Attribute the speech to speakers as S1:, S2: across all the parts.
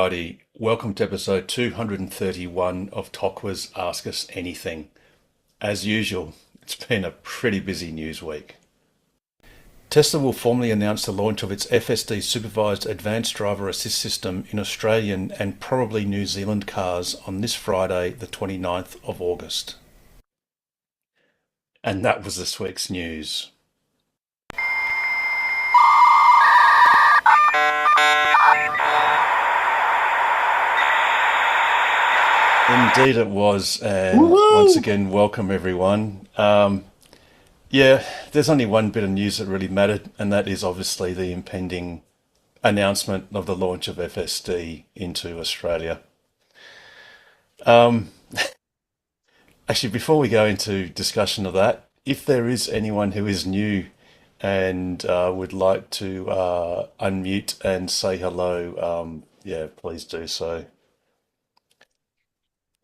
S1: Alrighty, welcome to episode 231 of Tokwa's Ask Us Anything. As usual, it's been a pretty busy news week. Tesla will formally announce the launch of its FSD supervised advanced driver assist system in Australian and probably New Zealand cars on this Friday, the 29th of August. And that was this week's news. Indeed it was, and once again, welcome everyone. There's only one bit of news that really mattered, and that is obviously the impending announcement of the launch of FSD into Australia. Um, Actually, before we go into discussion of that, if there is anyone who is new and would like to unmute and say hello, please do so.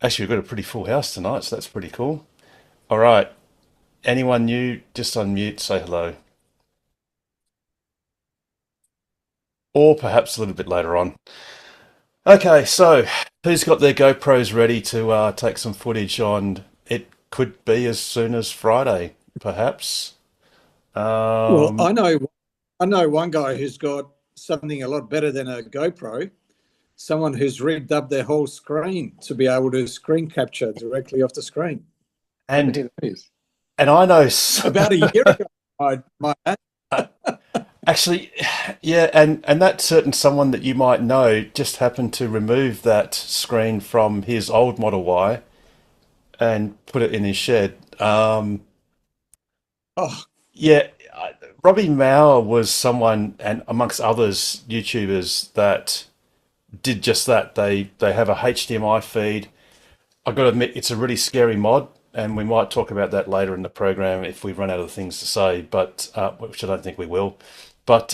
S1: Actually, we've got a pretty full house tonight, so that's pretty cool. All right. Anyone new, just unmute, say hello. Or perhaps a little bit later on. Okay, so who's got their GoPros ready to take some footage on? It could be as soon as Friday, perhaps.
S2: Well, I know one guy who's got something a lot better than a GoPro. Someone who's rigged up their whole screen to be able to screen capture directly off the screen.
S1: And I know
S2: About a year ago, my
S1: actually, yeah, and that certain someone that you might know just happened to remove that screen from his old Model Y and put it in his shed.
S2: oh,
S1: Yeah, Robbie Mauer was someone, and amongst others, YouTubers that did just that. They have a HDMI feed. I've got to admit, it's a really scary mod, and we might talk about that later in the program if we run out of things to say, but which I don't think we will. But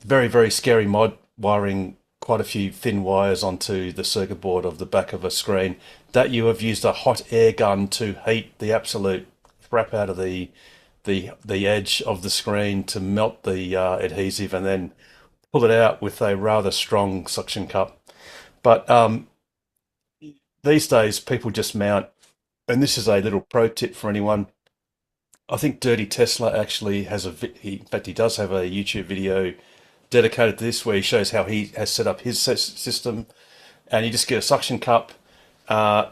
S1: very, very scary mod, wiring quite a few thin wires onto the circuit board of the back of a screen that you have used a hot air gun to heat the absolute crap out of the edge of the screen to melt the adhesive and then pull it out with a rather strong suction cup. But these days, people just mount, and this is a little pro tip for anyone. I think Dirty Tesla actually has in fact, he does have a YouTube video dedicated to this where he shows how he has set up his system. And you just get a suction cup, a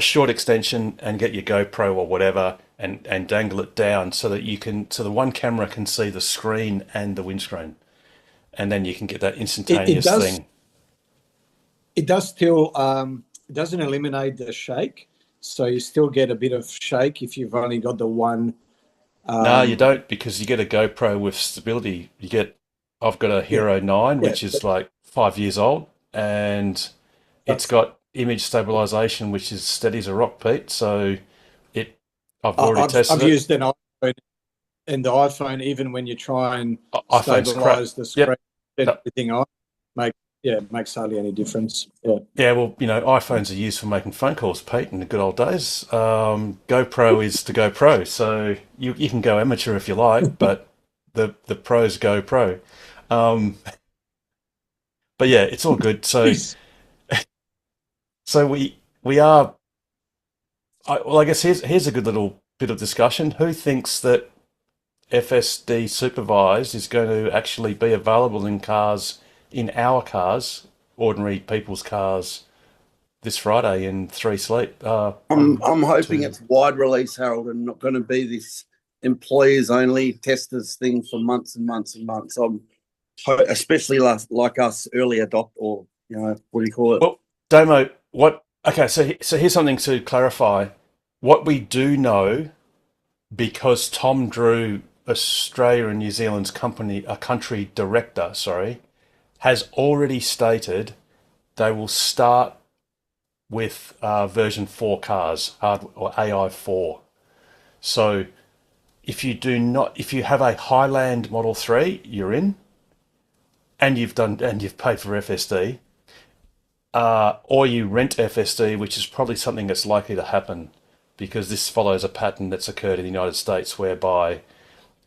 S1: short extension, and get your GoPro or whatever, and dangle it down so that the one camera can see the screen and the windscreen, and then you can get that instantaneous thing.
S2: It does still it doesn't eliminate the shake, so you still get a bit of shake if you've only got the one.
S1: No, you don't, because you get a GoPro with stability. I've got a Hero 9, which is like 5 years old, and it's got image stabilization, which is steady as a rock, Pete. So I've already tested it.
S2: I've used an iPhone, and the iPhone, even when you try and stabilize the screen, everything on, makes hardly any difference.
S1: Yeah, well, iPhones are used for making phone calls, Pete, in the good old days. GoPro is to go pro, so you can go amateur if you like, but the pros go pro. But yeah, it's all good. So we are. I guess here's a good little bit of discussion. Who thinks that FSD supervised is going to actually be available in our cars, ordinary people's cars, this Friday in 3 Sleep?
S3: I'm hoping it's wide release, Harold, and not going to be this employers only testers thing for months and months and months. Especially like us early adopt, or what do you call it?
S1: Well, Damo, Okay, so here's something to clarify. What we do know, because Tom Drew, Australia and New Zealand's country director, has already stated they will start with version 4 cars, or AI4. So if you have a Highland Model 3, you're in, and you've paid for FSD. Or you rent FSD, which is probably something that's likely to happen, because this follows a pattern that's occurred in the United States, whereby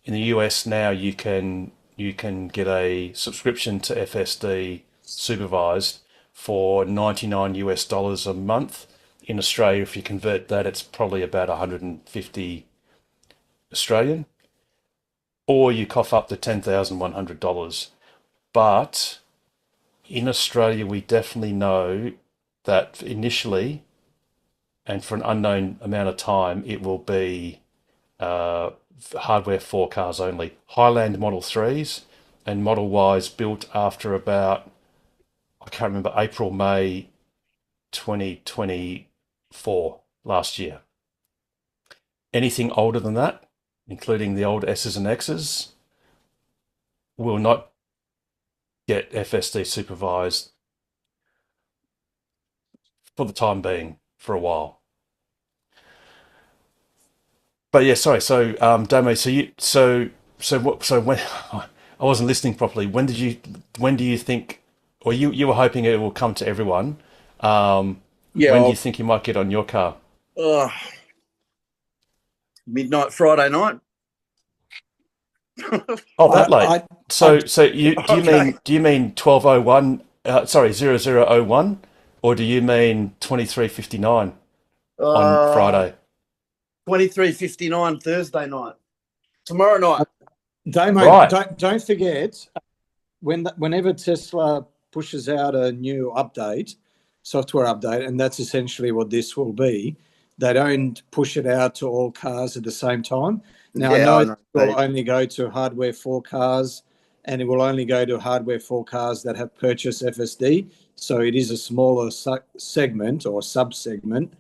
S1: in the US now you can you can get a subscription to FSD supervised for 99 US dollars a month. In Australia, if you convert that, it's probably about 150 Australian, or you cough up to $10,100. But in Australia, we definitely know that initially and for an unknown amount of time, it will be hardware for cars only. Highland Model 3s and Model Ys built after about, I can't remember, April, May 2024 last year. Anything older than that, including the old S's and X's, will not get FSD supervised for the time being, for a while. But yeah, sorry. So, Damo, so when I wasn't listening properly, when do you think, or you were hoping it will come to everyone? When do you think you might get on your car?
S3: Midnight Friday night.
S1: Oh, that late. So do you mean 12:01? Sorry, 00:01, or do you mean 23:59 on Friday?
S3: 23:59 Thursday night. Tomorrow night.
S2: Damo,
S1: Right.
S2: don't forget, whenever Tesla pushes out a new software update, and that's essentially what this will be, they don't push it out to all cars at the same time. Now, I know it will only go to hardware for cars, and it will only go to hardware for cars that have purchased FSD. So it is a smaller segment or sub-segment,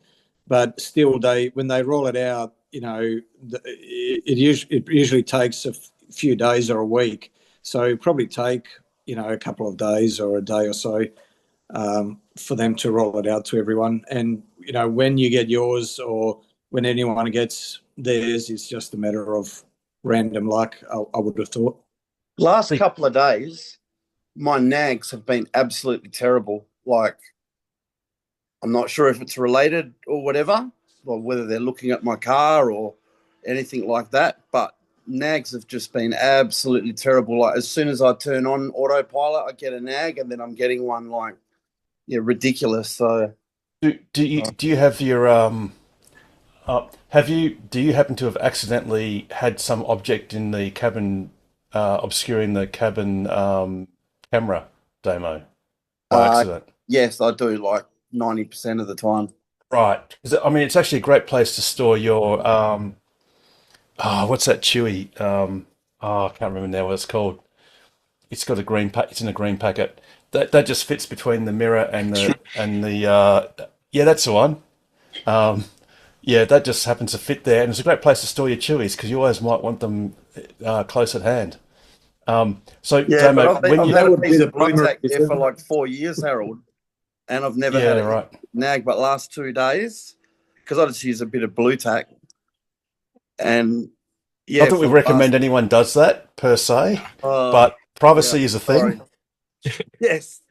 S2: but still, when they roll it out, it usually takes a few days or a week. So it'll probably take, a couple of days or a day or so for them to roll it out to everyone. And, when you get yours or when anyone gets theirs, it's just a matter of random luck, I would have thought.
S3: Last couple of days, my nags have been absolutely terrible. Like, I'm not sure if it's related or whatever, or whether they're looking at my car or anything like that, but nags have just been absolutely terrible. Like, as soon as I turn on autopilot, I get a nag, and then I'm getting one ridiculous. So
S1: Do you have your do you happen to have accidentally had some object in the cabin obscuring the cabin camera, Damo, by accident?
S3: Yes, I do, like 90% of the time.
S1: Right. I mean, it's actually a great place to store your what's that chewy? I can't remember now what it's called. It's got a green pack. It's in a green packet. That just fits between the mirror and the yeah, that's the one. Yeah, that just happens to fit there, and it's a great place to store your chewies because you always might want them close at hand. So,
S3: Yeah,
S1: Damo,
S3: but I've had a piece of blue tack there for like 4 years, Harold, and I've never had a nag. But last 2 days, because I just use a bit of blue tack, and
S1: I don't think we recommend anyone does that per se, but privacy is a thing.
S3: Yes,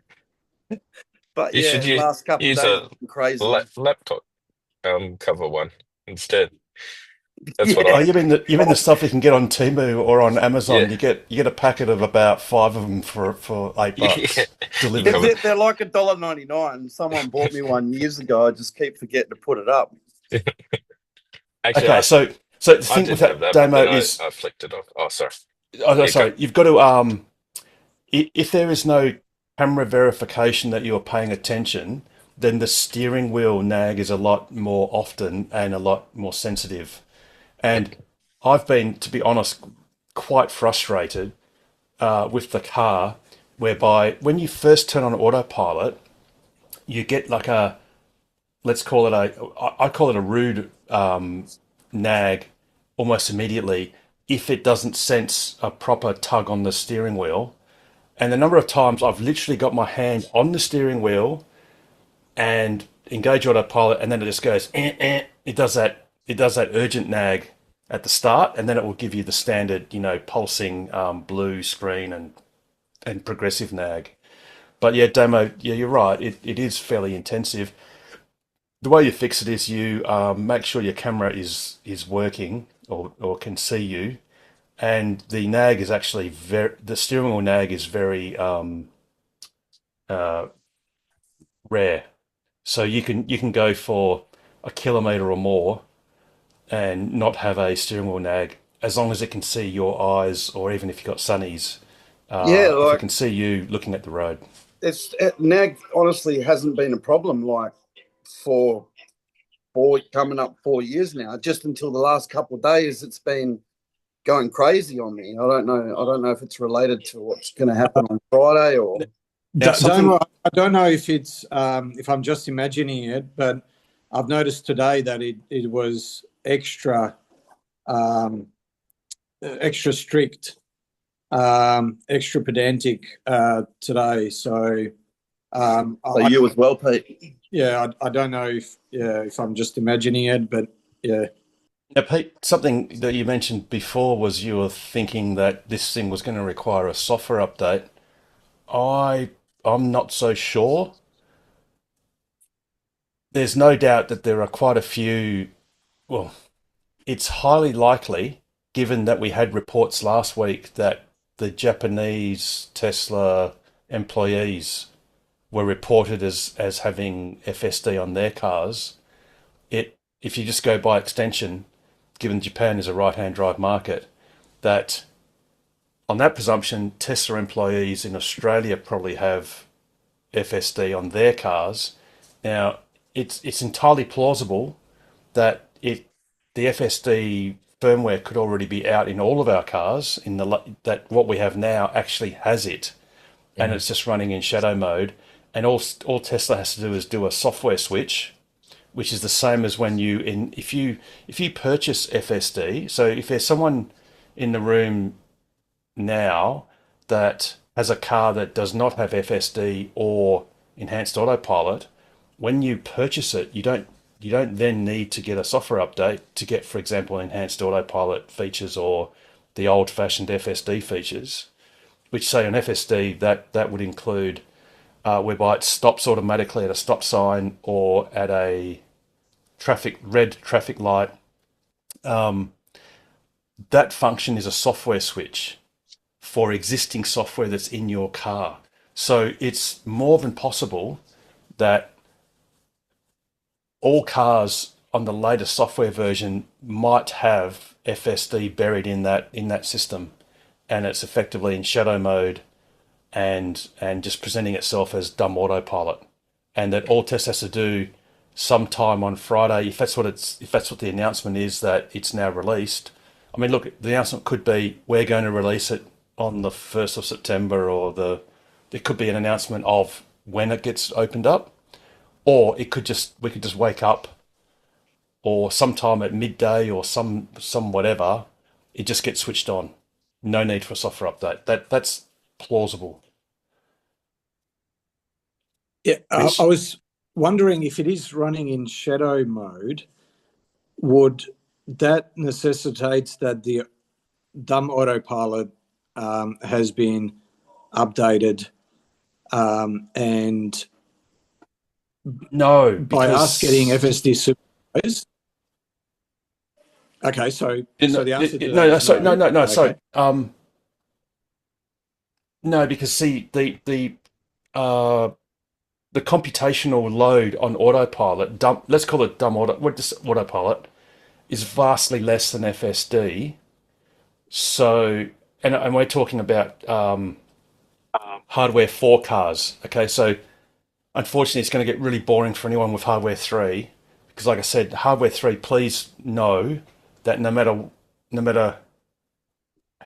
S3: but
S4: You should
S3: last couple of
S4: use
S3: days
S4: a
S3: have been crazy.
S4: laptop cover one instead. That's what
S1: Oh, you mean the stuff you can get on Temu or on Amazon?
S4: Yeah.
S1: You get a packet of about 5 of them for $8
S4: Yeah.
S1: delivered.
S3: They're like $1.99. Someone bought me one years ago. I just keep forgetting to put it up.
S4: Actually,
S1: Okay, so the thing
S4: did
S1: with
S4: have
S1: that,
S4: that, but
S1: Damo,
S4: then
S1: is
S4: I flicked it off. Oh, sorry.
S1: sorry, you've got to if there is no camera verification that you're paying attention, then the steering wheel nag is a lot more often and a lot more sensitive. And I've been, to be honest, quite frustrated with the car, whereby when you first turn on autopilot, you get like let's call it I call it a rude nag almost immediately if it doesn't sense a proper tug on the steering wheel. And the number of times I've literally got my hand on the steering wheel and engage autopilot, and then it just goes, It does that urgent nag at the start, and then it will give you the standard, pulsing blue screen and progressive nag. But yeah, Damo, yeah, you're right. It is fairly intensive. The way you fix it is you make sure your camera is working or can see you, and the nag is actually the steering wheel nag is very uh, rare. So you can go for a kilometre or more and not have a steering wheel nag as long as it can see your eyes, or even if you've got sunnies,
S3: Yeah,
S1: if it
S3: like
S1: can see you looking at the road.
S3: nag honestly hasn't been a problem like for coming up 4 years now. Just until the last couple of days, it's been going crazy on me. I don't know. I don't know if it's related to what's going to happen on Friday or.
S1: Now, something.
S2: I don't know if it's if I'm just imagining it, but I've noticed today that it was extra extra strict, extra pedantic today. So
S3: So you as well, Pete.
S2: yeah, I don't know if I'm just imagining it, but yeah.
S1: Now, Pete, something that you mentioned before was you were thinking that this thing was going to require a software update. I'm not so sure. There's no doubt that there are quite a few. Well, it's highly likely, given that we had reports last week that the Japanese Tesla employees were reported as having FSD on their cars. If you just go by extension, given Japan is a right-hand drive market, that on that presumption, Tesla employees in Australia probably have FSD on their cars. Now, it's entirely plausible that the FSD firmware could already be out in all of our cars. That what we have now actually has it, and it's just running in shadow mode. And all Tesla has to do is do a software switch, which is the same as when if you purchase FSD. So if there's someone in the room now that has a car that does not have FSD or enhanced autopilot, when you purchase it, you don't then need to get a software update to get, for example, enhanced autopilot features or the old-fashioned FSD features, which say on FSD that would include whereby it stops automatically at a stop sign or at a red traffic light. That function is a software switch for existing software that's in your car. So it's more than possible that all cars on the latest software version might have FSD buried in that system, and it's effectively in shadow mode and just presenting itself as dumb autopilot, and that all Tesla has to do sometime on Friday, if that's what the announcement is, that it's now released. I mean, look, the announcement could be we're going to release it on the 1st of September, or it could be an announcement of when it gets opened up, or we could just wake up, or sometime at midday or some whatever, it just gets switched on. No need for a software update. That's plausible.
S2: Yeah, I was wondering if it is running in shadow mode, would that necessitate that the dumb autopilot has been updated, and
S1: no,
S2: by us getting FSD supervised? Okay, so the answer to that is
S1: no.
S2: Okay.
S1: Sorry. No, because see the computational load on autopilot, let's call it autopilot, is vastly less than FSD. So, and we're talking about hardware 4 cars. Okay, so unfortunately, it's going to get really boring for anyone with hardware 3, because, like I said, hardware 3, please know that no matter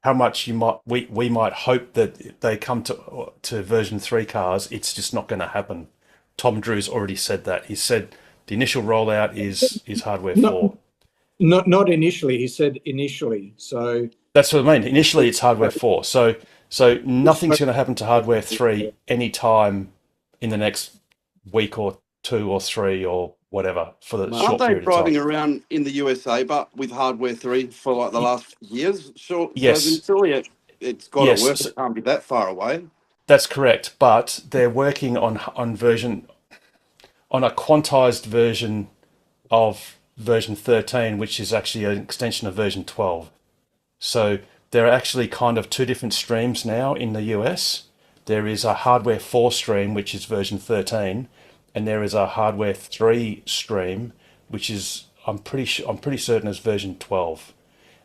S1: how much we might hope that they come to version 3 cars, it's just not going to happen. Tom Drew's already said that. He said the initial rollout is hardware 4.
S2: Not initially. He said initially. So
S1: that's what I mean. Initially, it's hardware 4. So nothing's going to happen to hardware 3 anytime in the next week or 2 or 3 or whatever for the short period of time.
S3: Aren't they driving around in the USA, but with hardware 3 for like the last years? Sure.
S1: Yes.
S3: So it's got to work. It can't be that far away.
S1: That's correct, but they're working on a quantized version of version 13, which is actually an extension of version 12. So there are actually kind of two different streams now in the US. There is a hardware 4 stream, which is version 13, and there is a hardware 3 stream, which is I'm pretty certain is version 12.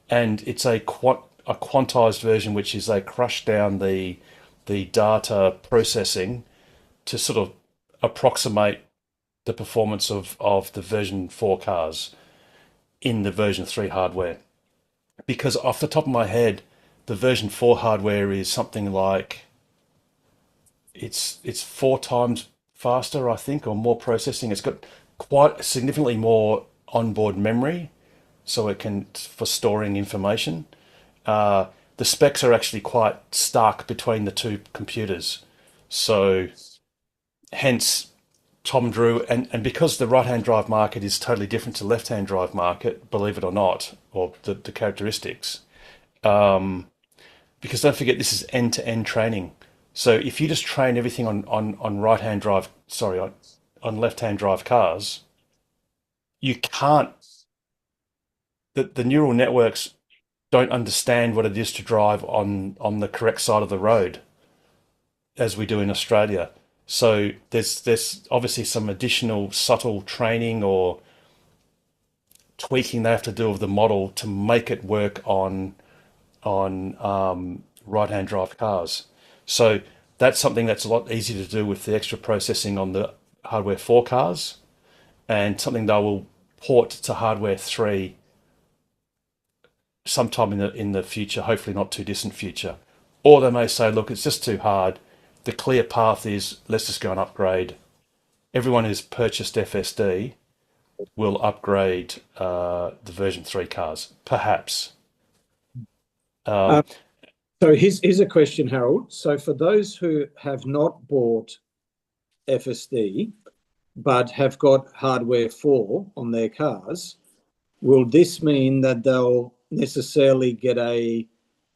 S1: And it's a quantized version, which is they crush down the data processing to sort of approximate the performance of the version 4 cars in the version 3 hardware. Because off the top of my head, the version 4 hardware is something like it's 4 times faster, I think, or more processing. It's got quite significantly more onboard memory, so it can for storing information. The specs are actually quite stark between the two computers, so hence Tom Drew, and because the right-hand drive market is totally different to left-hand drive market, believe it or not, or the characteristics. Because don't forget, this is end-to-end training. So if you just train everything on right-hand drive, sorry, on left-hand drive cars, you can't. The neural networks don't understand what it is to drive on the correct side of the road, as we do in Australia. So there's obviously some additional subtle training or tweaking they have to do of the model to make it work on right-hand drive cars. So that's something that's a lot easier to do with the extra processing on the hardware 4 cars, and something they will port to hardware 3 sometime in the future, hopefully not too distant future. Or they may say, look, it's just too hard. The clear path is let's just go and upgrade. Everyone who's purchased FSD will upgrade the version 3 cars, perhaps.
S2: So here's a question, Harold. So for those who have not bought FSD but have got hardware 4 on their cars, will this mean that they'll necessarily get the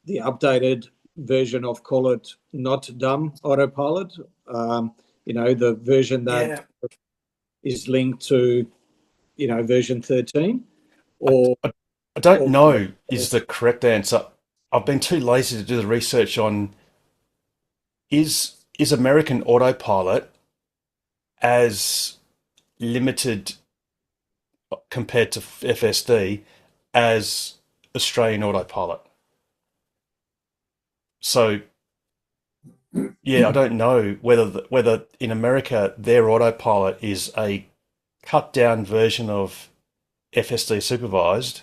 S2: updated version of, call it, not dumb autopilot? The version that is linked to, version 13? Or
S1: I don't know is the correct answer. I've been too lazy to do the research on is American autopilot as limited compared to FSD as Australian autopilot. So yeah, I don't know whether in America their autopilot is a cut down version of FSD supervised,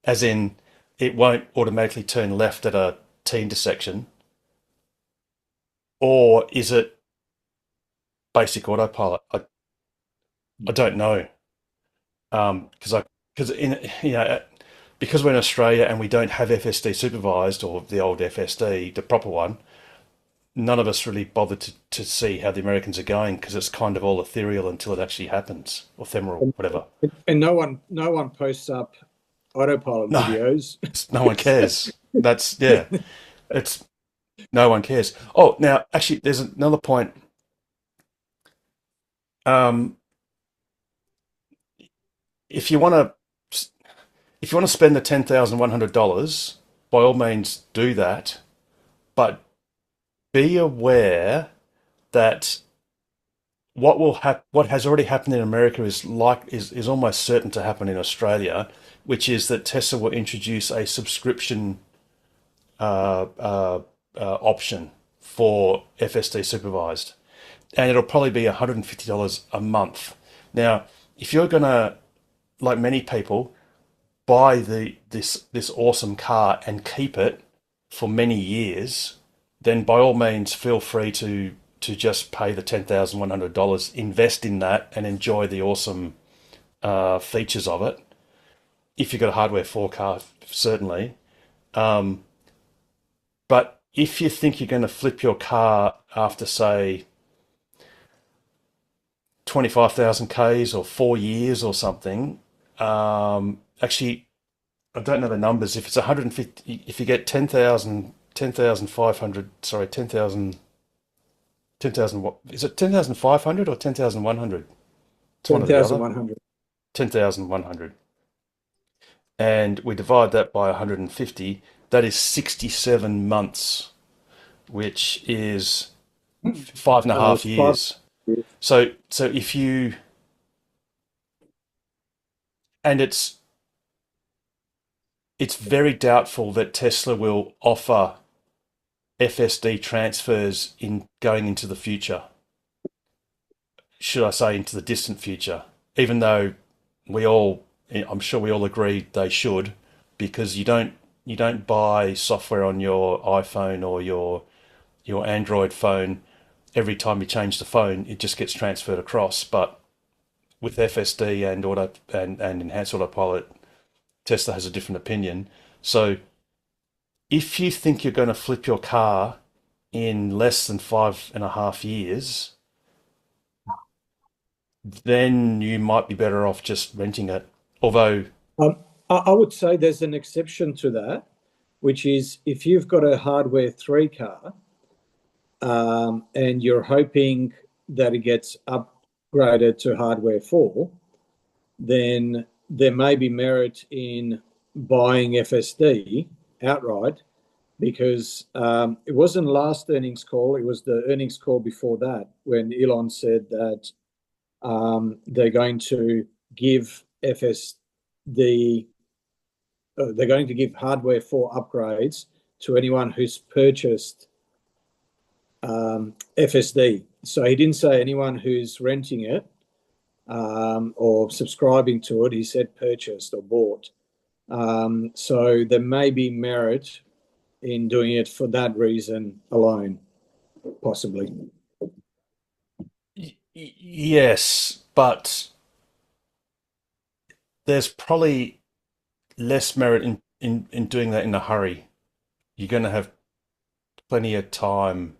S1: as in it won't automatically turn left at a T intersection, or is it basic autopilot? I don't know, because we're in Australia and we don't have FSD supervised, or the old FSD, the proper one. None of us really bothered to see how the Americans are going, because it's kind of all ethereal until it actually happens, or ephemeral, whatever.
S2: And no one posts up autopilot videos.
S1: No one cares. It's no one cares. Oh, now actually, there's another point. If you want to spend the $10,100, by all means do that, but be aware that what has already happened in America is almost certain to happen in Australia, which is that Tesla will introduce a subscription option for FSD supervised, and it'll probably be $150 a month. Now, if you're gonna, like many people, buy this awesome car and keep it for many years, then by all means feel free to just pay the $10,100, invest in that, and enjoy the awesome features of it. If you've got a hardware 4 car, certainly. But if you think you're going to flip your car after, say, 25,000 Ks or 4 years or something, actually, I don't know the numbers. If it's 150, if you get 10,500, sorry, 10,000, what is it, 10,500 or 10,100?
S2: 10,100.
S1: 10,100. And we divide that by 150, that is 67 months, which is 5.5 years. So if you, and it's very doubtful that Tesla will offer FSD transfers in going into the future. Should I say into the distant future? Even though I'm sure we all agree they should, because you don't buy software on your iPhone or your Android phone every time you change the phone. It just gets transferred across. But with FSD and enhanced autopilot, Tesla has a different opinion. So if you think you're going to flip your car in less than 5.5 years, then you might be better off just renting it. Although
S2: I would say there's an exception to that, which is if you've got a hardware 3 car and you're hoping that it gets upgraded to hardware 4, then there may be merit in buying FSD outright, because it wasn't last earnings call, it was the earnings call before that when Elon said that they're going to give they're going to give hardware 4 upgrades to anyone who's purchased FSD. So he didn't say anyone who's renting it or subscribing to it. He said purchased or bought. So there may be merit in doing it for that reason alone, possibly.
S1: yes, but there's probably less merit in doing that in a hurry. You're going to have plenty of time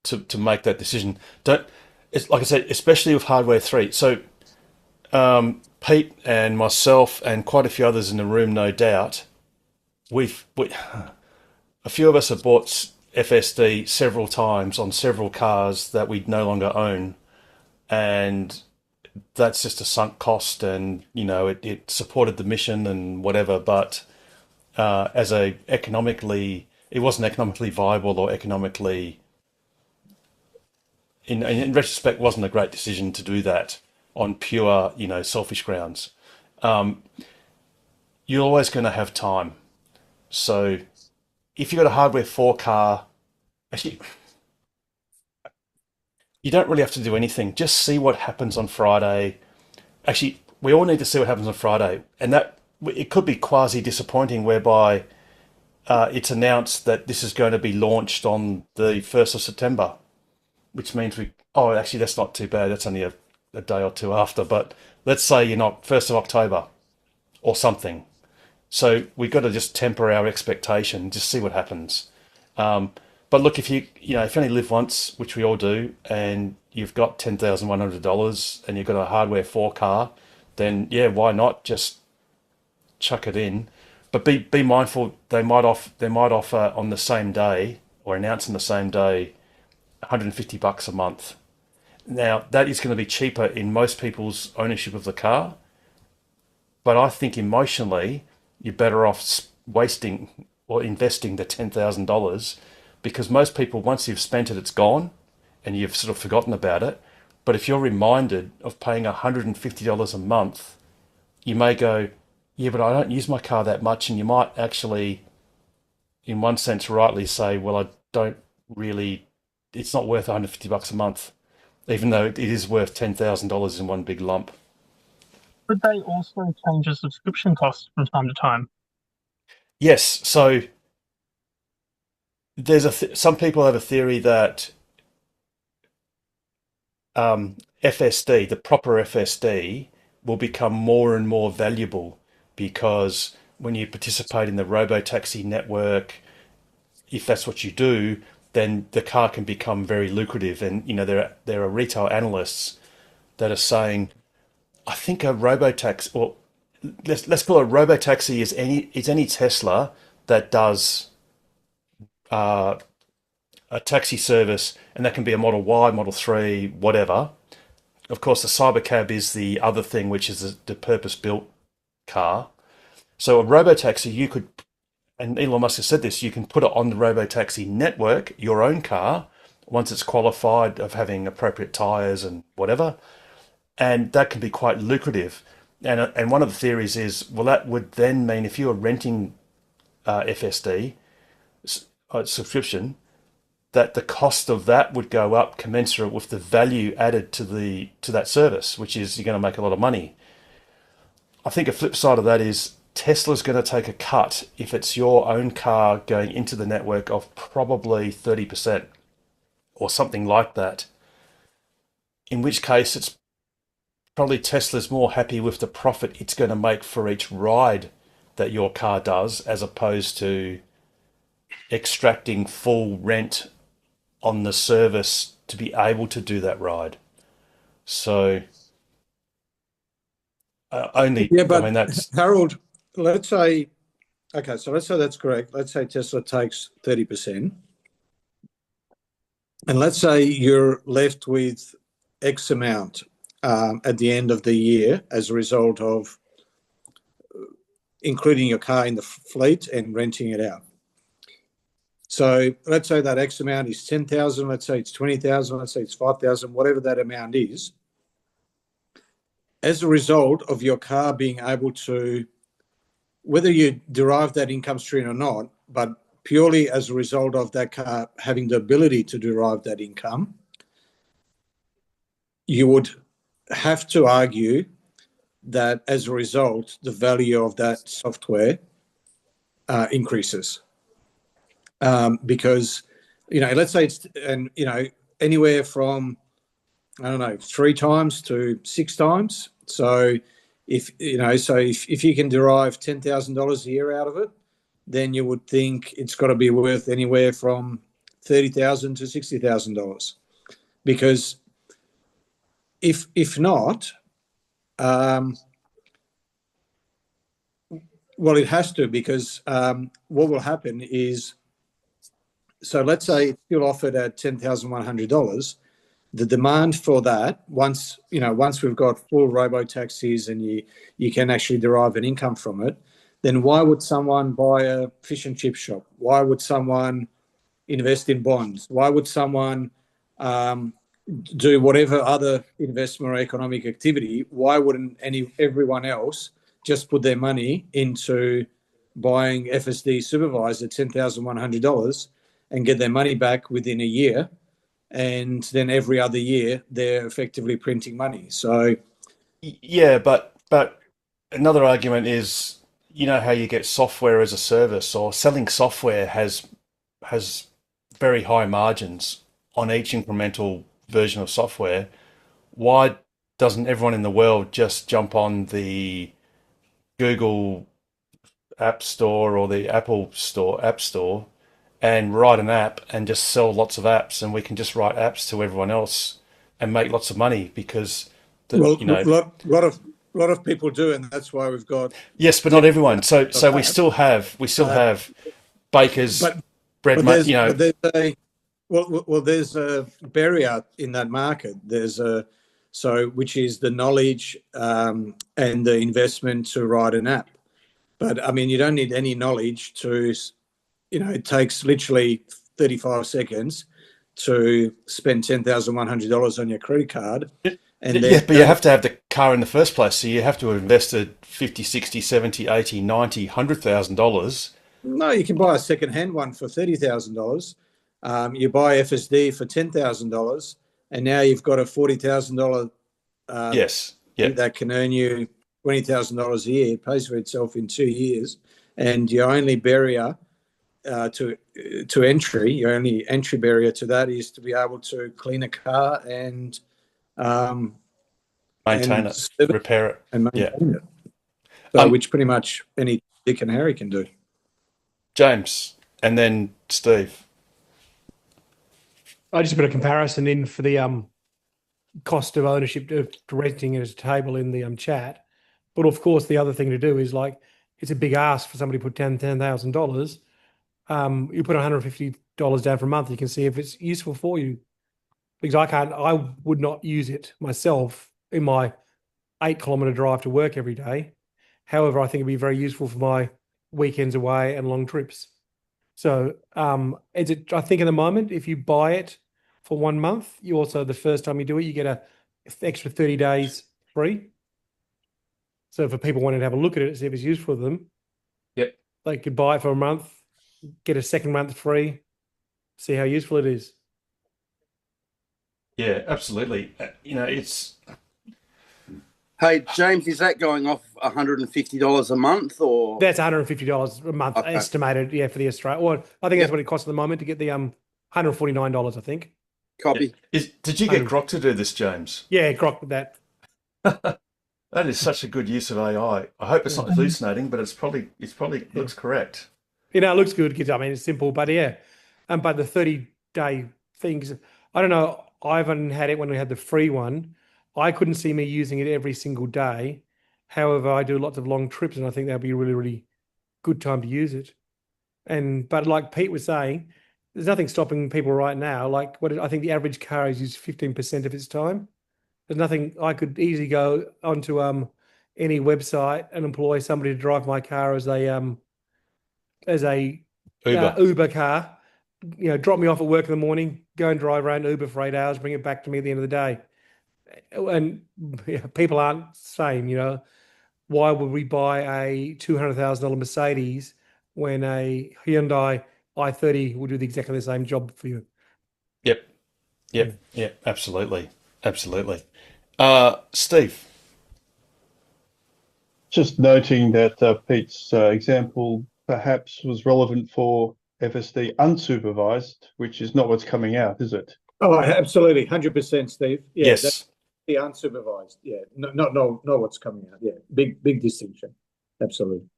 S1: to make that decision. It's like I said, especially with hardware 3. So Pete and myself and quite a few others in the room, no doubt, a few of us have bought FSD several times on several cars that we no longer own, and that's just a sunk cost. And it supported the mission and whatever, but it wasn't economically viable or economically. In retrospect, wasn't a great decision to do that on pure, selfish grounds. You're always going to have time. So if you've got a hardware 4 car, actually, you don't really have to do anything. Just see what happens on Friday. Actually, we all need to see what happens on Friday. And that it could be quasi disappointing, whereby it's announced that this is going to be launched on the 1st of September, which means actually, that's not too bad. That's only a day or two after. But let's say you're not 1st of October or something. So we've got to just temper our expectation, just see what happens. But look, if you only live once, which we all do, and you've got $10,100 and you've got a hardware 4 car, then yeah, why not just chuck it in? But be mindful, they might offer on the same day or announce on the same day $150 a month. Now that is going to be cheaper in most people's ownership of the car, but I think emotionally you're better off wasting or investing the $10,000, because most people, once you've spent it, it's gone and you've sort of forgotten about it. But if you're reminded of paying $150 a month, you may go, yeah, but I don't use my car that much. And you might actually, in one sense, rightly say, well, I don't really, it's not worth $150 a month, even though it is worth $10,000 in one big lump.
S5: Could they also change the subscription costs from time to time?
S1: Yes. So there's some people have a theory that FSD, the proper FSD, will become more and more valuable, because when you participate in the robotaxi network, if that's what you do, then the car can become very lucrative. And there are retail analysts that are saying, I think a robotaxi, or let's call it a robotaxi, is any Tesla that does a taxi service, and that can be a Model Y, Model 3, whatever. Of course, the Cybercab is the other thing, which is the purpose-built car. So a robotaxi, you could and Elon Musk has said this, you can put it on the robotaxi network, your own car, once it's qualified of having appropriate tyres and whatever, and that can be quite lucrative. And one of the theories is, well, that would then mean if you were renting FSD subscription, that the cost of that would go up commensurate with the value added to that service, which is you're going to make a lot of money. I think a flip side of that is Tesla's going to take a cut if it's your own car going into the network of probably 30% or something like that. In which case, it's probably Tesla's more happy with the profit it's going to make for each ride that your car does, as opposed to extracting full rent on the service to be able to do that ride. So that's
S2: Harold, let's say that's correct. Let's say Tesla takes 30%. And let's say you're left with X amount at the end of the year as a result of including your car in the fleet and renting it out. So let's say that X amount is 10,000, let's say it's 20,000, let's say it's 5,000, whatever that amount is. As a result of your car being able to, whether you derive that income stream or not, but purely as a result of that car having the ability to derive that income, you would have to argue that as a result, the value of that software increases. Because, let's say it's, and, anywhere from, 3 times to 6 times. So if you can derive $10,000 a year out of it, then you would think it's got to be worth anywhere from $30,000 to $60,000. Because if not, well, it has to, because what will happen is, so let's say it's still offered at $10,100. The demand for that, once we've got full robo-taxis and you can actually derive an income from it, then why would someone buy a fish and chip shop? Why would someone invest in bonds? Why would someone do whatever other investment or economic activity? Why wouldn't everyone else just put their money into buying FSD supervised at $10,100 and get their money back within a year? And then every other year they're effectively printing money. So
S1: yeah, but another argument is, how you get software as a service, or selling software has very high margins on each incremental version of software. Why doesn't everyone in the world just jump on the Google App Store or the Apple Store App Store and write an app and just sell lots of apps, and we can just write apps to everyone else and make lots of money? Because
S2: a lot of people do, and that's why we've got
S1: but not everyone. So we still have bakers, bread.
S2: There's a barrier in that market. Which is the knowledge and the investment to write an app. But I mean, you don't need any knowledge to. It takes literally 35 seconds to spend $10,100 on your credit card.
S1: But you have to have the car in the first place. So you have to have invested $50, $60, $70, $80, $90, $100,000.
S2: No, you can buy a second-hand one for $30,000. You buy FSD for $10,000, and now you've got a $40,000 that can earn you $20,000 a year. It pays for itself in 2 years. And your only barrier to entry, your only entry barrier to that is to be able to clean a car and
S1: maintain it, repair it,
S2: and maintain it. So, which pretty much any Dick and Harry can do.
S1: James, and then Steve.
S6: I just put a comparison in for the cost of ownership to renting it as a table in the chat. But of course, the other thing to do is, like, it's a big ask for somebody to put $10,000. You put $150 down for a month. You can see if it's useful for you. Because I would not use it myself in my 8-kilometre drive to work every day. However, I think it'd be very useful for my weekends away and long trips. So is it, I think at the moment, if you buy it for 1 month, you also, the first time you do it, you get a extra 30 days free. So for people wanting to have a look at it, see if it's useful for them,
S1: Yep.
S6: they could buy it for a month, get a second month free, see how useful it is.
S1: Yeah, absolutely. It's
S3: Hey, James, is that going off $150 a month or?
S6: That's $150 a month
S3: Okay.
S6: estimated, yeah, for the Australia. Well, I think that's what it costs at the moment to get the $149, I think.
S3: Copy.
S1: Did you get Grok to do this, James?
S6: Yeah, Grok with that.
S1: That is such a good use of AI. I hope it's not hallucinating, but it's probably looks correct.
S6: It looks good, kids. I mean, it's simple, but yeah. But the 30-day things, I don't know. I haven't had it when we had the free one. I couldn't see me using it every single day. However, I do lots of long trips, and I think that'd be a really, really good time to use it. But like Pete was saying, there's nothing stopping people right now. Like I think the average car is used 15% of its time. There's nothing. I could easily go onto any website and employ somebody to drive my car as a
S1: Uber.
S6: Uber car. Drop me off at work in the morning, go and drive around Uber for 8 hours, bring it back to me at the end of the day. And people aren't saying, why would we buy a $200,000 Mercedes when a Hyundai i30 will do exactly the same job for you?
S1: Yep, absolutely. Steve.
S7: Just noting that Pete's example perhaps was relevant for FSD unsupervised, which is not what's coming out, is it?
S2: Oh, absolutely, 100%, Steve. Yeah,
S1: Yes.
S2: that's the unsupervised. Yeah, no, what's coming out. Yeah, big distinction. Absolutely.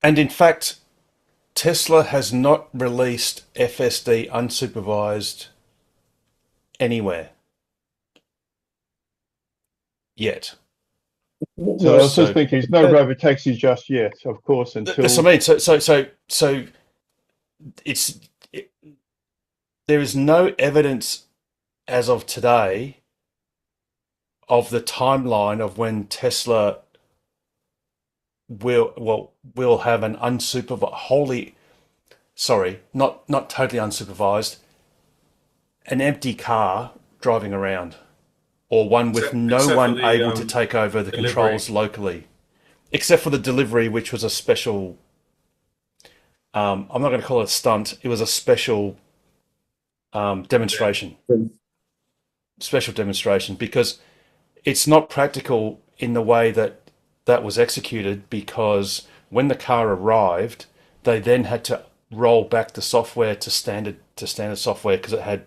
S1: And in fact, Tesla has not released FSD unsupervised anywhere yet.
S7: So I was just thinking, there's no robotaxi just yet, of course, until.
S1: That's what I mean. So there is no evidence as of today of the timeline of when Tesla will have an unsupervised, not totally unsupervised, an empty car driving around, or one with
S4: Except
S1: no
S4: for
S1: one
S4: the,
S1: able to take over the
S4: delivery.
S1: controls locally, except for the delivery, which was a special. I'm not going to call it a stunt. It was a special demonstration. Special demonstration, because it's not practical in the way that was executed, because when the car arrived, they then had to roll back the software to standard software, because it had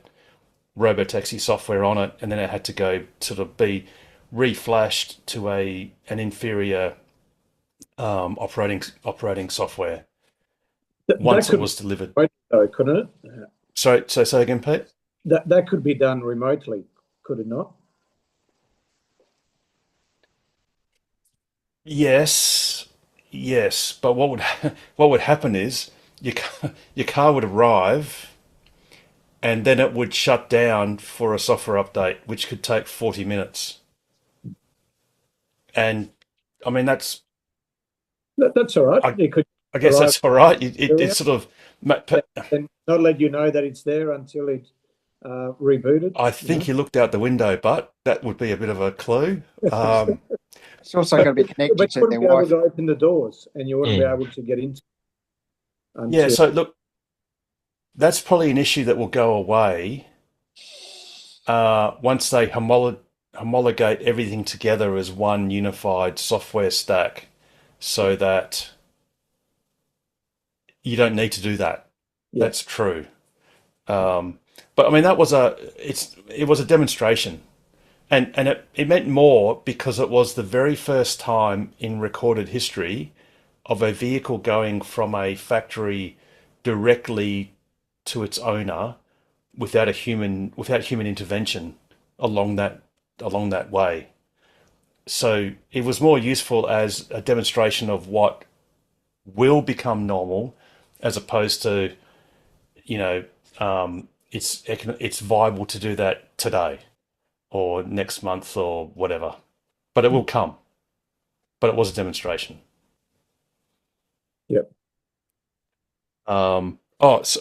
S1: robotaxi software on it, and then it had to go sort of be reflashed to an inferior operating software once it was delivered.
S2: Couldn't it?
S1: So say again, Pete?
S2: That could be done remotely, could it not?
S1: Yes, but what would happen is your car would arrive, and then it would shut down for a software update, which could take 40 minutes. And I mean, that's
S2: all right.
S1: I guess that's all right. It sort of,
S2: and not let you know that it's there until it's rebooted.
S1: I think you looked out the window, but that would be a bit of a clue.
S8: It's also got to be connected
S2: But
S8: to
S2: you
S8: their
S2: wouldn't be able
S8: Wi-Fi.
S2: to open the doors, and you wouldn't be able to get into.
S1: Yeah, so look, that's probably an issue that will go away once they homologate everything together as one unified software stack, so that you don't need to do that.
S2: Yeah.
S1: That's true. But I mean, it was a demonstration, and it meant more because it was the very first time in recorded history of a vehicle going from a factory directly to its owner without human intervention along that way. So it was more useful as a demonstration of what will become normal, as opposed to, it's viable to do that today or next month or whatever, but it will come. But it was a demonstration.
S2: Yep.
S1: So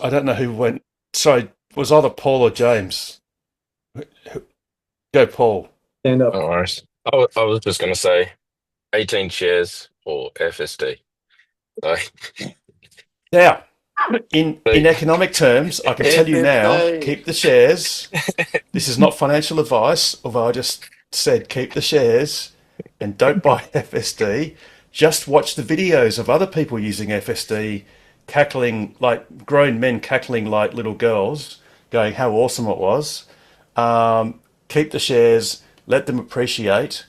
S1: I don't know who went. Sorry, it was either Paul or James. Go, Paul.
S2: Stand up.
S4: No worries. I was just going to say 18 shares or FSD. So,
S1: Now, in
S4: Hey.
S1: economic terms, I can tell you now, keep the shares. This is not financial advice, although I just said keep the shares and don't buy FSD. Just watch the videos of other people using FSD, cackling like grown men cackling like little girls, going how awesome it was. Keep the shares, let them appreciate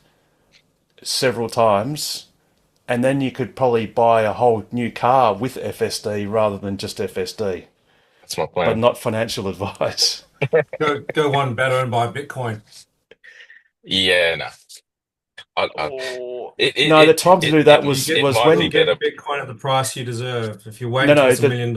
S1: several times, and then you could probably buy a whole new car with FSD rather than just FSD.
S4: that's my
S1: But
S4: plan.
S1: not financial advice.
S9: Go one better and buy Bitcoin.
S4: Yeah, no.
S1: No, the time to do that was
S9: You
S1: was
S4: might be
S1: when
S9: get
S4: better.
S9: Bitcoin at the price you deserve. If you wait
S1: no
S9: until
S1: no
S9: it's $1 million,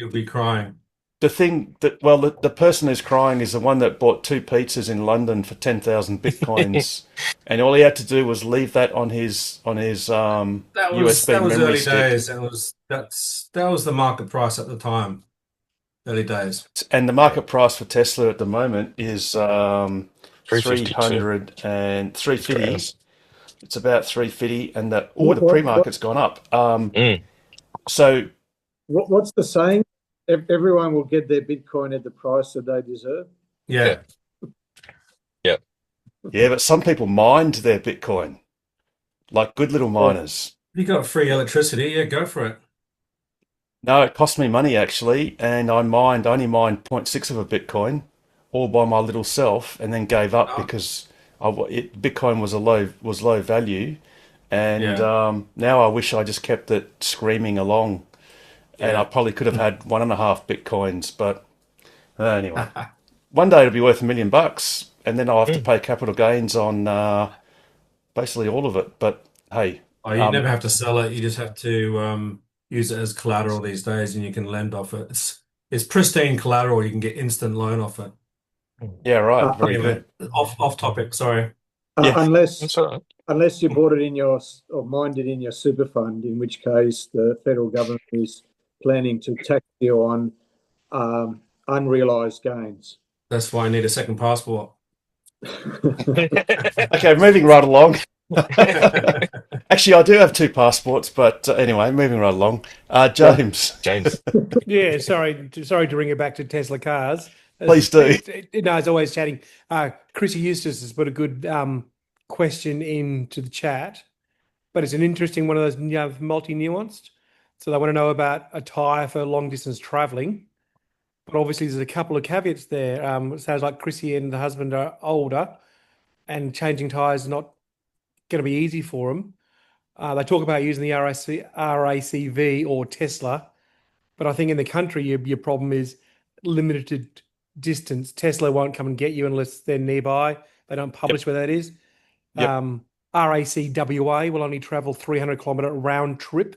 S9: you'll be crying.
S1: the thing that well the person who's crying is the one that bought two pizzas in London for 10,000 bitcoins, and all he had to do was leave that on his
S9: That
S1: USB
S9: was
S1: memory
S9: early
S1: stick.
S9: days. That was the market price at the time. Early days.
S1: And the market price for Tesla at the moment is
S4: 352
S1: 300 and 350.
S4: grams.
S1: It's about 350, and the
S2: What-
S1: pre-market's gone up.
S4: Mm.
S1: So
S2: What's the saying? Everyone will get their Bitcoin at the price that they deserve.
S9: Yeah.
S1: yeah, but some people mined their Bitcoin, like good little miners.
S9: If you got free electricity, yeah, go for it.
S1: No, it cost me money actually, and I only mined 0.6 of a Bitcoin, all by my little self, and then gave up
S9: Oh.
S1: because Bitcoin was low value, and
S9: Yeah.
S1: now I wish I just kept it screaming along, and
S9: Yeah.
S1: I probably could have had 1.5 Bitcoins, but anyway, one day it'll be worth $1 million, and then I'll have to pay capital gains on basically all of it. But hey,
S9: Oh, you never have to sell it. You just have to use it as collateral these days, and you can lend off it. It's pristine collateral. You can get instant loan off it.
S1: yeah, right, very
S9: Anyway,
S1: good.
S9: off topic. Sorry.
S1: Yeah.
S4: That's all right.
S2: Unless you bought it or mined it in your super fund, in which case the federal government is planning to tax you on unrealized gains.
S9: That's why I need a second passport.
S1: Okay, moving right along. Actually, I do have two passports, but anyway, moving right along. James.
S4: James.
S6: Yeah, sorry to bring it back to Tesla cars.
S1: Please do.
S6: No, it's always chatting. Chrissy Eustace has put a good question into the chat, but it's an interesting one of those multi-nuanced. So they want to know about a tyre for long-distance travelling. But obviously, there's a couple of caveats there. It sounds like Chrissy and the husband are older, and changing tyres is not going to be easy for them. They talk about using the RACV or Tesla, but I think in the country, your problem is limited distance. Tesla won't come and get you unless they're nearby. They don't publish where that is.
S1: Yep.
S6: RACWA will only travel 300-kilometre round trip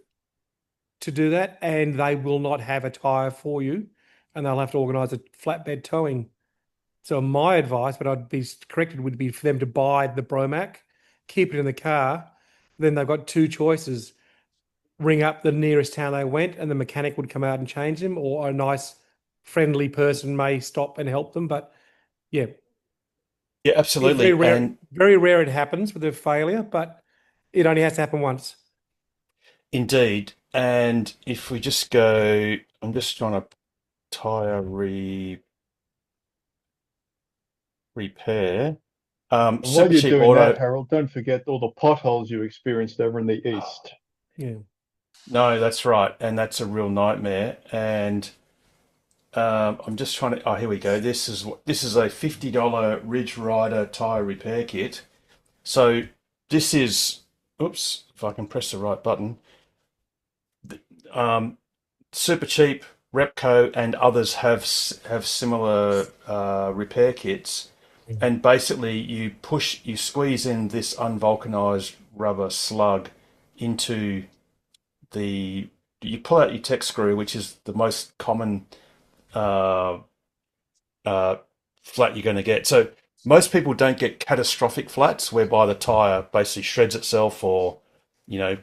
S6: to do that, and they will not have a tyre for you, and they'll have to organise a flatbed towing. So my advice, but I'd be corrected, would be for them to buy the Bromac, keep it in the car. Then they've got two choices: ring up the nearest town they went, and the mechanic would come out and change them, or a nice, friendly person may stop and help them. But yeah,
S1: Absolutely.
S6: Very rare it happens with a failure, but it only has to happen once.
S1: Indeed. And if we just go, I'm just trying to tyre repair.
S7: While
S1: Super
S7: you're
S1: Cheap
S7: doing
S1: Auto.
S7: that, Harold, don't forget all the potholes you experienced over in the east.
S6: Yeah.
S1: No, that's right, and that's a real nightmare. And I'm just trying to. Oh, here we go. This is a $50 Ridge Rider tire repair kit. So this is. Oops, if I can press the right button. Super Cheap, Repco, and others have similar repair kits. And basically, you squeeze in this unvulcanized rubber slug into you pull out your tech screw, which is the most common flat you're going to get. So most people don't get catastrophic flats whereby the tire basically shreds itself or,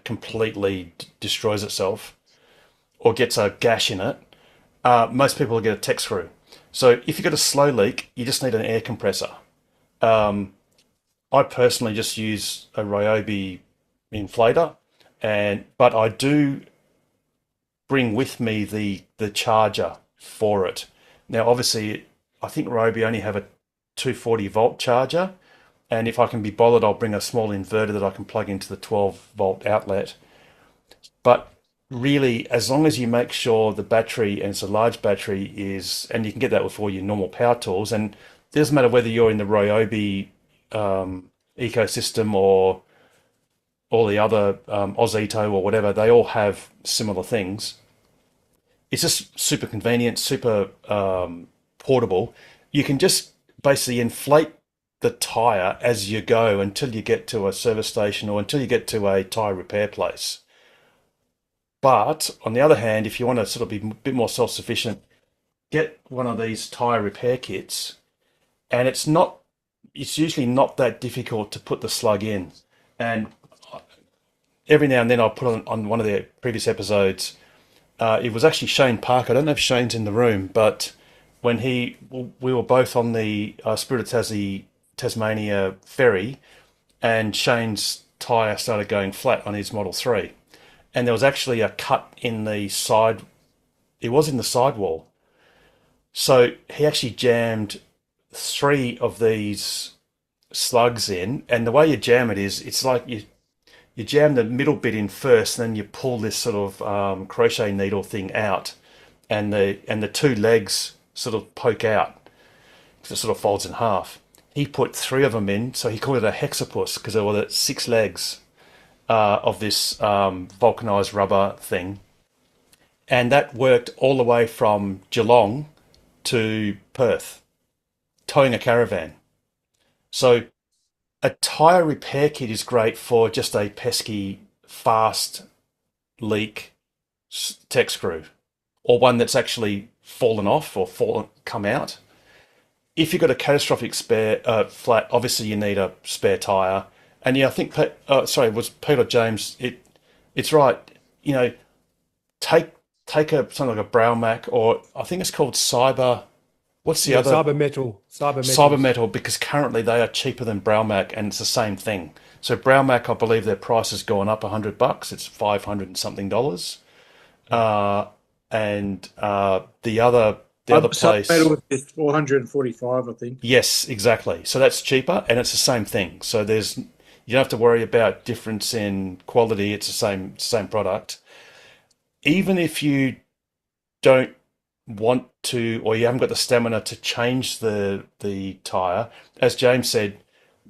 S1: completely destroys itself. or gets a gash in it, most people will get a tech screw. So if you've got a slow leak, you just need an air compressor. I personally just use a Ryobi inflator, but I do bring with me the charger for it. Now, obviously, I think Ryobi only have a 240 volt charger, and if I can be bothered, I'll bring a small inverter that I can plug into the 12 volt outlet. But really, as long as you make sure the battery, and it's a large battery, and you can get that with all your normal power tools, and it doesn't matter whether you're in the Ryobi ecosystem or all the other Ozito or whatever, they all have similar things. It's just super convenient, super portable. You can just basically inflate the tire as you go until you get to a service station or until you get to a tire repair place. But on the other hand, if you want to sort of be a bit more self-sufficient, get one of these tire repair kits, and it's usually not that difficult to put the slug in. And every now and then I'll put on one of the previous episodes, it was actually Shane Parker. I don't know if Shane's in the room, but when we were both on the Spirit of Tasmania ferry, and Shane's tyre started going flat on his Model 3. And there was actually a cut in the side. It was in the sidewall. So he actually jammed 3 of these slugs in. And the way you jam it is, it's like you jam the middle bit in first, and then you pull this sort of crochet needle thing out, and the 2 legs sort of poke out. It sort of folds in half. He put 3 of them in, so he called it a hexapus because there were 6 legs of this vulcanized rubber thing. And that worked all the way from Geelong to Perth, towing a caravan. So a tyre repair kit is great for just a pesky, fast leak tech screw, or one that's actually fallen off or come out. If you've got a catastrophic flat, obviously you need a spare tyre. And yeah, I think, it was Peter James. It's right. You know, take something like a Browmac, or I think it's called Cyber. What's the other? Cybermetal, because currently they are cheaper than Browmac, and it's the same thing. So Browmac, I believe their price has gone up $100. It's $500 and something. And the other place,
S2: Cybermetal is $445, I think.
S1: Yes, exactly. So that's cheaper, and it's the same thing. So you don't have to worry about difference in quality. It's the same product. Even if you don't want to, or you haven't got the stamina to change the tire, as James said,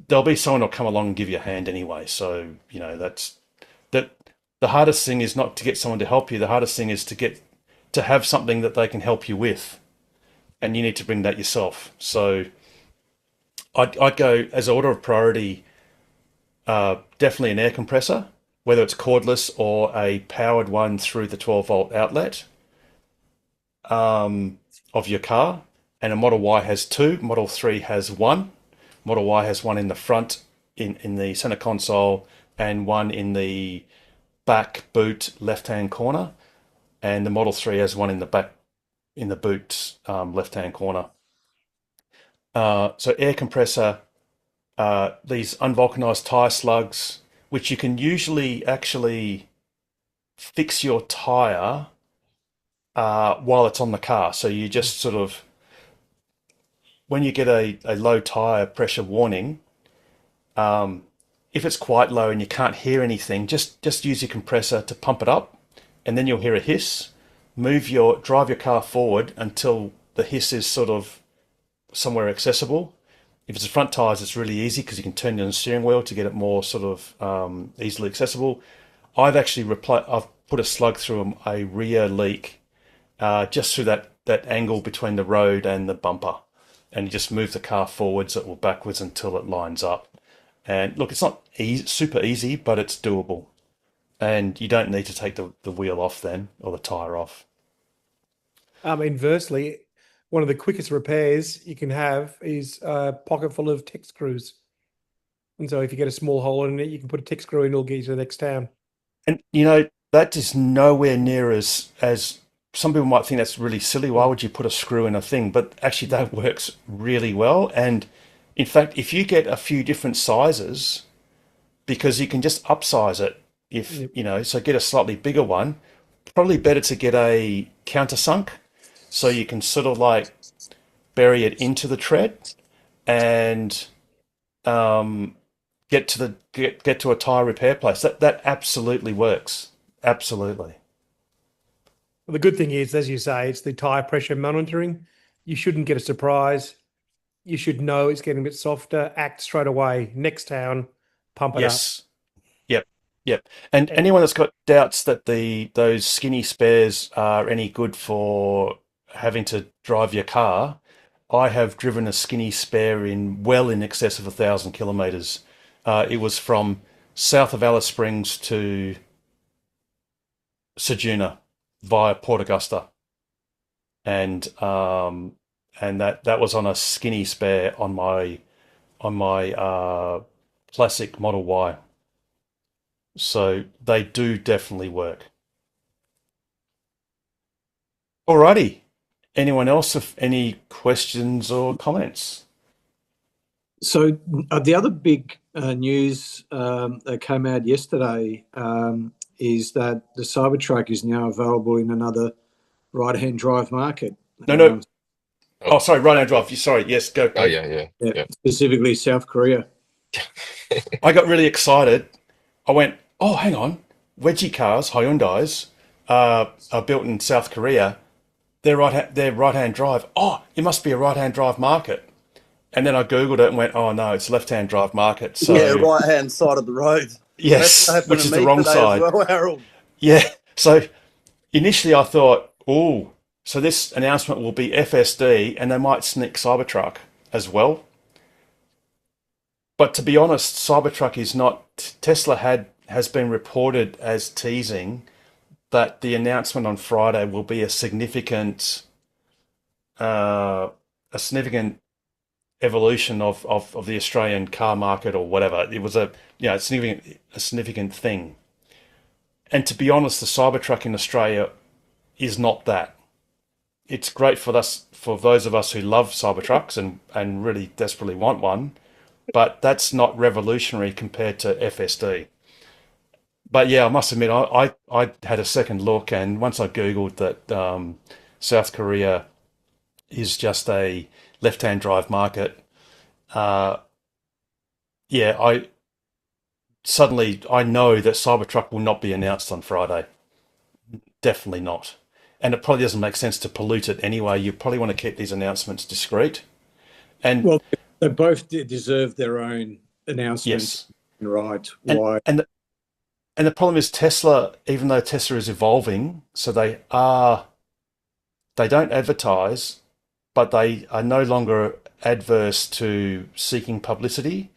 S1: there'll be someone who'll come along and give you a hand anyway. So that the hardest thing is not to get someone to help you. The hardest thing is to have something that they can help you with, and you need to bring that yourself. So I'd go as an order of priority. Definitely an air compressor, whether it's cordless or a powered one through the 12 volt outlet of your car. And a Model Y has 2, Model 3 has 1. Model Y has 1 in the front, in the center console, and 1 in the back boot left-hand corner. And the Model 3 has 1 in the back, in the boot left-hand corner. So air compressor, these unvulcanized tire slugs, which you can usually actually fix your tire while it's on the car. So you just sort of, when you get a low tire pressure warning, if it's quite low and you can't hear anything, just use your compressor to pump it up, and then you'll hear a hiss. Drive your car forward until the hiss is sort of somewhere accessible. If it's the front tires, it's really easy because you can turn on the steering wheel to get it more sort of easily accessible. I've actually I've put a slug through a rear leak just through that angle between the road and the bumper, and you just move the car forwards or backwards until it lines up. And look, it's not super easy, but it's doable, and you don't need to take the wheel off then, or the tire off.
S6: Inversely, one of the quickest repairs you can have is a pocket full of tech screws. And so if you get a small hole in it, you can put a tech screw in, it'll get you to the next town.
S1: And that is nowhere near as some people might think that's really silly. Why would you put a screw in a thing? But actually, that works really well. And in fact, if you get a few different sizes, because you can just upsize it, if you know, so get a slightly bigger one. Probably better to get a countersunk, so you can sort of like bury it into the tread and get to a tire repair place. That absolutely works. Absolutely.
S6: Well, the good thing is, as you say, it's the tire pressure monitoring. You shouldn't get a surprise. You should know it's getting a bit softer. Act straight away. Next town, pump it up.
S1: Yes. Yep. Yep. And anyone that's got doubts that those skinny spares are any good for having to drive your car, I have driven a skinny spare in excess of 1,000 kilometres. It was from south of Alice Springs to Ceduna via Port Augusta, and that was on a skinny spare on my classic Model Y. So they do definitely work. Alrighty. Anyone else have any questions or comments?
S2: So the other big news that came out yesterday is that the Cybertruck is now available in another right-hand drive market.
S1: No. Oh, sorry, right-hand drive. Sorry, yes, go.
S4: Oh, yeah.
S2: Specifically South Korea.
S1: I got really excited. I went, oh, hang on. Wedgie cars, Hyundais, are built in South Korea. They're right-hand drive. Oh, it must be a right-hand drive market. And then I Googled it and went, oh, no, it's left-hand drive market. So,
S3: yeah, right-hand side of the road.
S1: Yes, which is the wrong side.
S3: Well, Harold.
S1: Yeah. So initially I thought, oh, so this announcement will be FSD and they might sneak Cybertruck as well. But to be honest, Cybertruck is not. Tesla has been reported as teasing that the announcement on Friday will be a significant evolution of the Australian car market or whatever. It was a significant thing. And to be honest, the Cybertruck in Australia is not that. It's great for those of us who love Cybertrucks and really desperately want one, but that's not revolutionary compared to FSD. But yeah, I must admit, I had a second look, and once I Googled that South Korea is just a left-hand drive market, I know that Cybertruck will not be announced on Friday. Definitely not. And it probably doesn't make sense to pollute it anyway. You probably want to keep these announcements discreet. And
S2: well, they both deserve their own announcements.
S1: Yes.
S2: Right.
S1: Why? And the problem is Tesla, even though Tesla is evolving, so they don't advertise, but they are no longer adverse to seeking publicity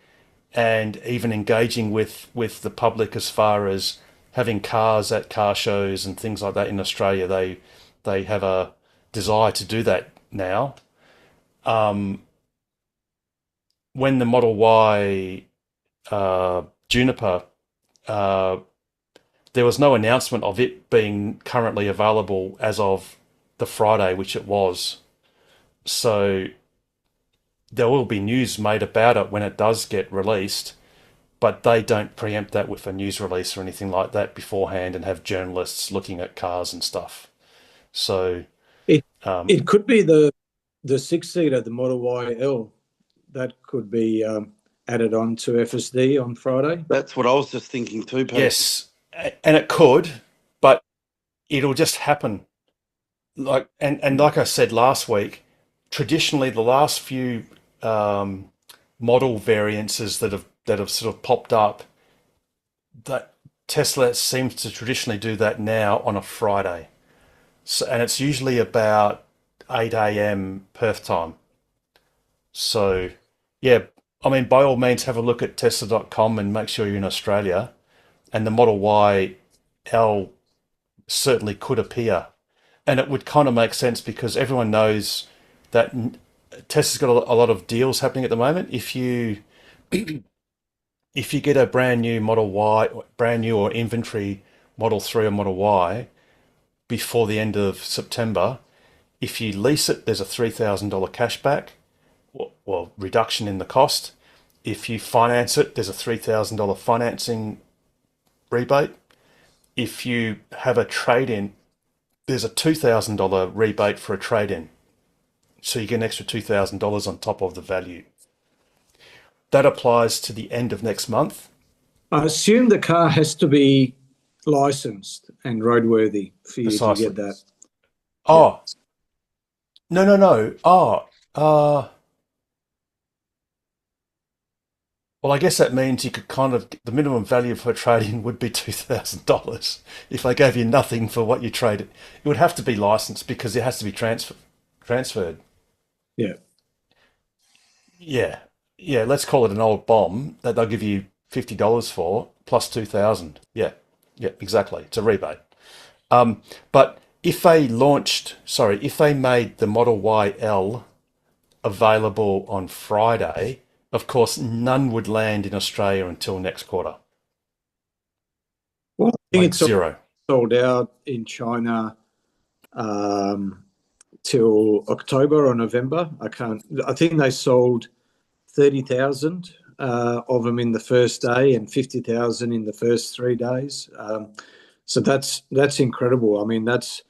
S1: and even engaging with the public as far as having cars at car shows and things like that in Australia. They have a desire to do that now. When the Model Y Juniper, there was no announcement of it being currently available as of the Friday, which it was. So there will be news made about it when it does get released, but they don't preempt that with a news release or anything like that beforehand and have journalists looking at cars and stuff. So
S2: it could be the 6-seater, the Model Y L, that could be added on to FSD on Friday.
S3: That's what I was just thinking too, Pete.
S1: Yes, and it could, but it'll just happen. Like I said last week, traditionally the last few model variances that have sort of popped up, that Tesla seems to traditionally do that now on a Friday. So, and it's usually about 8 a.m. Perth time. So, yeah, I mean, by all means, have a look at Tesla.com and make sure you're in Australia. And the Model Y L certainly could appear. And it would kind of make sense because everyone knows that Tesla's got a lot of deals happening at the moment. If you get a brand new Model Y, brand new or inventory Model 3 or Model Y before the end of September. If you lease it, there's a $3,000 cashback, well, reduction in the cost. If you finance it, there's a $3,000 financing rebate. If you have a trade-in, there's a $2,000 rebate for a trade-in. So you get an extra $2,000 on top of the value. That applies to the end of next month.
S2: I assume the car has to be licensed and roadworthy for you
S1: Precisely.
S2: to get that.
S1: Oh, no. Well, I guess that means you could the minimum value for a trade-in would be $2,000. If they gave you nothing for what you traded, it would have to be licensed because it has to be transferred.
S2: Yeah.
S1: Yeah. Let's call it an old bomb that they'll give you $50 for plus $2,000. Yeah, exactly. It's a rebate. But if they made the Model YL available on Friday, of course, none would land in Australia until next quarter.
S2: Well, I think it's
S1: zero.
S2: Sold out in China till October or November. I think they sold 30,000 of them in the first day and 50,000 in the first 3 days. So that's incredible. I mean, that's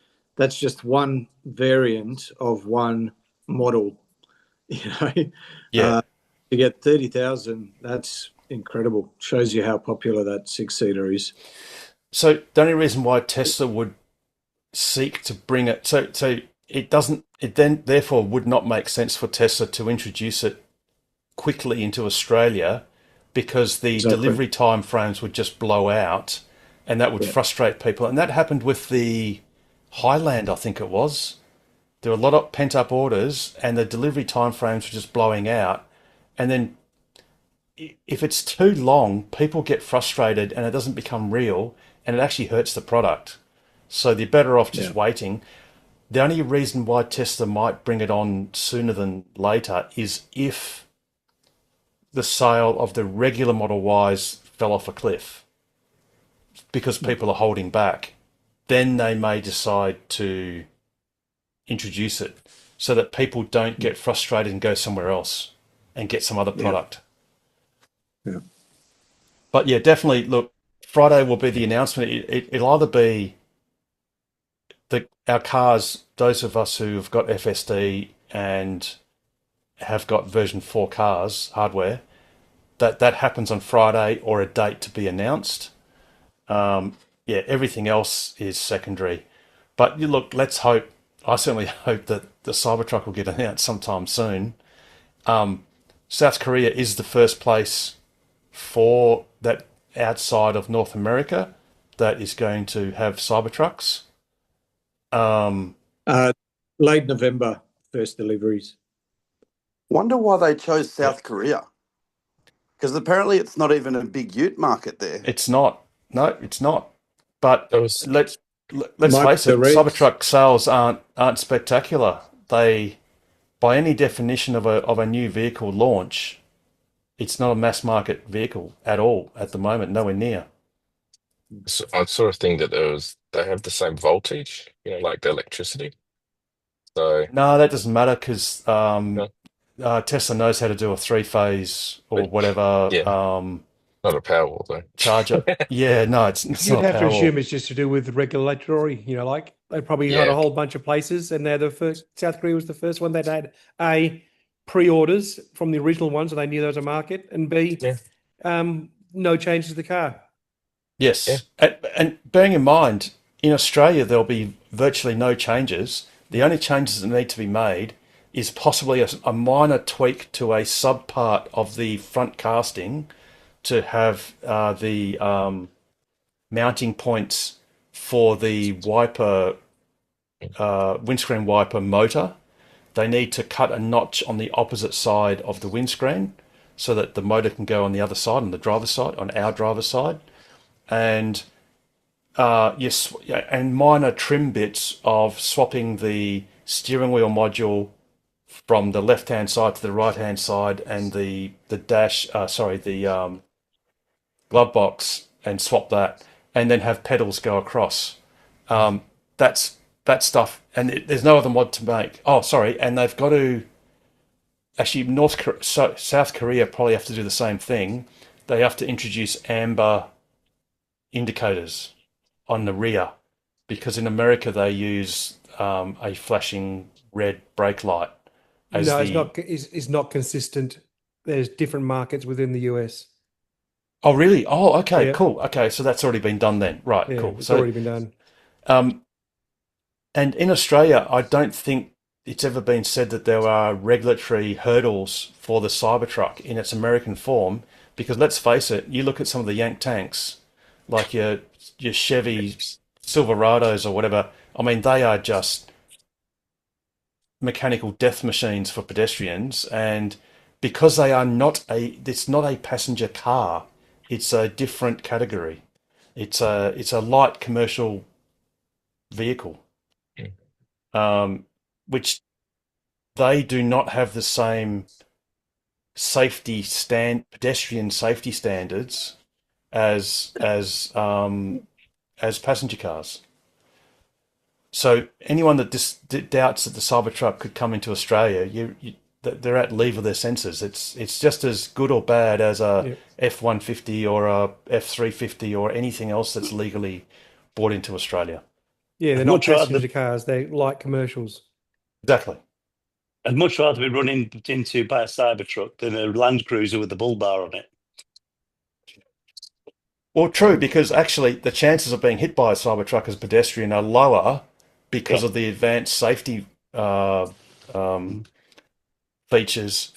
S2: just one variant of one model.
S1: Yeah.
S2: To get 30,000, that's incredible. Shows you how popular that six-seater is.
S1: So the only reason why Tesla would seek to bring it, so it then therefore would not make sense for Tesla to introduce it quickly into Australia, because the delivery time frames would just blow out, and that would frustrate people. And that happened with the Highland, I think it was. There were a lot of pent-up orders, and the delivery time frames were just blowing out. And then if it's too long, people get frustrated and it doesn't become real, and it actually hurts the product. So they're better off just waiting. The only reason why Tesla might bring it on sooner than later is if the sale of the regular Model Ys fell off a cliff because people are holding back. Then they may decide to introduce it so that people don't get frustrated and go somewhere else and get some other product.
S2: Yeah.
S1: But yeah, definitely, look, Friday will be the announcement. It'll either be our cars, those of us who have got FSD and have got version 4 cars, hardware, that happens on Friday, or a date to be announced. Everything else is secondary. But look, let's hope, I certainly hope that the Cybertruck will get announced sometime soon. South Korea is the first place for that outside of North America that is going to have Cybertrucks.
S2: Late November, first deliveries.
S3: Wonder why they chose South Korea. Because apparently it's not even a big ute market there.
S1: It's not. No, it's not. But let's face it,
S2: Reeves.
S1: Cybertruck sales aren't spectacular. They, by any definition of a new vehicle launch, it's not a mass market vehicle at all at the moment, nowhere near.
S4: So I sort of think that they have the same voltage, like the electricity. So
S1: No, that doesn't matter because
S4: No.
S1: Tesla knows how to do a 3-phase or whatever
S4: not a Powerwall though.
S1: charger. Yeah, no, it's
S6: You'd
S1: not
S6: have to
S1: Powerwall.
S6: assume it's just to do with regulatory, like they probably had a whole bunch of places, and they're the first. South Korea was the first one that had A, pre-orders from the original ones, and they knew there was a market, and B, no changes to the car.
S1: Yes. And bearing in mind, in Australia, there'll be virtually no changes. The only changes that need to be made is possibly a minor tweak to a subpart of the front casting to have the mounting points for the wiper, windscreen wiper motor. They need to cut a notch on the opposite side of the windscreen so that the motor can go on the other side, on the driver's side, on our driver's side. And and minor trim bits of swapping the steering wheel module from the left-hand side to the right-hand side, and the dash, the glove box, and swap that. and then have pedals go across. That's that stuff, and there's no other mod to make. Oh, sorry, and they've got to actually South Korea probably have to do the same thing. They have to introduce amber indicators on the rear, because in America they use a flashing red brake light.
S6: No, it's not consistent. There's different markets within the US.
S1: Oh, really? Oh, okay,
S6: Yeah.
S1: cool. Okay, so that's already been done then. Right,
S6: Yeah,
S1: cool.
S6: it's
S1: So,
S6: already been done.
S1: and in Australia, I don't think it's ever been said that there are regulatory hurdles for the Cybertruck in its American form, because let's face it, you look at some of the Yank tanks, like your Chevy Silverados or whatever. I mean, they are just mechanical death machines for pedestrians, and because it's not a passenger car, it's a different category. It's a light commercial vehicle, which they do not have the same pedestrian safety standards as passenger cars. So anyone that doubts that the Cybertruck could come into Australia, they're at leave of their senses. It's just as good or bad as a F-150 or a F-350 or anything else that's legally brought into Australia.
S6: Yeah, they're not passenger cars. They're light commercials.
S1: Exactly.
S10: I'd much rather be run into by a Cybertruck than a Land Cruiser with a bull bar on it.
S1: Well, true, because actually the chances of being hit by a Cybertruck as a pedestrian are lower because of the advanced safety features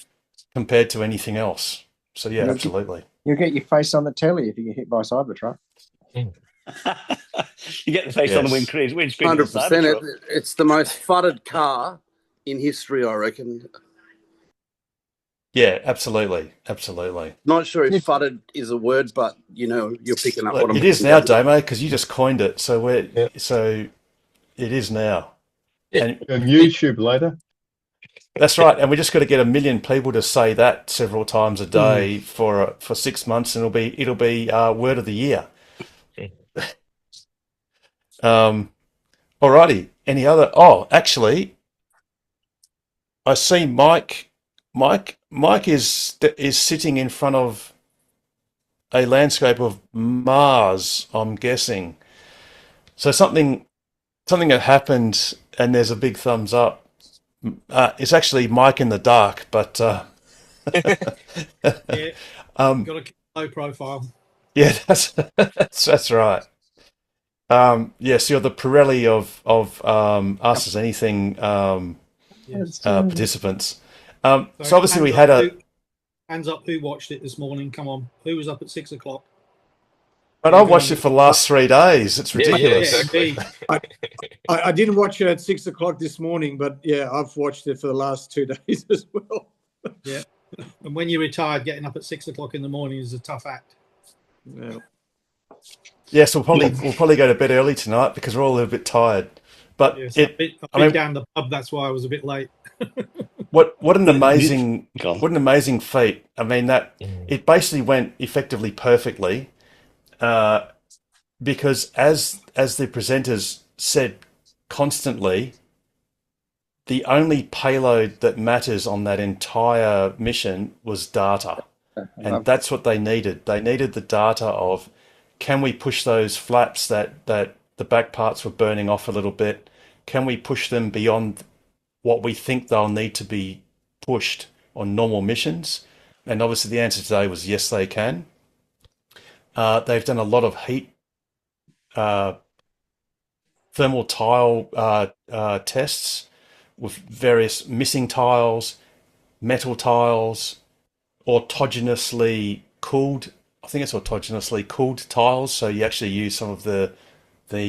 S1: compared to anything else. So yeah, absolutely.
S8: You'll get your face on the telly if you get hit by a Cybertruck.
S10: You get the face on the windscreen.
S3: 100%. It's the most fudded car in history, I reckon.
S1: Yeah, absolutely.
S3: Not sure if fudded is a word, but you're picking up what I'm.
S1: It is now, Damo, because you just coined it. So it is now.
S7: And YouTube later.
S1: That's right, and we just got to get 1 million people to say that several times a day for 6 months, and it'll be word of the year. Alrighty. Any other? Oh, actually, I see Mike. Mike is sitting in front of a landscape of Mars, I'm guessing. So something that happened, and there's a big thumbs up. It's actually Mike in the dark, but
S11: got a low profile.
S1: Yeah, that's right. Yes, you're the Pirelli of Ask Us Anything participants. So obviously we had
S11: hands up who watched it this morning. Come on, who was up at 6 o'clock?
S1: But I watched it for the last 3 days. It's ridiculous.
S11: Yeah, exactly.
S2: I didn't watch it at 6 o'clock this morning, but yeah, I've watched it for the last 2 days as well.
S11: Yeah, and when you're retired, getting up at 6 o'clock in the morning is a tough act.
S2: Yeah.
S1: Yes, we'll probably go to bed early tonight because we're all a little bit tired. But
S11: yes, I've been down the pub. That's why I was a bit late.
S1: What an amazing feat! I mean, that it basically went effectively perfectly, because as the presenters said constantly, the only payload that matters on that entire mission was data, and that's what they needed. They needed the data of, can we push those flaps that the back parts were burning off a little bit? Can we push them beyond what we think they'll need to be pushed on normal missions? And obviously the answer today was yes, they can. They've done a lot of heat thermal tile tests with various missing tiles, metal tiles, autogenously cooled. I think it's autogenously cooled tiles. So you actually use some of the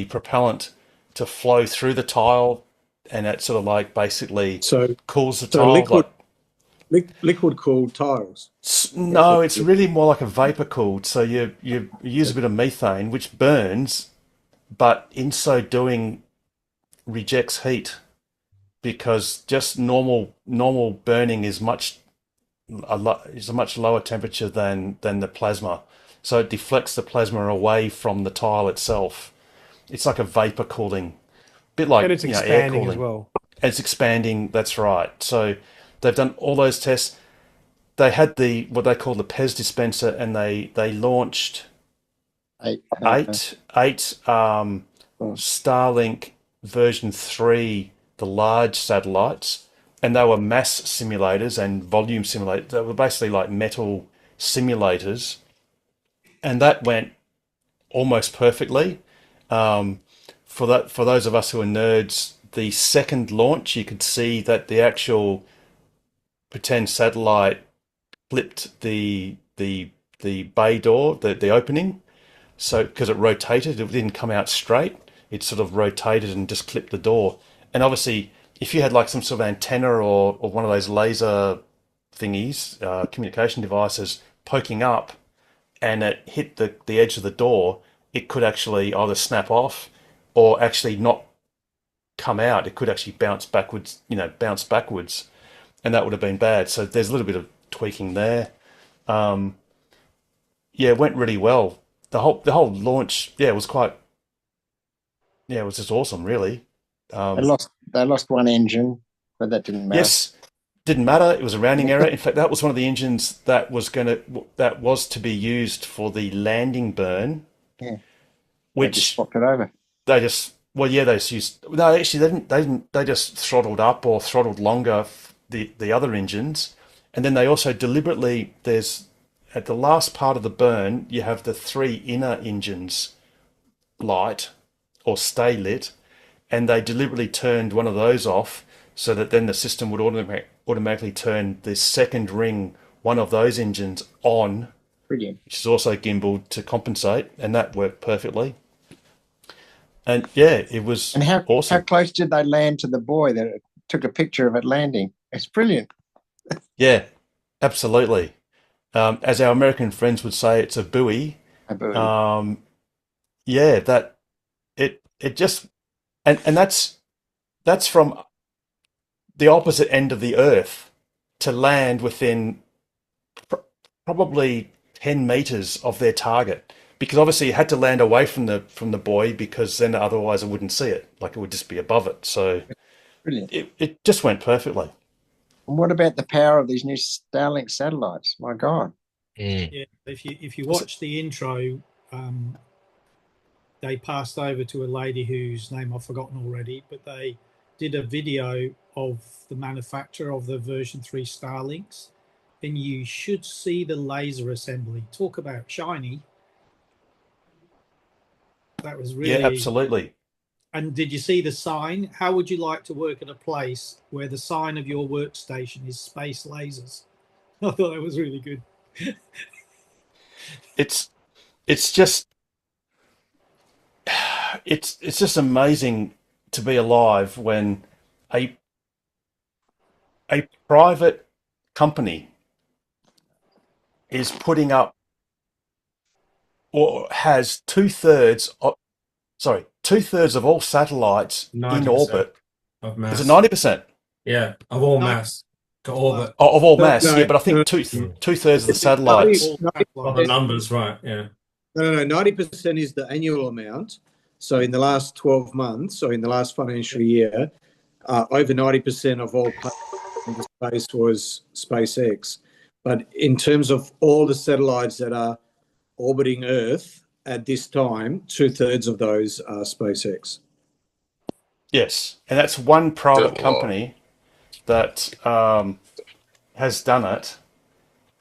S1: propellant to flow through the tile, and it sort of like basically cools the tile.
S2: Liquid cooled tiles.
S1: No, it's really more like a vapor cooled. So you use a bit of methane, which burns, but in so doing rejects heat, because just normal burning is a much lower temperature than the plasma. so it deflects the plasma away from the tile itself. It's like a vapor cooling, bit like
S6: And it's
S1: air
S6: expanding
S1: cooling.
S6: as well.
S1: It's expanding. That's right. So they've done all those tests. They had what they call the PES dispenser, and they launched eight Starlink version 3, the large satellites, and they were mass simulators and volume simulators. They were basically like metal simulators, and that went almost perfectly. For those of us who are nerds, the second launch, you could see that the actual pretend satellite flipped the bay door, the opening. So because it rotated, it didn't come out straight. It sort of rotated and just clipped the door. And obviously, if you had like some sort of antenna or one of those laser thingies, communication devices poking up, and it hit the edge of the door, it could actually either snap off or actually not come out. It could actually bounce backwards, and that would have been bad. So there's a little bit of tweaking there. Yeah, it went really well. The whole launch, it was it was just awesome, really.
S8: They lost one engine, but that didn't matter.
S1: Yes, didn't matter. It was a rounding error. In fact, that was one of the engines that was to be used for the landing burn.
S8: Yeah.
S1: Which
S8: they just swapped it over.
S1: They just they just throttled up or throttled longer the other engines, and then they also deliberately at the last part of the burn, you have the 3 inner engines light or stay lit, and they deliberately turned one of those off so that then the system would automatically turn the second ring, one of those engines on.
S8: Brilliant.
S1: Which is also gimbaled to compensate, and that worked perfectly. And yeah, it was awesome.
S8: How close did they land to the buoy that it took a picture of it landing? It's brilliant.
S1: Yeah, absolutely. As our American friends would say, it's a buoy.
S8: A buoy.
S1: Yeah, that it just and that's from the opposite end of the Earth to land within probably 10 meters of their target, because obviously you had to land away from the buoy, because then otherwise I wouldn't see it, like it would just be above it. So
S8: brilliant.
S1: It just went perfectly.
S8: And what about the power of these new Starlink satellites? My God.
S11: Yeah, if you watch the intro, they passed over to a lady whose name I've forgotten already, but they did a video of the manufacture of the version 3 Starlinks, and you should see the laser assembly. Talk about shiny. That was really...
S1: Yeah, absolutely.
S11: And did you see the sign? How would you like to work at a place where the sign of your workstation is space lasers? I thought that was really good.
S1: It's just amazing to be alive when a private company is putting up, or has two-thirds of all satellites in
S9: 90%
S1: orbit.
S9: of mass.
S1: Is it 90%?
S9: Yeah, of all mass to orbit.
S1: Of all mass,
S2: No,
S1: yeah, but I think two-thirds of the satellites.
S9: Well, the numbers, right? Yeah.
S2: No. 90% is the annual amount. So in the last 12 months, or in the last financial year, over 90% of all in the space was SpaceX. But in terms of all the satellites that are orbiting Earth at this time, 2/3 of those are SpaceX.
S1: Yes, and that's one private company that has done it.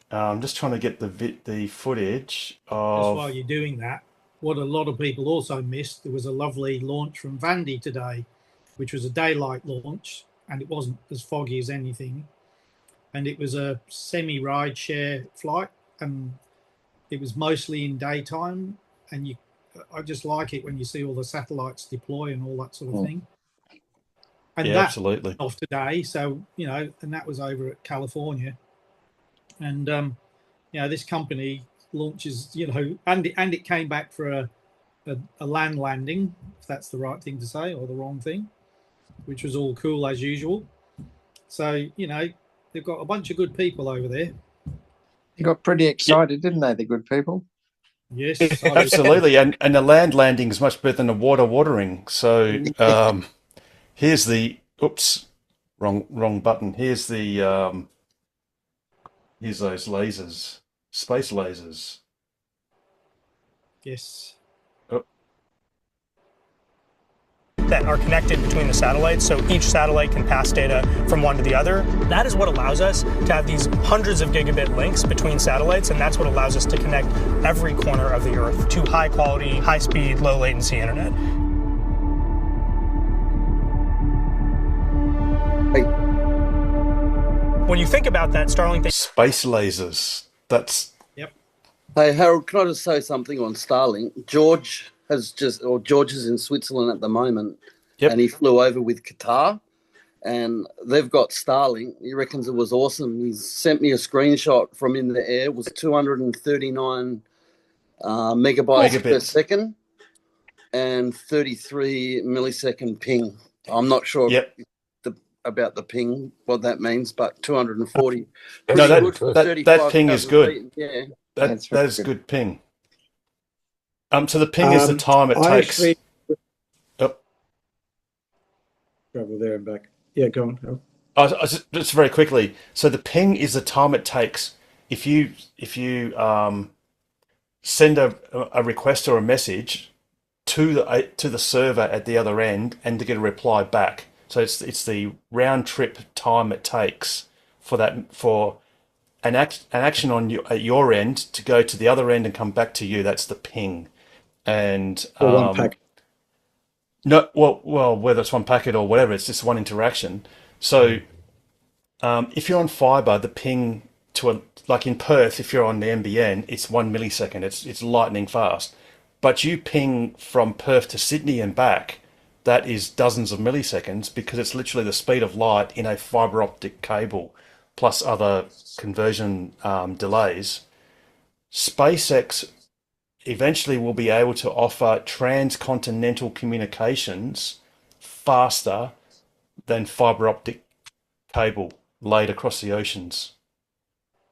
S1: I'm just trying to get the footage of.
S11: Just while you're doing that, what a lot of people also missed, there was a lovely launch from Vandy today, which was a daylight launch, and it wasn't as foggy as anything. And it was a semi-ride share flight, and it was mostly in daytime. And I just like it when you see all the satellites deploy and all that sort of thing. And
S1: yeah, absolutely.
S11: Off today, so and that was over at California. And this company launches, and it came back for a land landing, if that's the right thing to say, or the wrong thing, which was all cool as usual. So they've got a bunch of good people over there.
S8: They got pretty excited, didn't they? The good people.
S11: Yes,
S1: Absolutely, and the land landing is much better than the water watering. So here's the wrong button. Here's the here's those lasers, space lasers.
S11: Yes.
S12: That are connected between the satellites, so each satellite can pass data from one to the other. That is what allows us to have these hundreds of gigabit links between satellites, and that's what allows us to connect every corner of the Earth to high quality, high speed, low latency internet. When you think about that, Starlink...
S1: Space lasers, that's...
S11: Yep.
S3: Hey, Harold, can I just say something on Starlink? George is in Switzerland at the moment, and he flew over with Qatar, and they've got Starlink. He reckons it was awesome. He's sent me a screenshot from in the air. It was 239 megabytes per second and 33 millisecond ping. I'm not sure about the ping, what that means, but 240.
S1: No, that ping is good.
S3: Yeah,
S1: that is good ping. So the ping is the time it takes.
S2: Travel there and back. Yeah, go on.
S1: Just very quickly. So the ping is the time it takes if you send a request or a message to the server at the other end and to get a reply back. So it's the round trip time it takes for an action at your end to go to the other end and come back to you. That's the ping. And
S2: one packet.
S1: No, well, whether it's one packet or whatever, it's just one interaction. So, if you're on fiber, the ping like in Perth, if you're on the NBN, it's 1 millisecond. It's lightning fast. But you ping from Perth to Sydney and back, that is dozens of milliseconds because it's literally the speed of light in a fiber optic cable, plus other conversion delays. SpaceX eventually will be able to offer transcontinental communications faster than fiber optic cable laid across the oceans.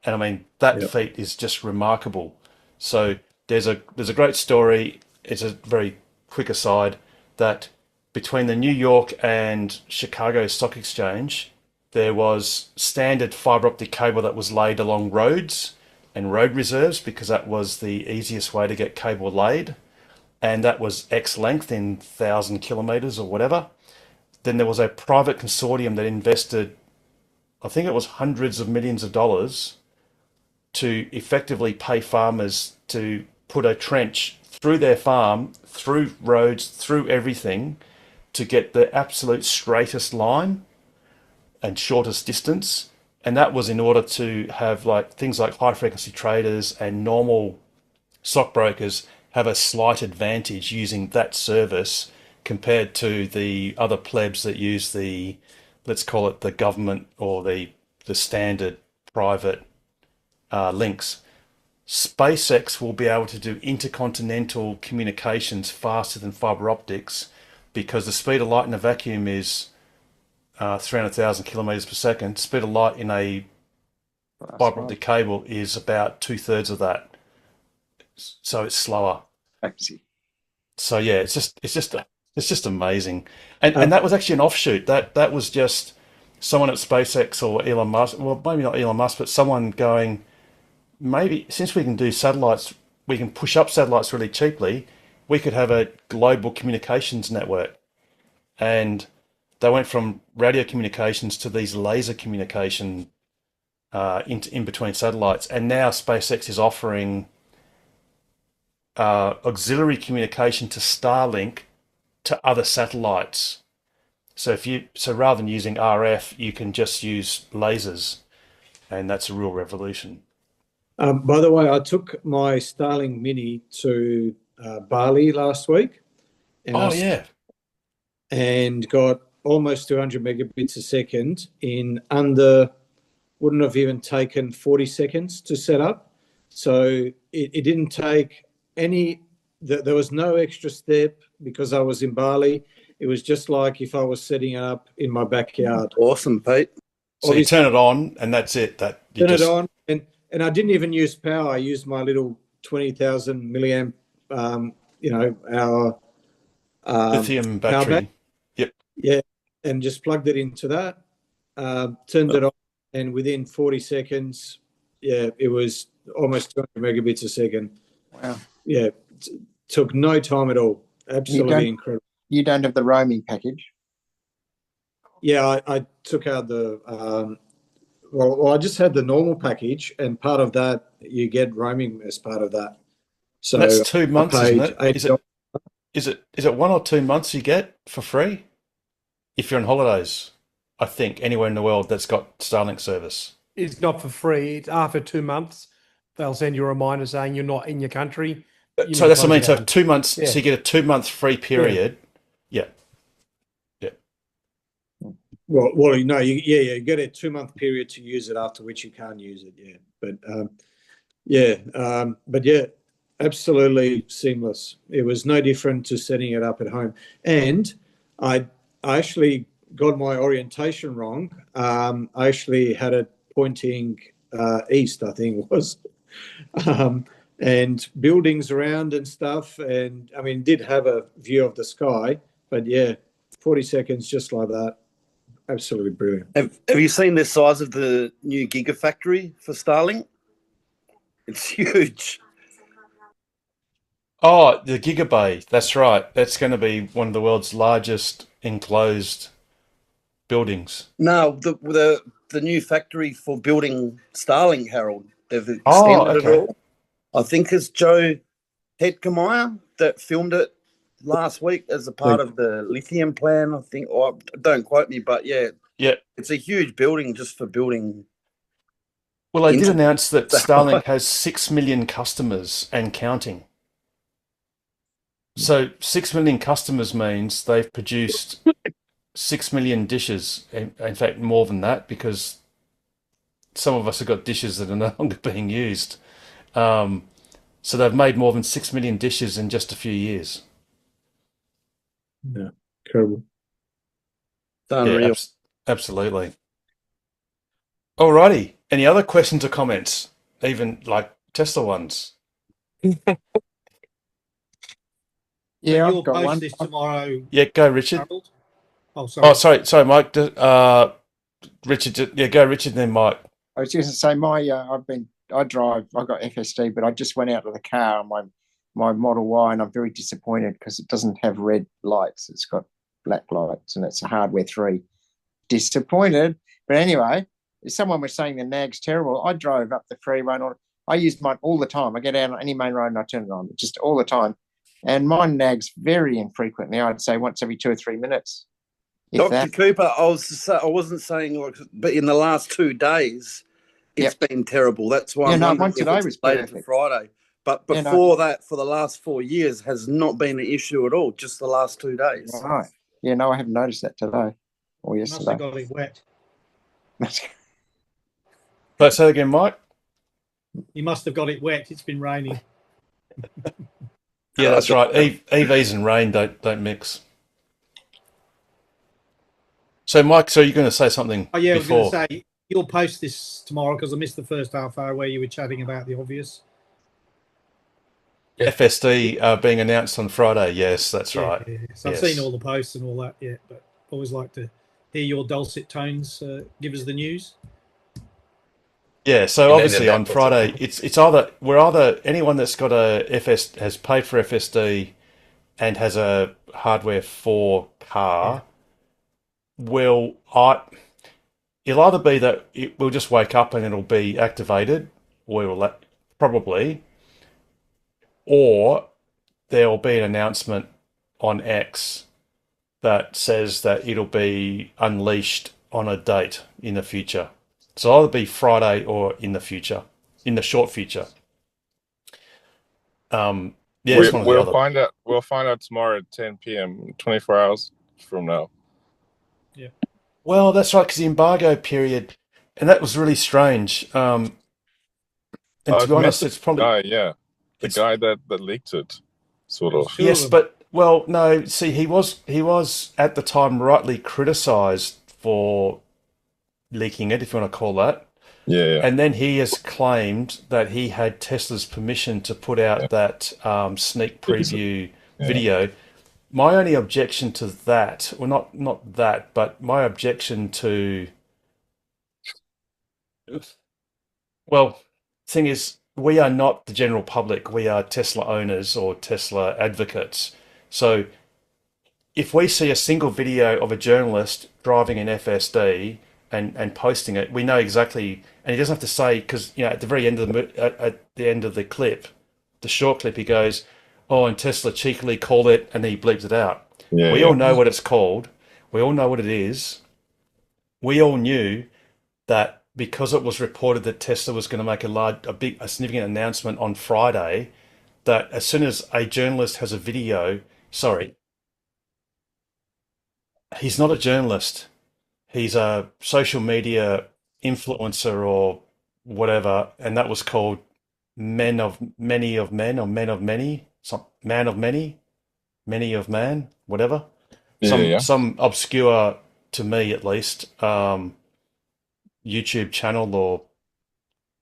S1: And I mean, that feat is just remarkable. So there's a great story. It's a very quick aside that between the New York and Chicago Stock Exchange, there was standard fiber optic cable that was laid along roads and road reserves because that was the easiest way to get cable laid. And that was X length in 1,000 kilometers or whatever. Then there was a private consortium that invested, I think it was hundreds of millions of dollars to effectively pay farmers to put a trench through their farm, through roads, through everything to get the absolute straightest line and shortest distance. And that was in order to have things like high frequency traders and normal stockbrokers have a slight advantage using that service compared to the other plebs that use the, let's call it the government or the standard private links. SpaceX will be able to do intercontinental communications faster than fiber optics because the speed of light in a vacuum is 300,000 kilometers per second. Speed of light in a fiber optic cable is about 2/3 of that. So it's slower. So yeah, it's just amazing. And that was actually an offshoot. That was just someone at SpaceX or Elon Musk. Well, maybe not Elon Musk, but someone going, maybe since we can do satellites, we can push up satellites really cheaply. We could have a global communications network. And they went from radio communications to these laser communication in between satellites. And now SpaceX is offering auxiliary communication to Starlink to other satellites. So rather than using RF, you can just use lasers, and that's a real revolution.
S2: By the way, I took my Starlink Mini to Bali last week. And got almost 200 megabits a second in wouldn't have even taken 40 seconds to set up. So it didn't take there was no extra step because I was in Bali. It was just like if I was setting it up in my backyard.
S3: Awesome, Pete.
S1: So you turn it on and that's it.
S2: Turn it on and I didn't even use power. I used my little 20,000 milliamp, hour
S1: Lithium
S2: power
S1: battery.
S2: bank.
S1: Yep.
S2: Yeah, and just plugged it into that, turned it on, and within 40 seconds, it was almost 200 megabits a second.
S8: Wow.
S2: Yeah, took no time at all. Absolutely incredible.
S8: You don't have the roaming package?
S2: Yeah, I took out the I just had the normal package, and part of that you get roaming as part of that. So
S1: that's 2 months, isn't it?
S2: $80.
S1: Is it 1 or 2 months you get for free if you're on holidays? I think anywhere in the world that's got Starlink service.
S6: It's not for free. It's after 2 months. They'll send you a reminder saying you're not in your country.
S1: So that's what I mean. So 2 months. Yeah. So you get a 2 month free period. Yeah.
S2: Well, no, you get a 2 month period to use it, after which you can't use it. Yeah, absolutely seamless. It was no different to setting it up at home. And I actually got my orientation wrong. I actually had it pointing east, I think it was, and buildings around and stuff. And I mean, did have a view of the sky, but 40 seconds just like that. Absolutely brilliant.
S3: Have you seen the size of the new Gigafactory for Starlink? It's huge.
S1: Oh, the Gigabay. That's right. That's going to be one of the world's largest enclosed buildings.
S3: No, the new factory for building Starlink, Harold. They've extended it all. I think it's Joe Headkemeyer that filmed it last week as a part of the lithium plan, I think. Or don't quote me, but it's a huge building just for building.
S1: Well, they did announce that Starlink has 6 million customers and counting. So 6 million customers means they've produced 6 million dishes. In fact, more than that, because some of us have got dishes that are no longer being used. So they've made more than 6 million dishes in just a few years.
S2: Yeah, incredible.
S1: Yeah, absolutely. Alrighty. Any other questions or comments? Even like Tesla ones?
S8: Yeah,
S11: you'll
S8: I've got
S11: post
S8: one.
S11: this tomorrow.
S1: Yeah, go Richard.
S11: Harold? Oh, sorry.
S1: Sorry, Mike. Richard. Yeah, go Richard, then Mike.
S8: I was just going to say I've got FSD, but I just went out to the car on my Model Y, and I'm very disappointed because it doesn't have red lights. It's got black lights, and it's a hardware 3. Disappointed. But anyway, if someone was saying the NAG's terrible, I drove up the freeway, and I use mine all the time. I get out on any main road and I turn it on, just all the time. And mine nags very infrequently. I'd say once every 2 or 3 minutes.
S3: Dr. Cooper, I wasn't saying, but in the last 2 days, it's been terrible. That's why
S8: one today was
S3: later for Friday. But before that, for the last 4 years, has not been an issue at all. Just the last 2 days.
S8: Right. Yeah, no, I haven't noticed that today or yesterday.
S11: Must have got it wet.
S1: Let's say again, Mike.
S11: You must have got it wet. It's been raining.
S1: Yeah, that's right. EVs and rain don't mix. So, Mike, you're going to say something
S11: I was
S1: before?
S11: going to say, you'll post this tomorrow because I missed the first half hour where you were chatting about the obvious.
S1: FSD being announced on Friday. Yes, that's right.
S11: Yeah. So I've seen all the posts and all that, but always like to hear your dulcet tones. Give us the news.
S1: Yeah, so obviously on Friday, it's either anyone that's got has paid for FSD and has a hardware 4 car it'll either be that it will just wake up and it'll be activated, or probably, or there'll be an announcement on X that says that it'll be unleashed on a date in the future. So it'll either be Friday or in the future, in the short future.
S13: We'll find out. We'll find out tomorrow at 10 p.m. 24 hours from now.
S11: Yeah.
S1: Well, that's right, because the embargo period, and that was really strange. And to be honest, it's probably
S13: the guy that leaked it, sort of.
S1: Yes, but no. See, he was at the time rightly criticised for leaking it, if you want to call that.
S13: Yeah.
S1: And then he has claimed that he had Tesla's permission to put out that sneak preview video. My only objection to that, well, not that, but my objection to, well, thing is, we are not the general public. We are Tesla owners or Tesla advocates. So if we see a single video of a journalist driving an FSD and posting it, we know exactly, and he doesn't have to say, because at the very end of the clip, the short clip, he goes, "Oh, and Tesla cheekily called it," and he bleeps it out. We all know what it's called. We all know what it is. We all knew that because it was reported that Tesla was going to make a significant announcement on Friday, that as soon as a journalist has a video, he's not a journalist. He's a social media influencer or whatever, and that was called Man of Many, Many of Man, whatever. Some obscure, to me at least, YouTube channel or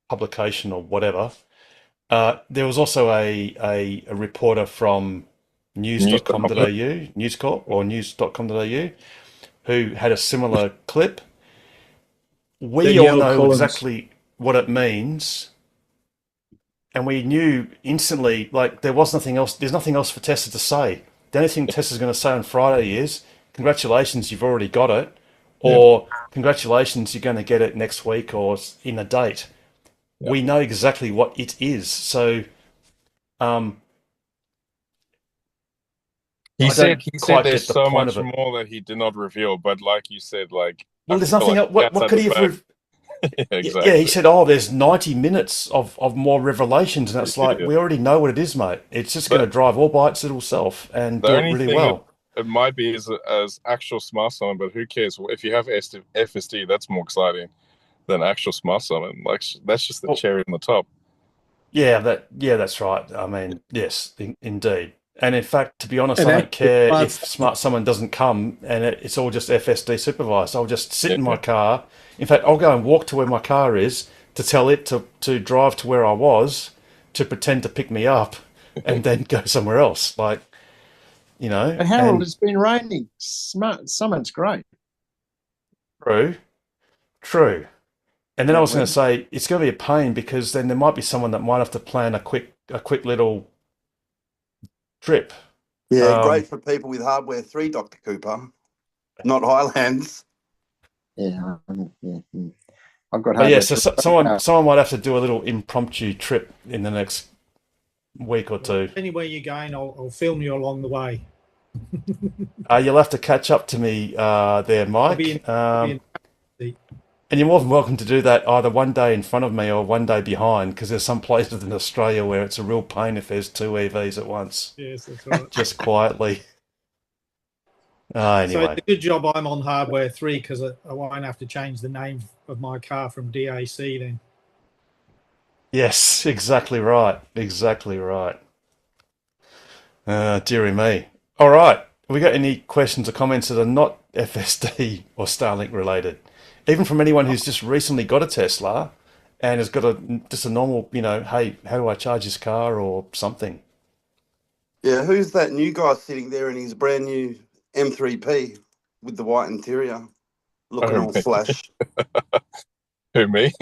S1: publication or whatever. There was also a reporter from news.com.au, News Corp or news.com.au, who had a similar clip. We all know exactly what it means, and we knew instantly, like, there's nothing else for Tesla to say. The only thing Tesla's going to say on Friday is, congratulations, you've already got it, or congratulations, you're going to get it next week or in a date. We know exactly what it is. So
S13: he said there's so much more that he did not reveal, but like you said, like,
S1: well, there's nothing else. What could he have?
S13: Exactly.
S1: Yeah, he said, "Oh, there's 90 minutes of more revelations," and it's like, we already know what it is, mate. It's just going to drive all by its little self and do it really well.
S13: It might be as actual smart summon, but who cares? If you have FSD, that's more exciting than actual smart summon. Like, that's just the cherry on the top.
S1: Yeah, that's right. I mean, yes, indeed. And in fact, to be honest, I don't care if smart summon doesn't come and it's all just FSD supervised. I'll just sit in my car. In fact, I'll go and walk to where my car is to tell it to drive to where I was, to pretend to pick me up, and then go somewhere else. Like,
S8: But Harold, it's been raining. Smart summon's great.
S1: True. And then I was going to say, it's going to be a pain because then there might be someone that might have to plan a quick little trip.
S3: Yeah, great for people with hardware 3, Dr. Cooper, not Highlands.
S8: Yeah, I've got hardware.
S1: Yeah, so someone might have to do a little impromptu trip in the next week or two.
S11: Anywhere you're going, I'll film you along the way.
S1: You'll have to catch up to me there, Mike. And you're more than welcome to do that either one day in front of me or one day behind, because there's some places in Australia where it's a real pain if there's 2 EVs at once.
S11: Yes, that's right.
S1: Just quietly. Anyway.
S11: So it's a good job I'm on hardware 3 because I won't have to change the name of my car from DAC then.
S1: Yes, exactly right. Exactly right. Dearie me. All right. Have we got any questions or comments that are not FSD or Starlink related? Even from anyone who's just recently got a Tesla and has got just a normal, hey, how do I charge this car or something?
S3: Yeah, who's that new guy sitting there in his brand new M3P with the white interior, looking all flash?
S13: Who, me?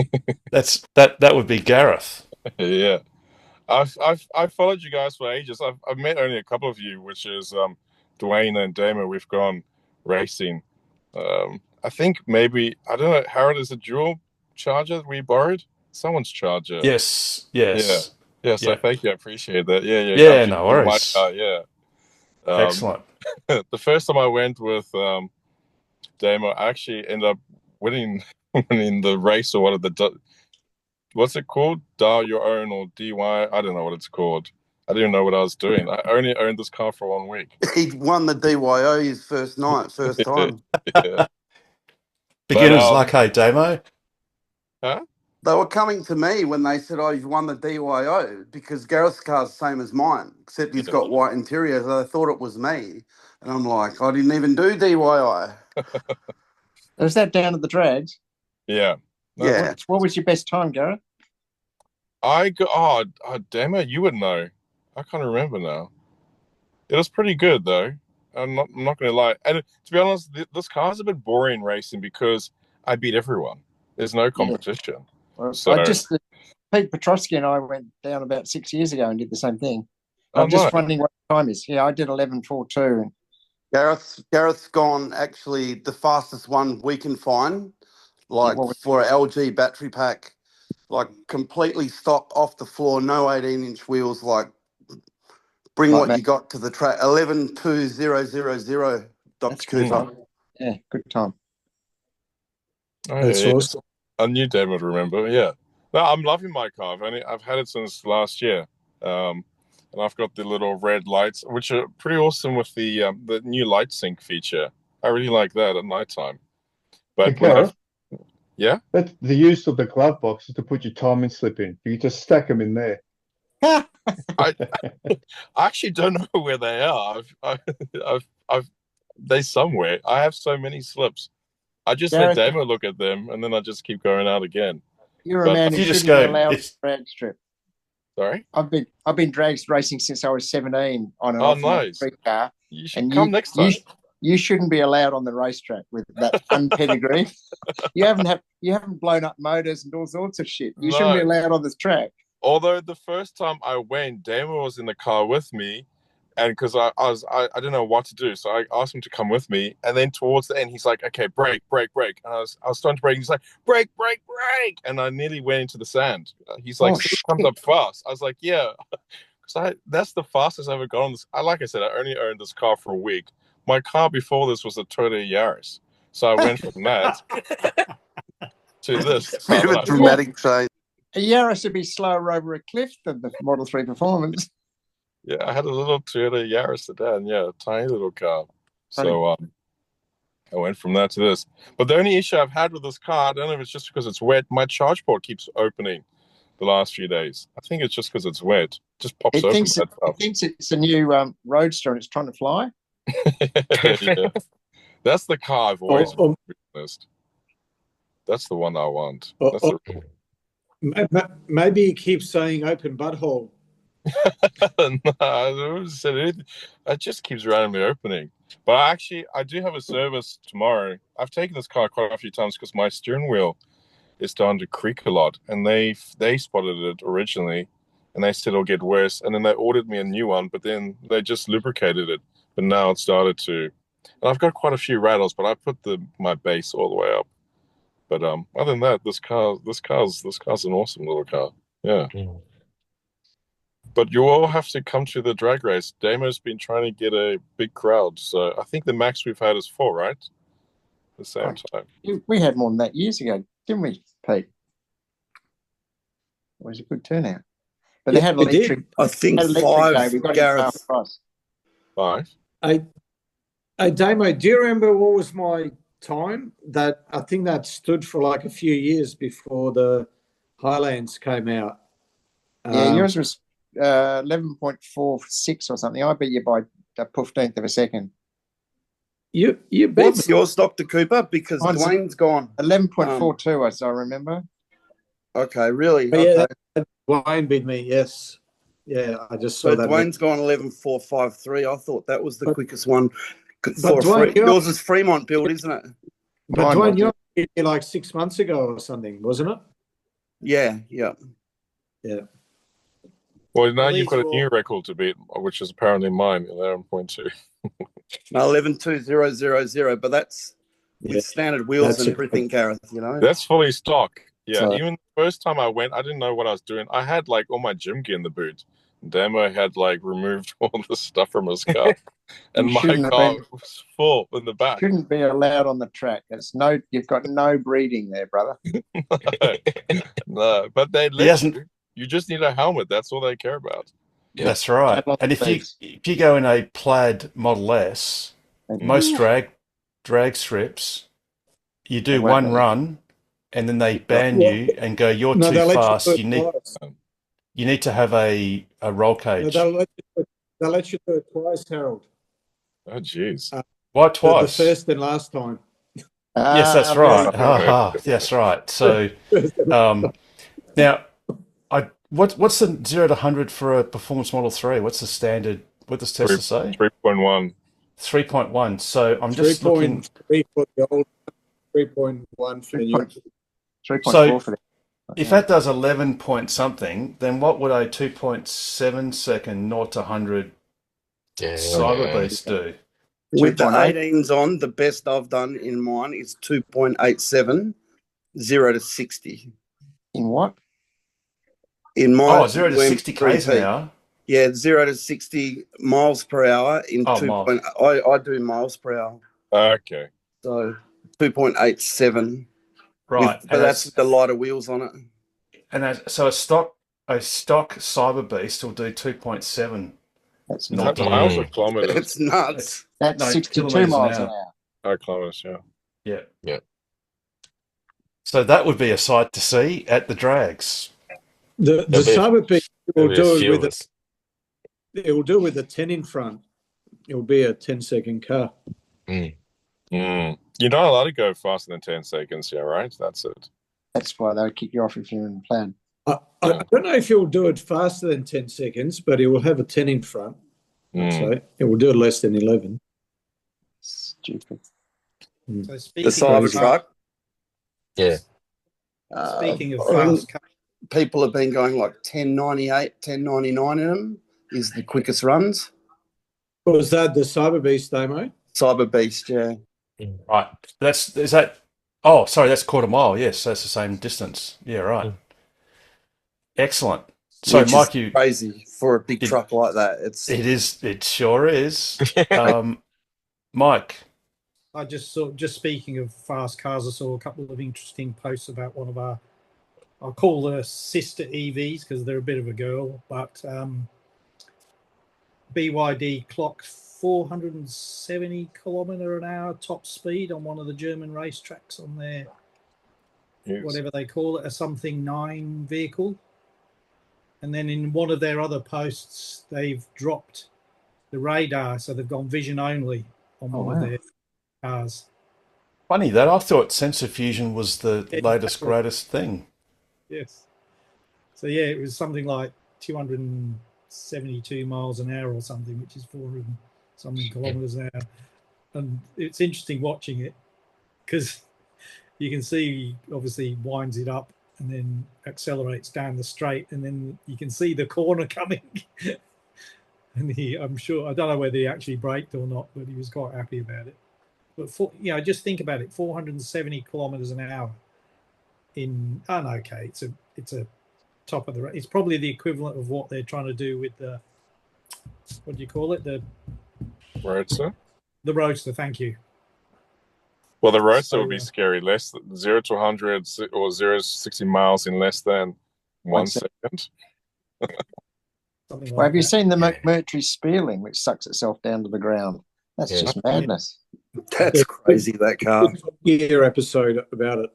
S1: that would be Gareth.
S13: Yeah, I've followed you guys for ages. I've met only a couple of you, which is Dwayne and Damo. We've gone racing. I think maybe, I don't know, Harold, is a dual charger that we borrowed? Someone's charger.
S1: Yes.
S13: Yeah, so thank you. I appreciate that.
S1: Yeah, no worries. Excellent.
S13: The first time I went with Damo, I actually ended up winning the race, or what's it called? Dial Your Own or DY? I don't know what it's called. I didn't know what I was doing. I only owned this car for 1 week.
S3: He won the DYO his first time.
S13: Yeah.
S1: Beginner's luck, hey, Damo?
S13: Huh?
S3: They were coming to me when they said, "Oh, you've won the DYO," because Gareth's car's the same as mine, except he's got white interior. So they thought it was me. And I'm like, I didn't even do DYI.
S8: Is that down at the drags?
S13: Yeah. No,
S3: Yeah.
S8: What was your best time, Gareth?
S13: Damn it, you would know. I can't remember now. It was pretty good though. I'm not gonna lie. And to be honest, this car's a bit boring racing because I beat everyone. There's no competition.
S8: Well,
S13: So
S8: Pete Petrosky and I went down about 6 years ago and did the same thing.
S13: Oh,
S8: I'm just
S13: nice.
S8: wondering what the time is. Yeah, I did 11:42.
S3: Gareth's gone actually the fastest one we can find, like for an LG battery pack, like completely stock off the floor, no 18-inch wheels, like bring what you got to the track. 11:20:00, Dr. Cooper.
S8: Yeah, good time.
S13: Oh,
S2: That's
S13: yeah,
S2: awesome.
S13: I knew Dad would remember. Yeah, no, I'm loving my car. I've had it since last year, and I've got the little red lights, which are pretty awesome with the new light sync feature. I really like that at nighttime. But
S7: Gareth,
S13: yeah,
S7: that's the use of the glove box is to put your timing slip in. You just stack them in there.
S13: I actually don't know where they are. They somewhere. I have so many slips. I just let Damo look at them, and then I just keep going out again.
S8: You're a man who shouldn't be allowed to drag strip.
S13: Sorry,
S8: I've been drag racing since I was 17 on an
S13: nice.
S8: free car.
S13: You should come next time.
S8: You shouldn't be allowed on the racetrack with that unpedigree. You haven't blown up motors and all sorts of shit. You shouldn't be allowed on this track.
S13: Although the first time I went, Damo was in the car with me, and because I didn't know what to do, so I asked him to come with me. And then towards the end, he's like, "Okay, brake." And I was starting to brake. He's like, "Brake!" And I nearly went into the sand. He's like, "Comes up fast." I was like, "Yeah," because that's the fastest I've ever gone on this. Like I said, I only owned this car for a week. My car before this was a Toyota Yaris, so I went from that to this.
S3: Bit of a dramatic change.
S8: A Yaris would be slower over a cliff than the Model 3 Performance.
S13: Yeah, I had a little Toyota Yaris sedan, a tiny little car. So I went from that to this. But the only issue I've had with this car, I don't know if it's just because it's wet, my charge port keeps opening the last few days. I think it's just because it's wet. It just pops open.
S8: It thinks it's a new Roadster and it's trying to fly.
S13: Yeah. That's the car I've always wanted, to be honest. That's the one I want.
S2: Maybe he keeps saying open butthole.
S13: No, I haven't said anything. It just keeps randomly opening. But I do have a service tomorrow. I've taken this car quite a few times because my steering wheel is starting to creak a lot, and they spotted it originally, and they said it'll get worse, and then they ordered me a new one, but then they just lubricated it, but now it started to. And I've got quite a few rattles, but I put my base all the way up. But other than that, this car's an awesome little car. Yeah. But you all have to come to the drag race. Damo's been trying to get a big crowd, so I think the max we've had is 4, right? At the same time.
S8: We had more than that years ago, didn't we, Pete? It was a good turnout. But they had electric.
S3: I think 5, Gareth.
S13: 5.
S2: Hey, Damo, do you remember what was my time? That I think that stood for like a few years before the Highlands came out.
S8: Yeah, yours was 11.46 or something. I beat you by a 15th of a second.
S2: You beat
S3: What's yours, Dr. Cooper? Because Dwayne's gone.
S8: 11.42, as I remember.
S3: Okay, really?
S2: Yeah, Dwayne beat me, yes. Yeah, I just saw that.
S3: Dwayne's gone 11.453. I thought that was the quickest one. Yours is Fremont build, isn't it?
S2: But Dwayne, you beat me like 6 months ago or something, wasn't it?
S3: Yeah.
S13: Well, now you've got a new record to beat, which is apparently mine, 11.2.
S3: No, 11.20:00, but that's with standard wheels and everything, Gareth,
S13: That's fully stock. Yeah, even the first time I went, I didn't know what I was doing. I had like all my gym gear in the boot. Damo had like removed all the stuff from his car. And my car was full in the back.
S8: Shouldn't be allowed on the track. You've got no breeding there, brother.
S13: No, but they let you. You just need a helmet. That's all they care about.
S1: That's right. And if you go in a plaid Model S, most drag strips, you do one run, and then they ban you and go, "You're too fast. You need to have a roll cage."
S2: No, they'll let you do it twice, Harold.
S13: Oh, jeez.
S1: Why twice?
S2: The first and last time.
S1: Yes, that's right. That's right. So now, what's the 0 to 100 for a Performance Model 3? What's the standard? What does Tesla say?
S13: 3.1.
S1: 3.1. So I'm just looking.
S2: 3.3 for the old, 3.1 for the new.
S8: 3.4 for the.
S1: If that does 11 point something, then what would a 2.7 second 0 to 100 Cyber Beast do?
S3: With the 18s on, the best I've done in mine is 2.87, 0 to 60.
S8: In what?
S3: In my
S1: 0 to 60 k's an hour.
S3: Yeah, 0 to 60 miles per hour in I do miles per hour.
S13: Okay.
S3: So 2.87.
S1: Right.
S3: But that's with the lighter wheels on it.
S1: And so a stock Cyber Beast will do 2.7.
S8: That's
S13: not miles or kilometers.
S3: It's nuts.
S8: That's 62 miles an hour.
S13: Oh, kilometers, yeah.
S1: Yeah. So that would be a sight to see at the drags.
S2: The Cyber Beast will do it with it will do it with a 10 in front. It will be a 10-second car.
S13: You're not allowed to go faster than 10 seconds, yeah, right? That's it.
S8: That's why they'll kick you off if you're in the plan.
S2: I don't know if it will do it faster than 10 seconds, but it will have a 10 in front. So it will do it less than 11.
S8: Stupid.
S11: So
S3: the Cybertruck.
S4: Yeah.
S11: Speaking of fast cars,
S3: people have been going like 1098, 1099 in them is the quickest runs.
S2: Was that the Cyber Beast demo?
S3: Cyber Beast, yeah.
S1: Right. That's quarter mile. Yes, that's the same distance. Yeah, right. Excellent. So,
S3: which
S1: Mike,
S3: is crazy for a big truck like that.
S1: It sure is. Mike.
S11: I just speaking of fast cars, I saw a couple of interesting posts about one of our, I'll call her sister EVs because they're a bit of a girl, but BYD clocked 470 kilometre an hour top speed on one of the German racetracks on their, whatever they call it, a something 9 vehicle. And then in one of their other posts, they've dropped the radar, so they've gone vision only on one of their cars.
S1: Funny that. I thought sensor fusion was the latest, greatest thing.
S11: Yes. So, yeah, it was something like 272 miles an hour or something, which is 400 something kilometres an hour. And it's interesting watching it because you can see, obviously, winds it up and then accelerates down the straight, and then you can see the corner coming. And I'm sure, I don't know whether he actually braked or not, but he was quite happy about it. But just think about it: 470 kilometers an hour. It's a top of the. It's probably the equivalent of what they're trying to do with the. What do you call it? The
S13: Roadster.
S11: The Roadster. Thank you.
S13: Well, the Roadster would be scary. Less 0 to 100 or 0 to 60 miles in less than 1 second.
S8: Well, have you seen the McMurtry Spearling, which sucks itself down to the ground? That's just madness.
S3: That's crazy, that car.
S2: Year episode about it.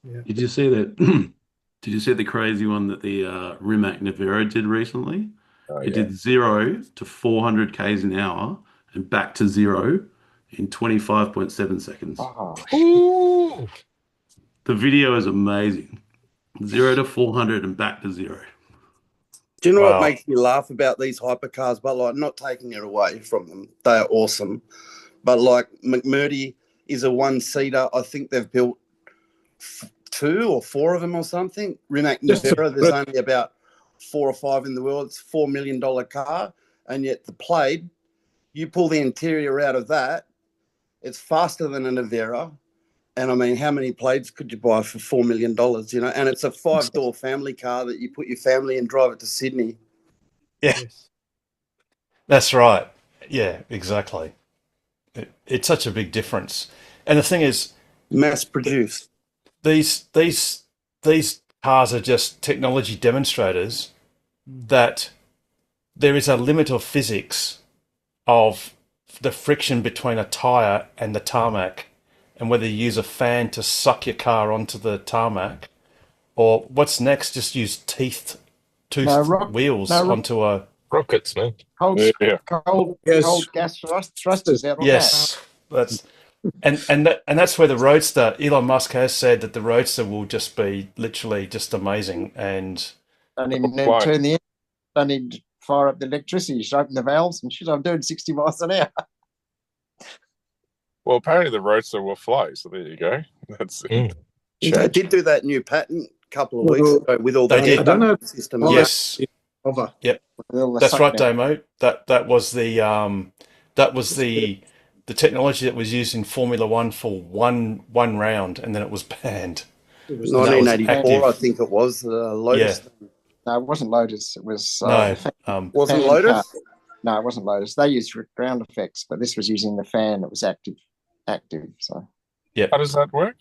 S11: Yeah.
S14: Did you see that? Did you see the crazy one that the Rimac Navara did recently? It did 0 to 400 k's an hour and back to 0 in 25.7 seconds.
S8: Oh.
S14: The video is amazing. 0 to 400 and back to 0.
S3: Do you know what makes me laugh about these hypercars? But like, not taking it away from them, they are awesome. But like McMurdy is a one-seater. I think they've built 2 or 4 of them or something. Rimac Navara, there's only about 4 or 5 in the world. It's a $4 million car, and yet the Plaid, you pull the interior out of that, it's faster than a Navara. And I mean, how many Plaids could you buy for $4 million? You know, and it's a 5-door family car that you put your family and drive it to Sydney.
S1: Yeah, that's right. Yeah, exactly. It's such a big difference. And the thing is,
S3: mass produced.
S1: These cars are just technology demonstrators that there is a limit of physics of the friction between a tyre and the tarmac, and whether you use a fan to suck your car onto the tarmac, or what's next, just use toothed wheels onto a...
S4: Rockets, man.
S8: Cold gas thrusters out on
S1: Yes, And that's where the Roadster. Elon Musk has said that the Roadster will just be literally just amazing. And
S8: then turn the don't need to fire up the electricity. Just open the valves and shit. I'm doing 60 miles an hour.
S13: Well, apparently the Roadster will fly, so there you go. That's it.
S3: They did do that new patent a couple of weeks ago with all
S1: They
S3: the
S1: did.
S3: I don't know system.
S1: Yes.
S2: Hover.
S1: Yep. That's right, Damo. That was the technology that was used in Formula One for one round, and then it was banned.
S2: It was
S3: 1984, I think it was. Lotus.
S1: Yeah.
S8: No, it wasn't Lotus. It was
S1: No,
S3: wasn't Lotus.
S8: Car. No, it wasn't Lotus. They used ground effects, but this was using the fan that was active. So
S1: yeah.
S13: How does that work?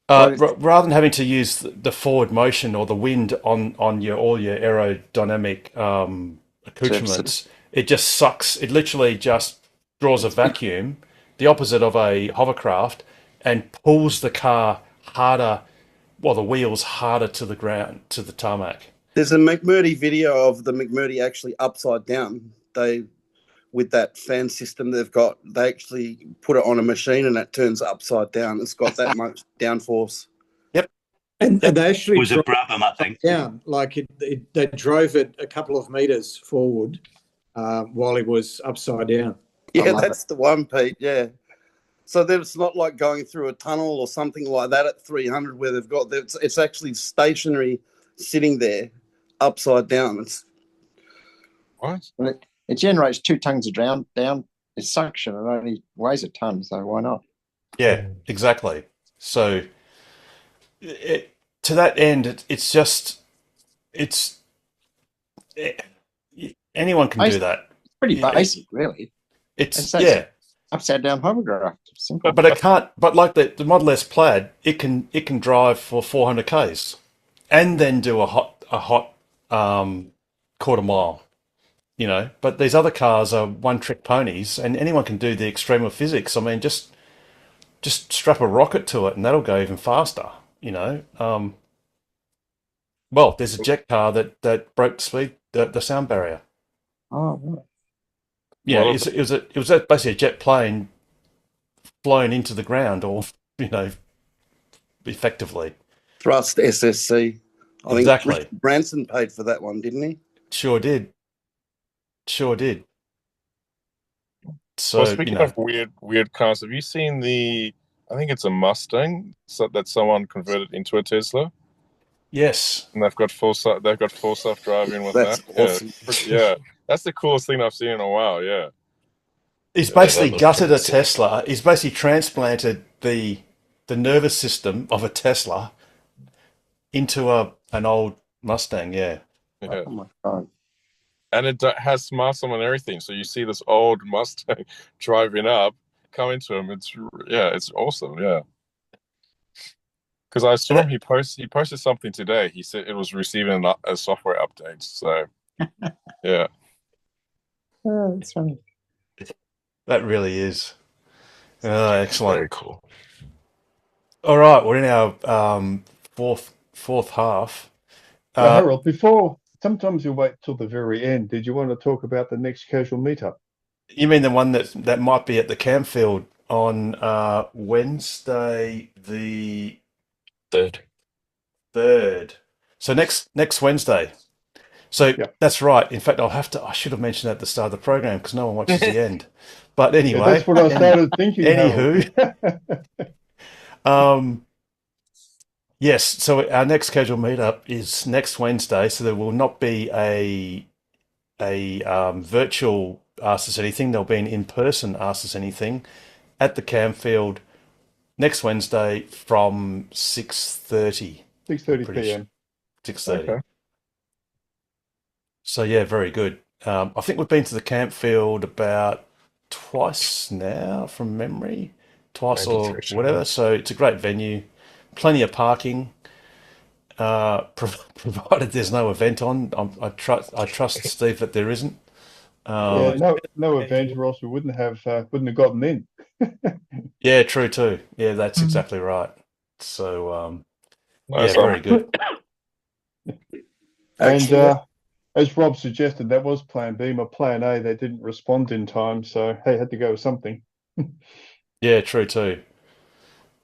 S1: Rather than having to use the forward motion or the wind on all your aerodynamic accoutrements, it just sucks. It literally just draws a vacuum, the opposite of a hovercraft, and pulls the car harder, the wheels harder to the ground, to the tarmac.
S3: There's a McMurdy video of the McMurdy actually upside down. With that fan system they've got, they actually put it on a machine and that turns upside down. It's got that much downforce.
S1: Yep.
S2: And they actually
S10: was a Brabham, I think.
S2: Down, like they drove it a couple of meters forward while it was upside down.
S3: Yeah, that's the one, Pete. Yeah. So it's not like going through a tunnel or something like that at 300 where they've got it's actually stationary, sitting there, upside down. It's
S13: what?
S8: It generates 2 tons of down. It's suction. It only weighs a ton, so why not?
S1: Yeah, exactly. So to that end, anyone can do that.
S8: It's pretty basic, really.
S1: It's
S8: upside down hovercraft. Simple.
S1: But it can't. But like the Model S Plaid, it can drive for 400 k's, and then do a hot quarter mile. You know, but these other cars are one-trick ponies, and anyone can do the extreme of physics. I mean, just strap a rocket to it, and that'll go even faster. You know, well, there's a jet car that broke the sound barrier.
S8: Oh, right.
S1: Yeah, it was basically a jet plane flown into the ground, or effectively
S3: thrust SSC. I
S1: exactly.
S3: think Richard Branson paid for that one, didn't he?
S1: Sure did. So
S13: well, speaking of weird cars, have you seen I think it's a Mustang that someone converted into a Tesla?
S1: Yes.
S13: And they've got full self-driving with
S3: That's
S13: that.
S3: Awesome.
S13: Yeah. That's the coolest thing I've seen in a while, yeah.
S1: He's basically gutted a Tesla. He's basically transplanted the nervous system of a Tesla into an old Mustang, yeah.
S8: Oh my God.
S13: And it has smart home and everything. So you see this old Mustang driving up, coming to him. It's awesome. Yeah. Because I saw him. He posted something today. He said it was receiving a software update. So yeah.
S8: Oh, that's funny.
S1: That really is. Excellent.
S4: Very cool.
S1: All right, we're in our fourth half.
S7: Harold, sometimes you wait till the very end. Did you want to talk about the next casual meetup?
S1: You mean the one that might be at the Campfield on Wednesday the 3rd? So next Wednesday. So that's right. In fact, I should have mentioned that at the start of the program because no one watches the end. But anyway,
S7: that's what I started thinking.
S1: Anywho, yes. So our next scheduled meetup is next Wednesday. So there will not be a virtual Ask Us Anything. There'll be an in-person Ask Us Anything at the Campfield next Wednesday from 6:30.
S7: 6:30 p.m.
S1: 6:30.
S13: Okay.
S1: So yeah, very good. I think we've been to the Campfield about twice now from memory, twice
S4: Maybe
S1: or
S4: 3
S1: whatever.
S4: times.
S1: So it's a great venue, plenty of parking. Provided there's no event on, I trust Steve that there isn't.
S7: No event, or else we wouldn't have gotten in.
S1: Yeah, true too. Yeah, that's exactly right. So
S13: Nice.
S1: very good.
S7: And as Rob suggested, that was Plan B. My Plan A, they didn't respond in time, so hey, had to go with something.
S1: Yeah, true too.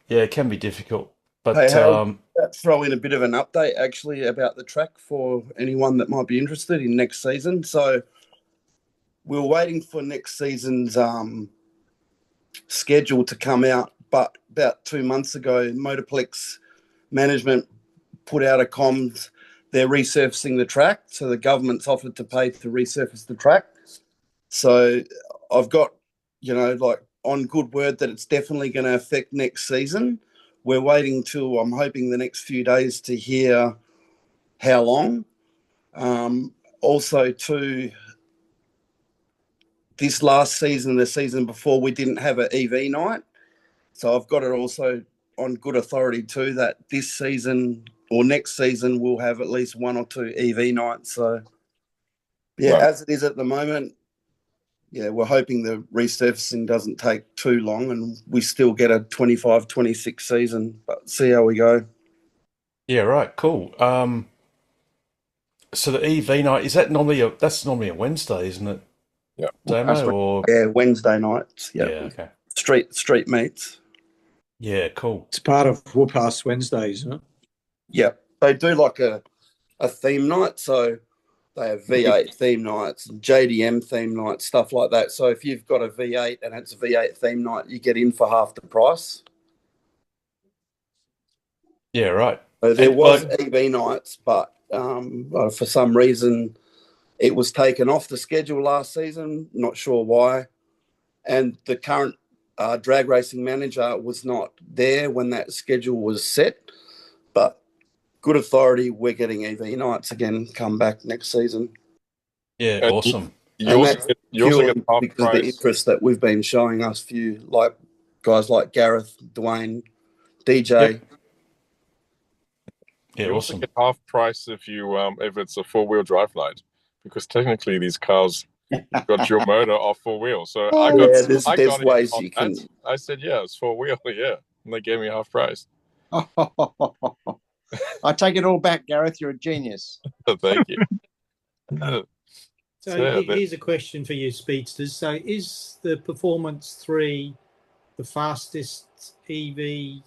S1: Yeah, it can be difficult,
S3: Hey,
S1: but
S3: Harold, throw in a bit of an update actually about the track for anyone that might be interested in next season. So we're waiting for next season's schedule to come out, but about 2 months ago, Motorplex management put out a comms. They're resurfacing the track, so the government's offered to pay to resurface the track. So I've got, on good word that it's definitely going to affect next season. We're waiting till, I'm hoping, the next few days to hear how long. Also, too, this last season, the season before, we didn't have an EV night. So I've got it also on good authority too that this season or next season we'll have at least 1 or 2 EV nights. So, yeah,
S13: Right.
S3: as it is at the moment, yeah, we're hoping the resurfacing doesn't take too long and we still get a 25-26 season, but see how we go.
S1: yeah, right, cool. So the EV night, is that that's normally a Wednesday, isn't it?
S13: Yeah.
S1: Damo or
S3: Yeah, Wednesday nights. Yeah.
S1: okay.
S3: Street meets.
S1: Yeah, cool.
S2: It's part of Whoop-Ass Wednesdays, isn't it?
S3: Yeah. They do like a theme night. So they have V8 theme nights, JDM theme nights, stuff like that. So if you've got a V8 and it's a V8 theme night, you get in for half the price.
S1: Yeah, right.
S3: So there
S1: And,
S3: was
S1: like,
S3: EV nights, but for some reason it was taken off the schedule last season. Not sure why. And the current drag racing manager was not there when that schedule was set. But good authority, we're getting EV nights again come back next season.
S1: yeah,
S13: And
S1: awesome.
S13: you also
S3: that's
S13: get half
S3: because of the
S13: price.
S3: interest that we've been showing us, like guys like Gareth, Dwayne, DJ.
S1: Yep. Yeah,
S13: You also
S1: awesome.
S13: get half price if it's a 4-wheel drive night, because technically these cars got your motor off 4-wheel. So I got
S3: there's
S13: in
S3: ways
S13: on
S3: you can.
S13: that. I said, yeah, it's 4-wheel, yeah, and they gave me half price.
S8: I take it all back, Gareth. You're a genius.
S13: Thank you.
S11: So
S13: Yeah,
S11: here's a question for you, speedsters. So is the Performance 3 the fastest EV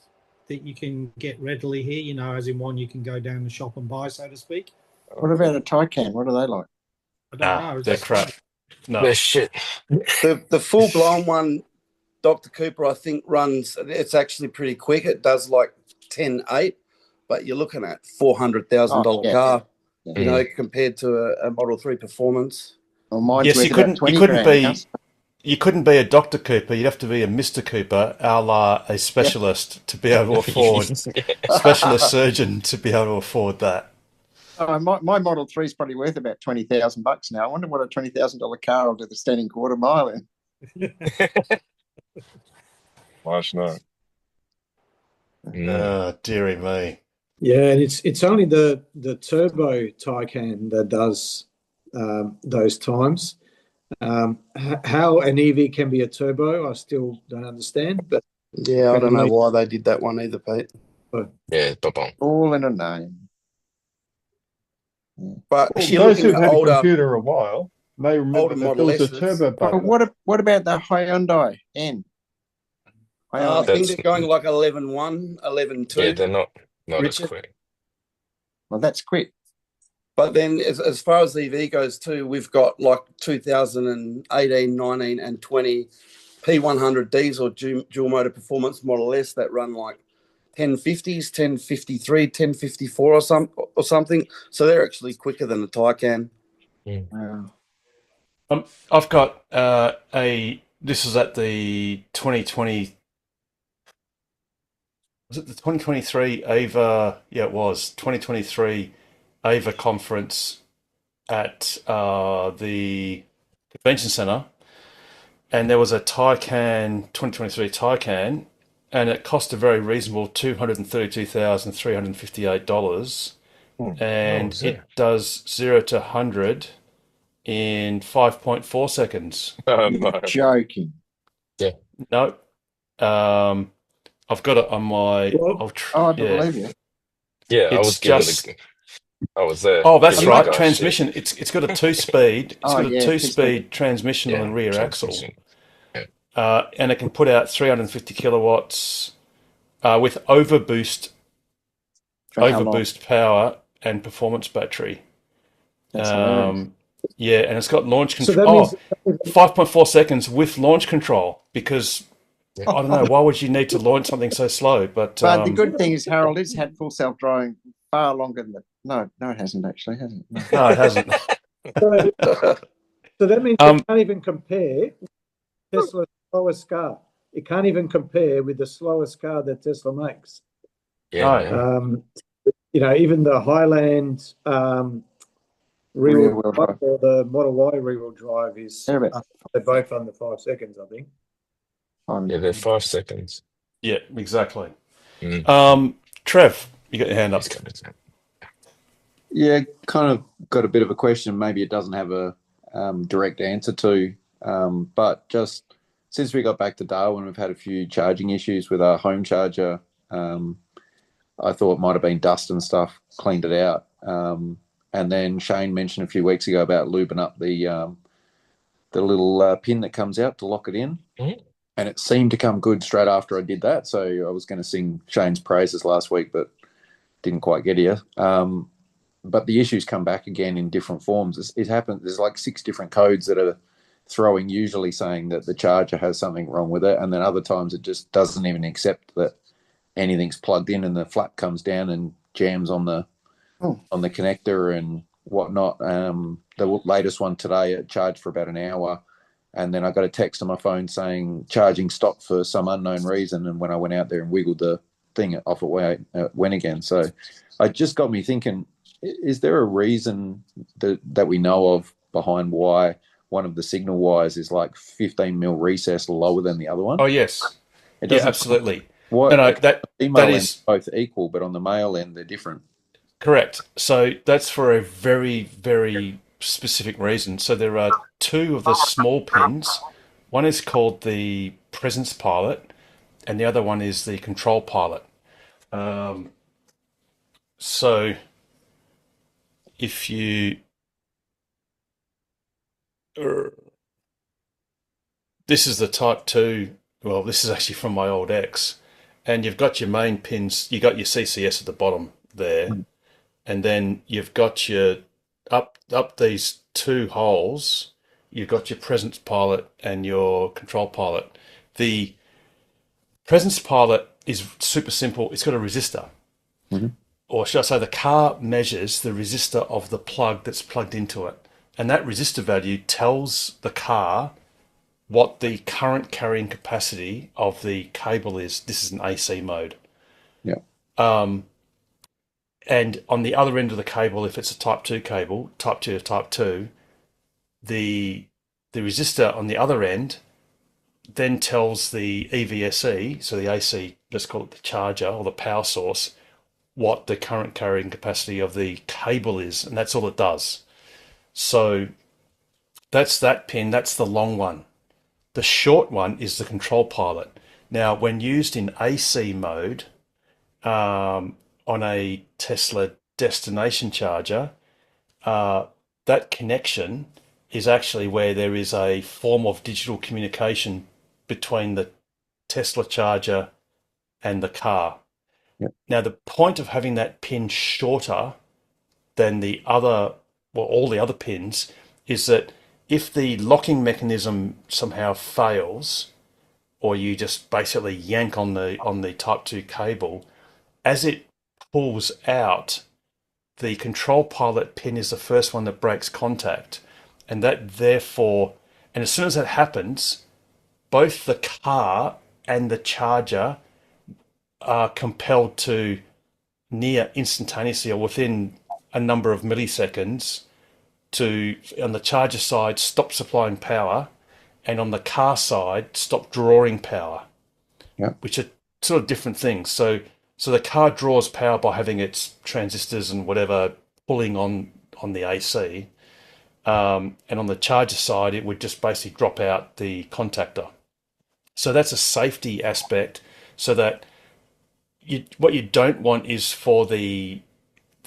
S11: that you can get readily here? As in one you can go down the shop and buy, so to speak?
S8: What about a Taycan? What are they like?
S11: I don't know.
S1: They're crap. No.
S4: They're shit.
S3: The full blown one, Dr. Cooper, I think runs. It's actually pretty quick. It does like 10.8, but you're looking at $400,000 car. Compared to a Model 3 Performance.
S8: Well, mine's
S1: Yes,
S8: worth
S1: you
S8: about
S1: couldn't
S8: 20 grand.
S1: you couldn't be a Dr. Cooper. You'd have to be a Mr. Cooper, a la a specialist to be able to afford specialist surgeon to be able to afford that.
S8: My Model 3 is probably worth about $20,000 now. I wonder what a $20,000 car will do the standing quarter mile in.
S13: Gosh, no.
S1: Dearie me.
S2: Yeah, and it's only the turbo Taycan that does those times. How an EV can be a turbo, I still don't understand. But
S3: yeah, I don't know why they did that one either, Pete.
S4: Yeah, bye-bye.
S8: All in a name.
S3: But
S7: Well,
S3: if you're
S7: those
S3: looking
S7: who've
S3: at
S7: had
S3: older,
S7: a computer a while may remember
S3: older
S7: that there
S3: Model
S7: was a
S3: S's.
S7: turbo
S8: But
S7: button.
S8: what about the Hyundai N?
S3: I think
S4: That's-
S3: they're going like 11.1, 11.2.
S4: Yeah, they're not as
S3: Richard?
S4: quick.
S8: Well, that's quick.
S3: But then as far as EV goes too, we've got like 2018, 19 and 20 P100 diesel dual motor Performance Model S that run like 1050s, 1053, 1054 or something. So they're actually quicker than the Taycan.
S1: I've got this is at the 2020. Was it the 2023 AVA? Yeah, it was 2023 AVA conference at the convention center, and there was a Taycan 2023 Taycan, and it cost a very reasonable $232,358, and it does 0 to 100 in 5.4 seconds.
S13: Oh, no.
S8: Joking.
S4: Yeah.
S1: No. I've got it on my.
S8: I believe you.
S4: Yeah, I
S1: It's
S4: was giving
S1: just.
S4: I was there.
S1: Oh, that's
S4: giving the
S1: right.
S4: guy
S1: Transmission. It's got a 2-speed. It's
S8: Oh,
S1: got a
S8: yeah,
S1: 2-speed transmission on the rear axle.
S4: transmission.
S1: and it can put out 350 kilowatts with overboost power and performance battery.
S8: That's hilarious.
S1: Yeah, and it's got launch
S2: So that
S1: control.
S2: means
S1: 5.4 seconds with launch control, because I don't know, why would you need to launch something so slow? But
S8: But the good thing is, Harold, it's had full self-driving far longer than no, it hasn't actually, has it?
S1: No, it hasn't.
S2: so that means it can't even compare Tesla's slowest car. It can't even compare with the slowest car that Tesla makes.
S4: Yeah.
S2: You know, even the Highland rear-wheel drive or the Model Y rear-wheel drive is they're both under 5 seconds, I think.
S4: Yeah, they're 5 seconds.
S1: Yeah, exactly. Trev, you got your hand up.
S15: Yeah, kind of got a bit of a question. Maybe it doesn't have a direct answer to, but just since we got back to Darwin, we've had a few charging issues with our home charger. I thought it might have been dust and stuff, cleaned it out. And then Shane mentioned a few weeks ago about lubing up the little pin that comes out to lock it in.
S4: Mm-hmm.
S15: And it seemed to come good straight after I did that. So I was going to sing Shane's praises last week, but didn't quite get here. But the issues come back again in different forms. It happens. There's like 6 different codes that are throwing, usually saying that the charger has something wrong with it. And then other times it just doesn't even accept that anything's plugged in, and the flap comes down and jams on the connector and whatnot. The latest one today, it charged for about an hour. And then I got a text on my phone saying charging stopped for some unknown reason. And when I went out there and wiggled the thing off, it went again. So it just got me thinking, is there a reason that we know of behind why one of the signal wires is like 15 mil recess lower than the other one?
S1: Oh, yes. Yeah, absolutely.
S15: Why,
S1: no, that
S15: is both equal, but on the male end, they're different.
S1: Correct. So that's for a very, very specific reason. So there are 2 of the small pins. One is called the presence pilot, and the other one is the control pilot. So if you... this is the Type 2. Well, this is actually from my old X. And you've got your main pins. You got your CCS at the bottom there. And then you've got your... Up these 2 holes, you've got your presence pilot and your control pilot. The presence pilot is super simple. It's got a resistor. Or should I say the car measures the resistor of the plug that's plugged into it. And that resistor value tells the car what the current carrying capacity of the cable is. This is an AC mode.
S15: Yeah.
S1: And on the other end of the cable, if it's a Type 2 cable, Type 2 to Type 2, the resistor on the other end then tells the EVSE, so the AC, let's call it the charger or the power source, what the current carrying capacity of the cable is, and that's all it does. So that's that pin, that's the long one. The short one is the control pilot. Now, when used in AC mode, on a Tesla destination charger, that connection is actually where there is a form of digital communication between the Tesla charger and the car.
S15: Yep.
S1: Now, the point of having that pin shorter than the other, well, all the other pins, is that if the locking mechanism somehow fails, or you just basically yank on the Type 2 cable, as it pulls out, the control pilot pin is the first one that breaks contact, and that therefore, and as soon as that happens, both the car and the charger are compelled to near instantaneously or within a number of milliseconds to, on the charger side, stop supplying power, and on the car side, stop drawing power.
S15: Yeah.
S1: Which are sort of different things. So the car draws power by having its transistors and whatever pulling on the AC. And on the charger side, it would just basically drop out the contactor. So that's a safety aspect, so that what you don't want is for the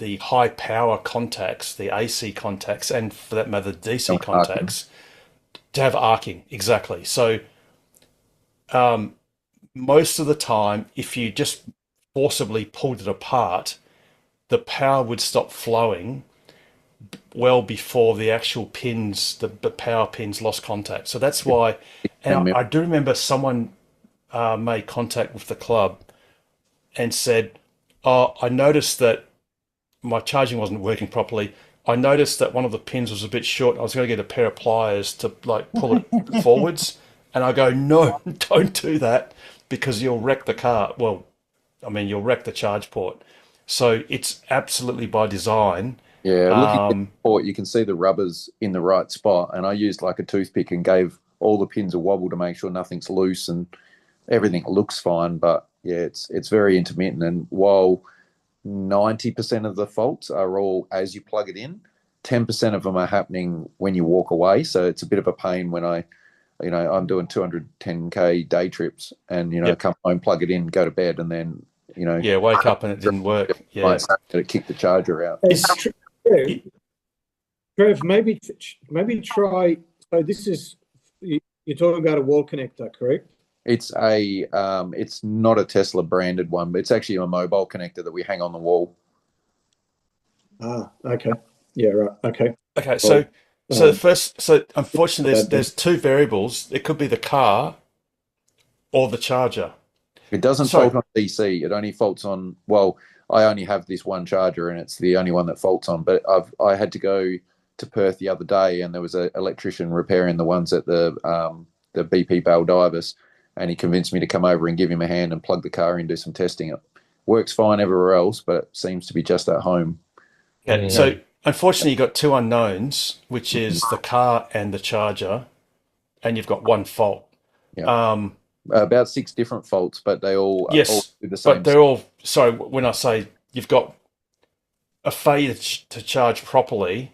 S1: high power contacts, the AC contacts, and for that matter, the DC contacts, to have arcing. Exactly. So most of the time, if you just forcibly pulled it apart, the power would stop flowing well before the actual pins, the power pins lost contact. So that's why, and I do remember someone made contact with the club and said, "Oh, I noticed that my charging wasn't working properly. I noticed that one of the pins was a bit short. I was going to get a pair of pliers to like pull it forwards." And I go, "No, don't do that because you'll wreck the car. Well, I mean, you'll wreck the charge port." So it's absolutely by design.
S15: Yeah, looking at the port, you can see the rubbers in the right spot. And I used like a toothpick and gave all the pins a wobble to make sure nothing's loose and everything looks fine. But yeah, it's very intermittent. And while 90% of the faults are all as you plug it in, 10% of them are happening when you walk away. So it's a bit of a pain when I'm doing 210K day trips and, come home, plug it in, go to bed, and then,
S1: wake up and it didn't work. Yeah.
S15: It kicked the charger out.
S2: Trev, maybe try. So this is you're talking about a wall connector, correct?
S15: It's it's not a Tesla branded one, but it's actually a mobile connector that we hang on the wall.
S2: Ah, okay. Yeah, right. Okay.
S1: Okay, so unfortunately there's two variables. It could be the car or the charger.
S15: It doesn't fault on DC. It only faults on, well, I only have this one charger and it's the only one that faults on. But I had to go to Perth the other day and there was an electrician repairing the ones at the BP Baldivis, and he convinced me to come over and give him a hand and plug the car in and do some testing. It works fine everywhere else, but it seems to be just at home.
S1: Yeah. So unfortunately, you've got two unknowns, which is the car and the charger, and you've got one fault.
S15: Yeah. About 6 different faults, but they all
S1: yes,
S15: all do the same.
S1: But they're all. So when I say you've got a failure to charge properly,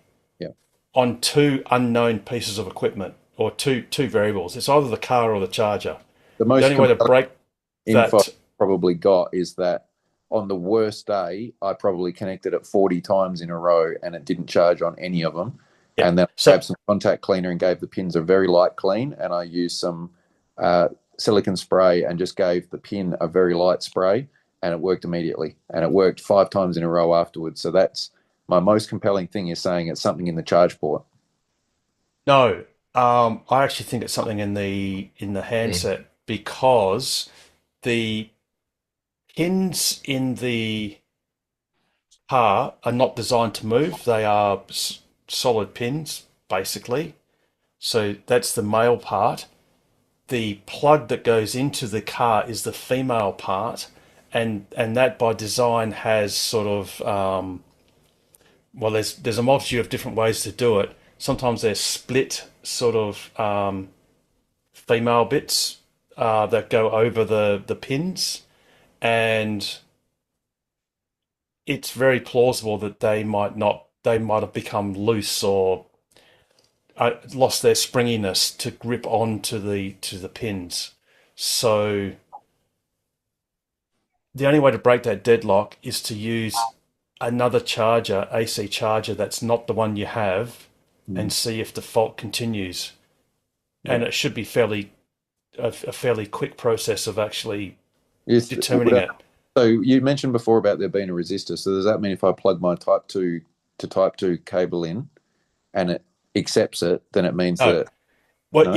S1: on 2 unknown pieces of equipment or two variables, it's either the car or the charger.
S15: The only way to break
S1: that
S15: info I've probably got is that on the worst day, I probably connected it 40 times in a row and it didn't charge on any of them. Yeah. And then I grabbed some contact cleaner and gave the pins a very light clean, and I used some silicone spray and just gave the pin a very light spray, and it worked immediately. And it worked 5 times in a row afterwards. So that's my most compelling thing, is saying it's something in the charge port.
S1: No, I actually think it's something in the handset, because the pins in the car are not designed to move. They are solid pins, basically. So that's the male part. The plug that goes into the car is the female part, and that by design has sort of well, there's a multitude of different ways to do it. Sometimes they're split sort of female bits that go over the pins, and it's very plausible that they might have become loose or lost their springiness to grip onto the pins. So the only way to break that deadlock is to use another charger, AC charger, that's not the one you have, and see if the fault continues. And it should be a fairly quick process of actually determining it.
S15: So you mentioned before about there being a resistor. So does that mean if I plug my Type 2 to Type 2 cable in and it accepts it, then it means that...
S1: Well,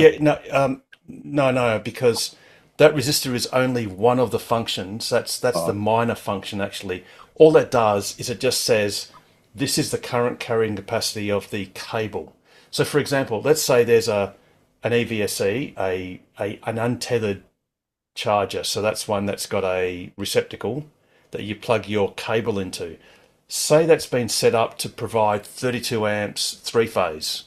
S1: no, because that resistor is only one of the functions. That's the minor function, actually. All that does is it just says, this is the current carrying capacity of the cable. So, for example, let's say there's an EVSE, an untethered charger. So that's one that's got a receptacle that you plug your cable into. Say that's been set up to provide 32 amps 3-phase.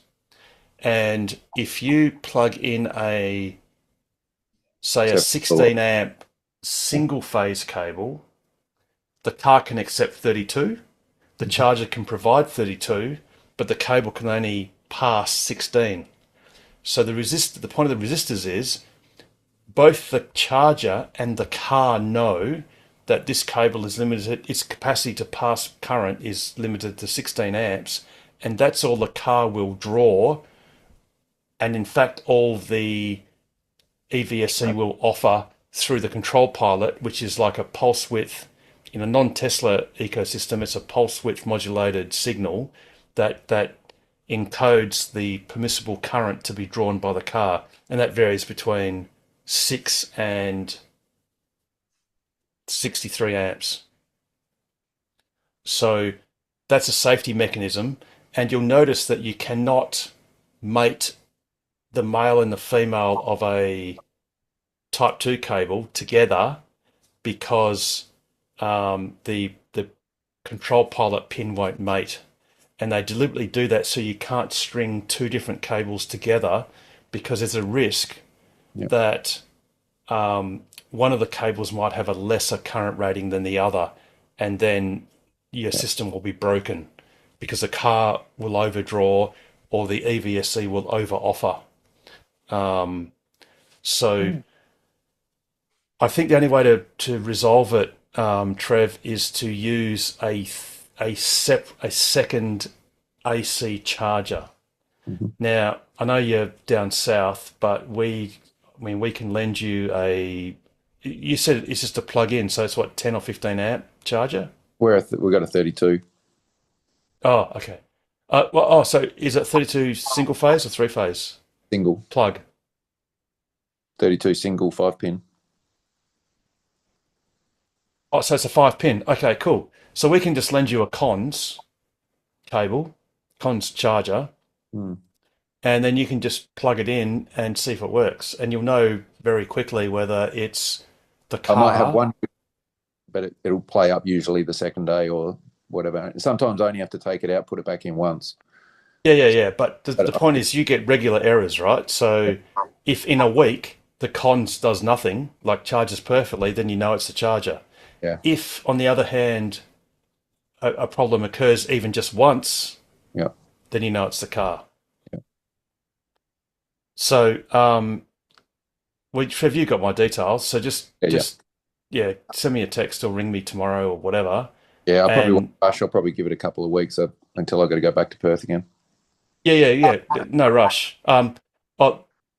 S1: And if you plug in a 16 amp single phase cable, the car can accept 32, the charger can provide 32, but the cable can only pass 16. So the point of the resistors is both the charger and the car know that this cable is limited, its capacity to pass current is limited to 16 amps, and that's all the car will draw. And in fact, all the EVSE will offer through the control pilot, which is like a pulse width. In a non-Tesla ecosystem, it's a pulse width modulated signal that encodes the permissible current to be drawn by the car, and that varies between 6 and 63 amps. So that's a safety mechanism, and you'll notice that you cannot mate the male and the female of a Type 2 cable together because the control pilot pin won't mate. And they deliberately do that so you can't string two different cables together, because there's a risk that one of the cables might have a lesser current rating than the other, and then your system will be broken because the car will overdraw or the EVSE will over-offer. So I think the only way to resolve it, Trev, is to use a second AC charger. Now, I know you're down south, but we can lend you you said it's just a plug in, so it's what, 10 or 15 amp charger?
S15: We've got a 32.
S1: Oh, okay. So is it 32 single phase or three phase?
S15: Single.
S1: Plug.
S15: 32 single 5-pin.
S1: Oh, so it's a 5-pin. Okay, cool. So we can just lend you a cons cable, cons charger, and then you can just plug it in and see if it works. And you'll know very quickly whether it's the car.
S15: I might have one, but it'll play up usually the second day or whatever. Sometimes I only have to take it out, put it back in once.
S1: Yeah. But the point is you get regular errors, right? So if in a week the cons does nothing, like charges perfectly, then you know it's the charger.
S15: Yeah.
S1: If, on the other hand, a problem occurs even just once, then you know it's the car.
S15: Yeah.
S1: So, have you got my details? So just send me a text or ring me tomorrow or whatever.
S15: Yeah, I'll probably give it a couple of weeks until I got to go back to Perth again.
S1: Yeah. No rush. No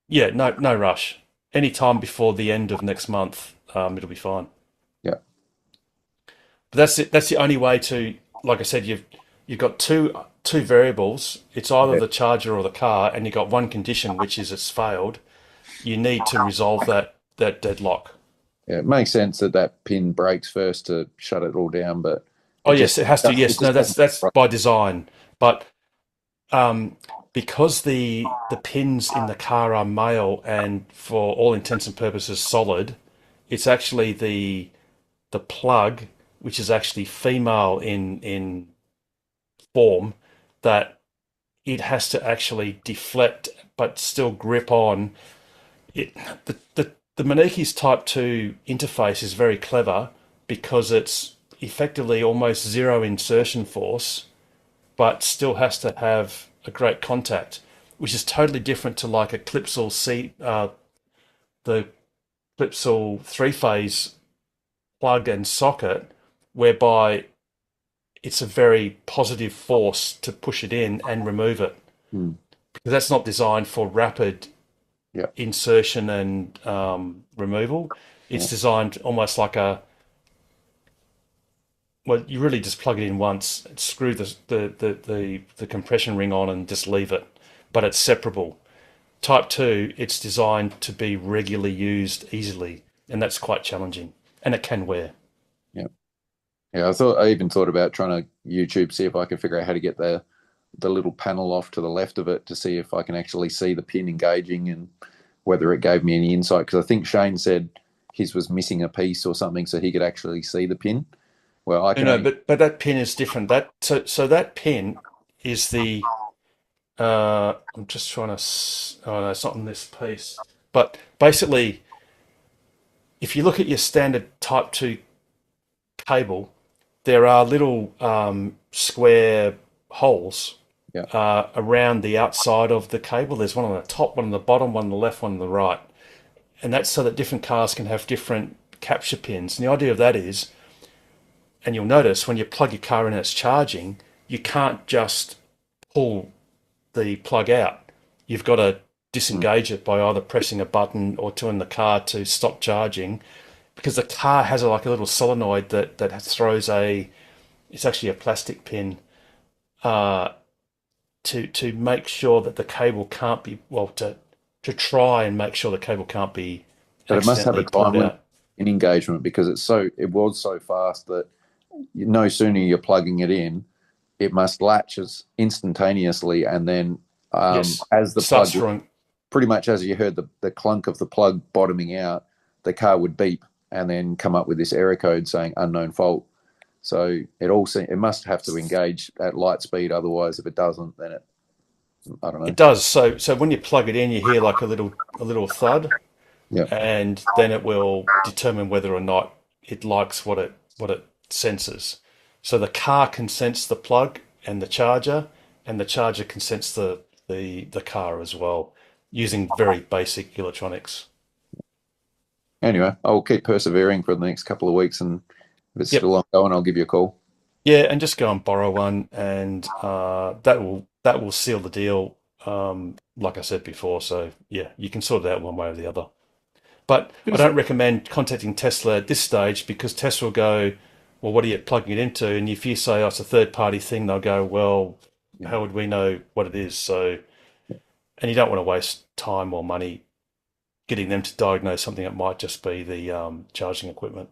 S1: rush. Any time before the end of next month, it'll be fine.
S15: Yeah.
S1: But that's it. That's the only way to, like I said, you've got two variables. It's either the charger or the car, and you've got one condition, which is it's failed. You need to resolve that deadlock.
S15: Yeah, it makes sense that pin breaks first to shut it all down, but
S1: yes, it has to. Yes, no, that's by design. But because the pins in the car are male and for all intents and purposes solid, it's actually the plug, which is actually female in form, that it has to actually deflect but still grip on it. The Maniki's Type 2 interface is very clever because it's effectively almost zero insertion force, but still has to have a great contact, which is totally different to like a Clipsal the Clipsal 3-phase plug and socket, whereby it's a very positive force to push it in and remove it. Because that's not designed for rapid insertion and removal. It's designed almost like you really just plug it in once, screw the compression ring on and just leave it. But it's separable. Type 2, it's designed to be regularly used easily, and that's quite challenging. And it can wear.
S15: Yeah, I even thought about trying to YouTube, see if I could figure out how to get the little panel off to the left of it to see if I can actually see the pin engaging and whether it gave me any insight. Because I think Shane said his was missing a piece or something, so he could actually see the pin. Well, I can.
S1: But that pin is different. So that pin is the. I'm just trying to. Oh no, it's not on this piece. But basically, if you look at your standard Type 2 cable, there are little square holes around the outside of the cable. There's one on the top, one on the bottom, one on the left, one on the right. And that's so that different cars can have different capture pins. And the idea of that is, and you'll notice when you plug your car in and it's charging, you can't just pull the plug out. You've got to disengage it by either pressing a button or telling the car to stop charging, because the car has like a little solenoid that throws it's actually a plastic pin to make sure that the cable can't be, to try and make sure the cable can't be.
S15: But it must have a
S1: accidentally pulled
S15: time limit
S1: out.
S15: in engagement, because it was so fast that no sooner you're plugging it in, it must latch as instantaneously, and then
S1: Yes.
S15: as the
S1: Starts
S15: plug,
S1: drawing.
S15: pretty much as you heard the clunk of the plug bottoming out, the car would beep and then come up with this error code saying unknown fault. So it must have to engage at light speed, otherwise if it doesn't, then I don't know.
S1: It does. So when you plug it in, you hear like a little thud,
S15: Yeah.
S1: and then it will determine whether or not it likes what it senses. So the car can sense the plug and the charger can sense the car as well, using very basic electronics.
S15: Anyway, I'll keep persevering for the next couple of weeks, and if it's
S1: Yep.
S15: still ongoing, I'll give you a call.
S1: Yeah, and just go and borrow one, and that will seal the deal. Like I said before, so yeah, you can sort it out one way or the other. But I don't recommend contacting Tesla at this stage, because Tesla will go, well, what are you plugging it into? And if you say, oh, it's a third-party thing, they'll go, well, how would we know what it is? So, and you don't want to waste time or money getting them to diagnose something that might just be the charging equipment.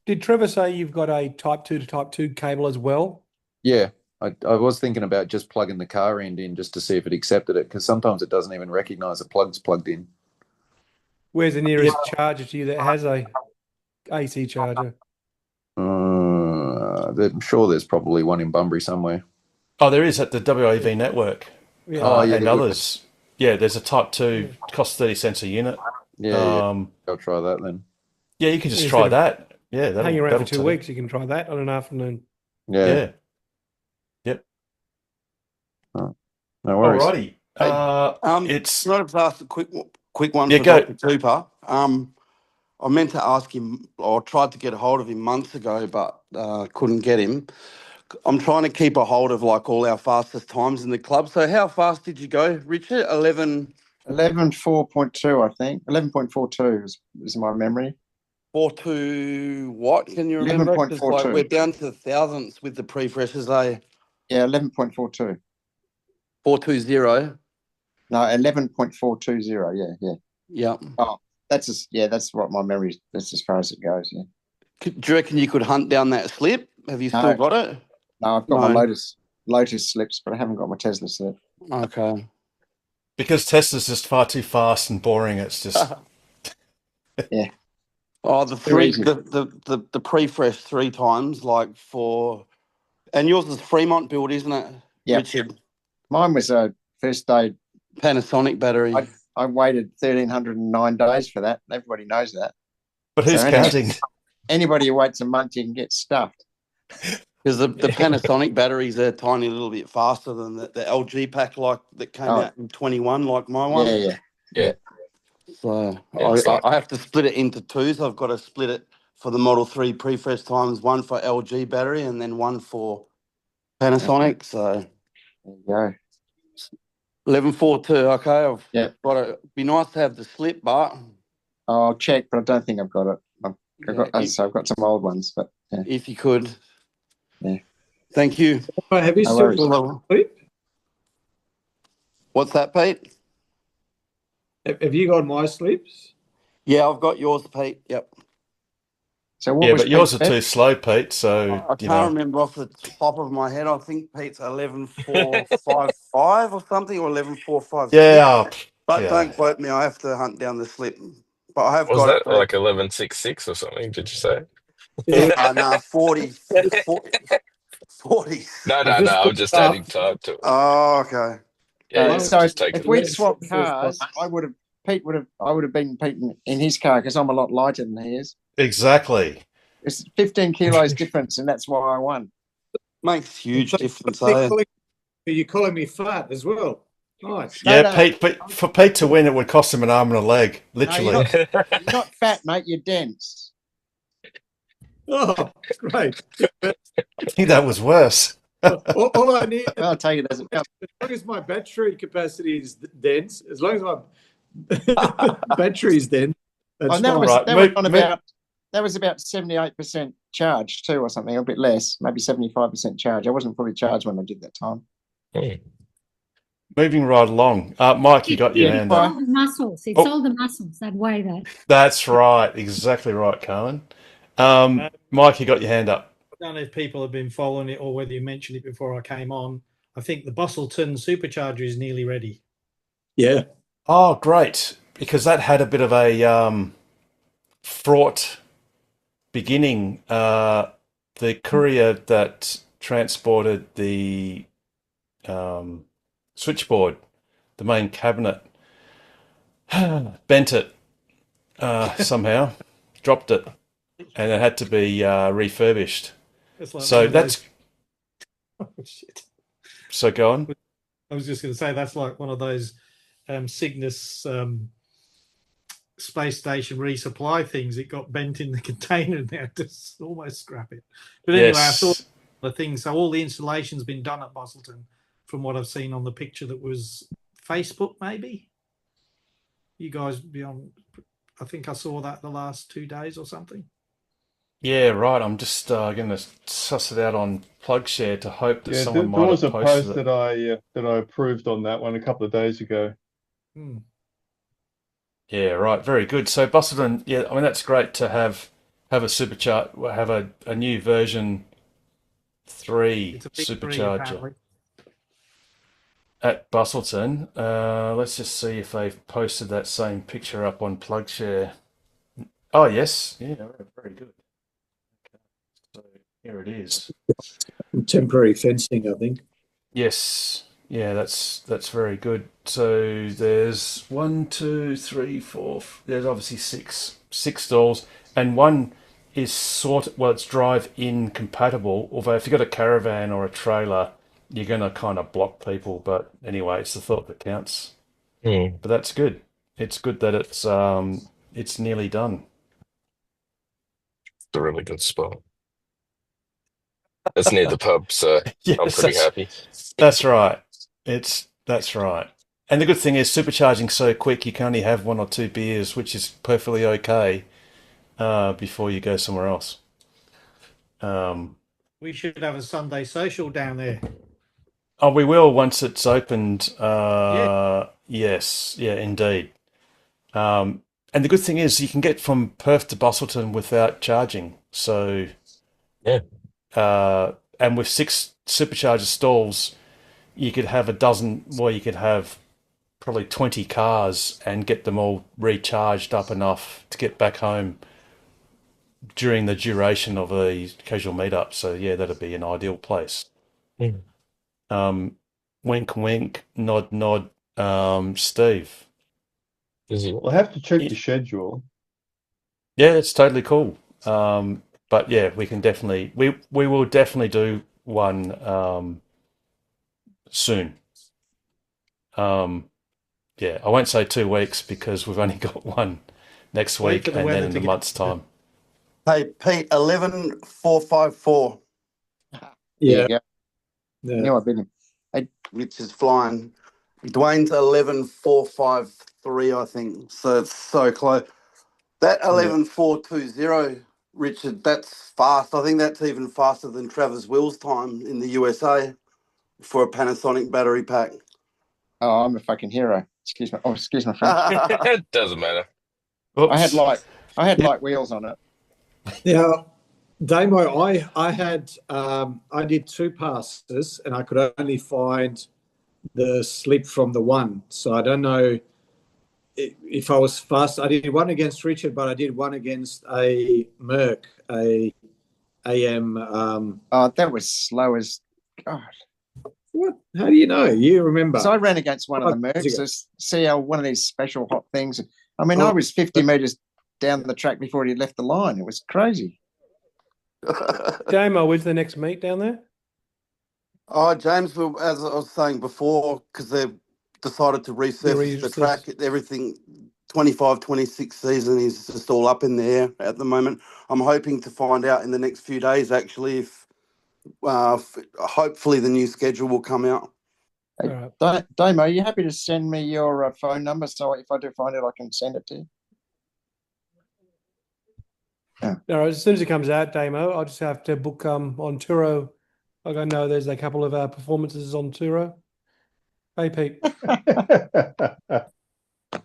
S6: Did Trevor say you've got a Type 2 to Type 2 cable as well?
S15: Yeah, I was thinking about just plugging the car end in just to see if it accepted it, because sometimes it doesn't even recognize a plug's plugged in.
S6: Where's the nearest charger to you that has a AC charger?
S15: I'm sure there's probably one in Bunbury somewhere.
S1: Oh, there is at the WAV network.
S6: Yeah.
S1: And others. Yeah, there's a Type 2, costs 30 cents a unit.
S15: Yeah, I'll try that then.
S1: Yeah, you can just
S6: Yeah,
S1: try
S6: instead of
S1: that. Yeah,
S6: Hang around for
S1: that'll
S6: 2
S1: tell you.
S6: weeks, you can try that on an afternoon.
S15: Yeah.
S1: Yep.
S15: No worries.
S1: Alrighty.
S3: It's can I just ask a quick one
S1: Yeah,
S3: for
S1: go.
S3: Dr. Cooper. I meant to ask him, or tried to get a hold of him months ago, but couldn't get him. I'm trying to keep a hold of like all our fastest times in the club. So how fast did you go, Richard?
S8: 11.4.2, I think. 11.42 is my memory.
S3: 4.2 what? Can you remember? 'Cause,
S8: 11.42.
S3: we're down to thousandths with the pre-freshers,
S8: Yeah, 11.42.
S3: 4.20.
S8: No, 11.420. Yeah.
S3: Yeah.
S8: Oh, that's what my memory. That's as far as it goes. Yeah.
S3: Do you reckon you could hunt down that slip? Have you still
S8: No.
S3: got it?
S8: No, I've got my
S3: No.
S8: Lotus slips, but I haven't got my Tesla slip.
S3: Okay.
S1: Because Tesla's just far too fast and boring. It's just
S8: Yeah.
S3: Oh, the
S8: Very
S3: three,
S8: easy.
S3: the pre-fresh 3 times, like for, and yours is Fremont build, isn't it?
S8: Yeah.
S3: Richard,
S8: Mine was a first day.
S3: Panasonic battery.
S8: I waited 1,309 days for that. Everybody knows that.
S1: But who's
S8: So
S1: counting?
S8: Anybody who waits a month, you can get stuffed.
S3: Because the Panasonic batteries are a tiny little bit faster than the LG pack, like that came
S8: Oh.
S3: out in 21, like my one.
S8: Yeah.
S3: So
S4: Yeah, it's like-
S3: I have to split it into 2. So I've got to split it for the Model 3 pre-fresh times, one for LG battery and then one for Panasonic. So
S8: There you go.
S3: 11.42. Okay, I've
S8: Yeah.
S3: got it. Be nice to have the slip, but
S8: I'll check, but I don't think I've got it. I've got
S3: Yeah,
S8: so I've got some old ones, but yeah.
S3: if you could.
S8: Yeah.
S3: Thank you.
S2: Have you
S8: No
S2: still
S8: worries.
S2: got sleep?
S3: What's that, Pete?
S2: Have you got my sleeps?
S3: Yeah, I've got yours, Pete. Yep.
S8: So what
S1: Yeah,
S8: was
S1: but yours
S8: Pete's
S1: are too slow, Pete. So
S3: I
S1: you
S3: can't
S1: know.
S3: remember off the top of my head. I think Pete's 11.455 or something, or 11.456.
S1: Yeah.
S3: But
S1: Yeah.
S3: don't quote me. I have to hunt down the slip. But I have
S4: Was
S3: got
S4: that
S3: it.
S4: like 11.66 or something? Did you say?
S3: No, 40.
S4: No. I'm just adding time to it.
S3: Oh, okay.
S4: Yeah,
S8: so
S4: just take
S8: if
S4: it.
S8: we'd swapped cars, I would have been Pete in his car because I'm a lot lighter than he is.
S1: Exactly.
S8: It's 15 kilos difference, and that's why I won.
S3: Makes huge difference.
S2: You're calling me fat as well. Nice.
S1: Yeah,
S8: No.
S1: Pete. But for Pete to win, it would cost him an arm and a leg,
S8: No,
S1: literally.
S8: you're not fat, mate. You're dense.
S2: Oh, great.
S1: I think that was worse.
S2: all I need,
S8: I'll tell you, there's a
S2: as long as my battery capacity is dense, as long as my battery is dense, that's
S8: that
S2: fine.
S8: was
S1: Right,
S8: that was
S1: move-
S8: on
S1: move-
S8: about that was about 78% charge too, or something, a bit less, maybe 75% charge. I wasn't fully charged when I did that time.
S1: Moving right along. Mike, you got your hand
S16: It's
S1: up.
S16: all the muscles. It's
S1: Oh.
S16: all the muscles that weigh that.
S1: That's right. Exactly right, Carmen. Mike, you got your hand up.
S11: I don't know if people have been following it or whether you mentioned it before I came on. I think the Bustleton supercharger is nearly ready.
S2: Yeah.
S1: Oh, great. Because that had a bit of a fraught beginning. The courier that transported the switchboard, the main cabinet, bent it somehow, dropped it, and it had to be refurbished.
S11: It's like
S1: So
S11: one of
S1: that's
S11: those- Oh, shit.
S1: so go on.
S11: I was just going to say that's like one of those Cygnus space station resupply things. It got bent in the container and they had to almost scrap it. But anyway, I saw
S1: Yes.
S11: the thing. So all the installation's been done at Bustleton, from what I've seen on the picture that was Facebook. Maybe you guys be on. I think I saw that the last 2 days or something.
S1: Yeah, right. I'm just going to suss it out on PlugShare to hope that
S7: Yeah,
S1: someone
S7: there
S1: might
S7: was a
S1: have posted
S7: post
S1: it.
S7: that I approved on that one a couple of days ago.
S11: Hmm.
S1: Yeah, right. Very good. So Bustleton, yeah, I mean that's great to have a supercharger, have a new version 3
S11: It's a big three,
S1: supercharger
S11: apparently.
S1: at Bustleton. Let's just see if they've posted that same picture up on PlugShare. Oh yes, yeah, very good. Okay. So here it is.
S2: Temporary fencing, I think.
S1: Yes, yeah, that's very good. So there's 1, 2, 3, 4. There's obviously six stalls, and one is it's drive-in compatible. Although if you've got a caravan or a trailer, you're going to kind of block people. But anyway, it's the thought that counts. But that's good. It's good that it's nearly done.
S4: It's a really good spot. It's near the pub, so
S1: Yes,
S4: I'm pretty happy.
S1: That's right. That's right. And the good thing is supercharging so quick you can only have 1 or 2 beers, which is perfectly okay before you go somewhere else.
S11: We should have a Sunday social down there.
S1: Oh, we will once it's opened.
S11: Yeah.
S1: Yes, yeah, indeed. And the good thing is you can get from Perth to Bustleton without charging. So,
S4: yeah.
S1: And with 6 supercharger stalls, you could have you could have probably 20 cars and get them all recharged up enough to get back home during the duration of a casual meetup. So yeah, that'd be an ideal place. Wink, wink, nod, nod. Steve.
S7: Well, I have to check the schedule.
S1: Yeah, it's totally cool. But yeah, we can definitely we will definitely do one soon. Yeah, I won't say 2 weeks because we've only got one next
S11: Wait
S1: week
S11: for the
S1: and
S11: weather
S1: then in
S11: to
S1: a
S11: get-
S1: month's time.
S3: Hey, Pete, 11,454.
S2: Yeah.
S8: Yeah. No, I've been.
S3: Which is flying. Dwayne's 11,453, I think. So it's so close. That 11,420, Richard, that's fast. I think that's even faster than Travis Will's time in the USA for a Panasonic battery pack.
S8: Oh, I'm a fucking hero. Excuse me. Oh, excuse my friend.
S4: It doesn't matter.
S8: I had light wheels on it.
S2: Now, Damo, I did 2 passes and I could only find the slip from the one. So I don't know if I was fast. I did one against Richard, but I did one against a Merc, a AM.
S8: Oh, that was slow as God.
S2: What? How do you know? You remember?
S8: So I ran against one of the
S2: 5 years
S8: Mercs.
S2: ago.
S8: See how one of these special hot things. I mean, I was 50 meters down the track before he left the line. It was crazy.
S6: Damo, when's the next meet down there?
S3: Oh, James, as I was saying before, because they've decided to resurface the track, everything 25, 26 season is just all up in the air at the moment. I'm hoping to find out in the next few days, actually, if hopefully the new schedule will come out.
S8: Hey, Damo, are you happy to send me your phone number so if I do find it, I can send it to you?
S6: Yeah. No, as soon as it comes out, Damo, I'll just have to book on Turo. Like I know there's a couple of performances on Turo. Hey, Pete.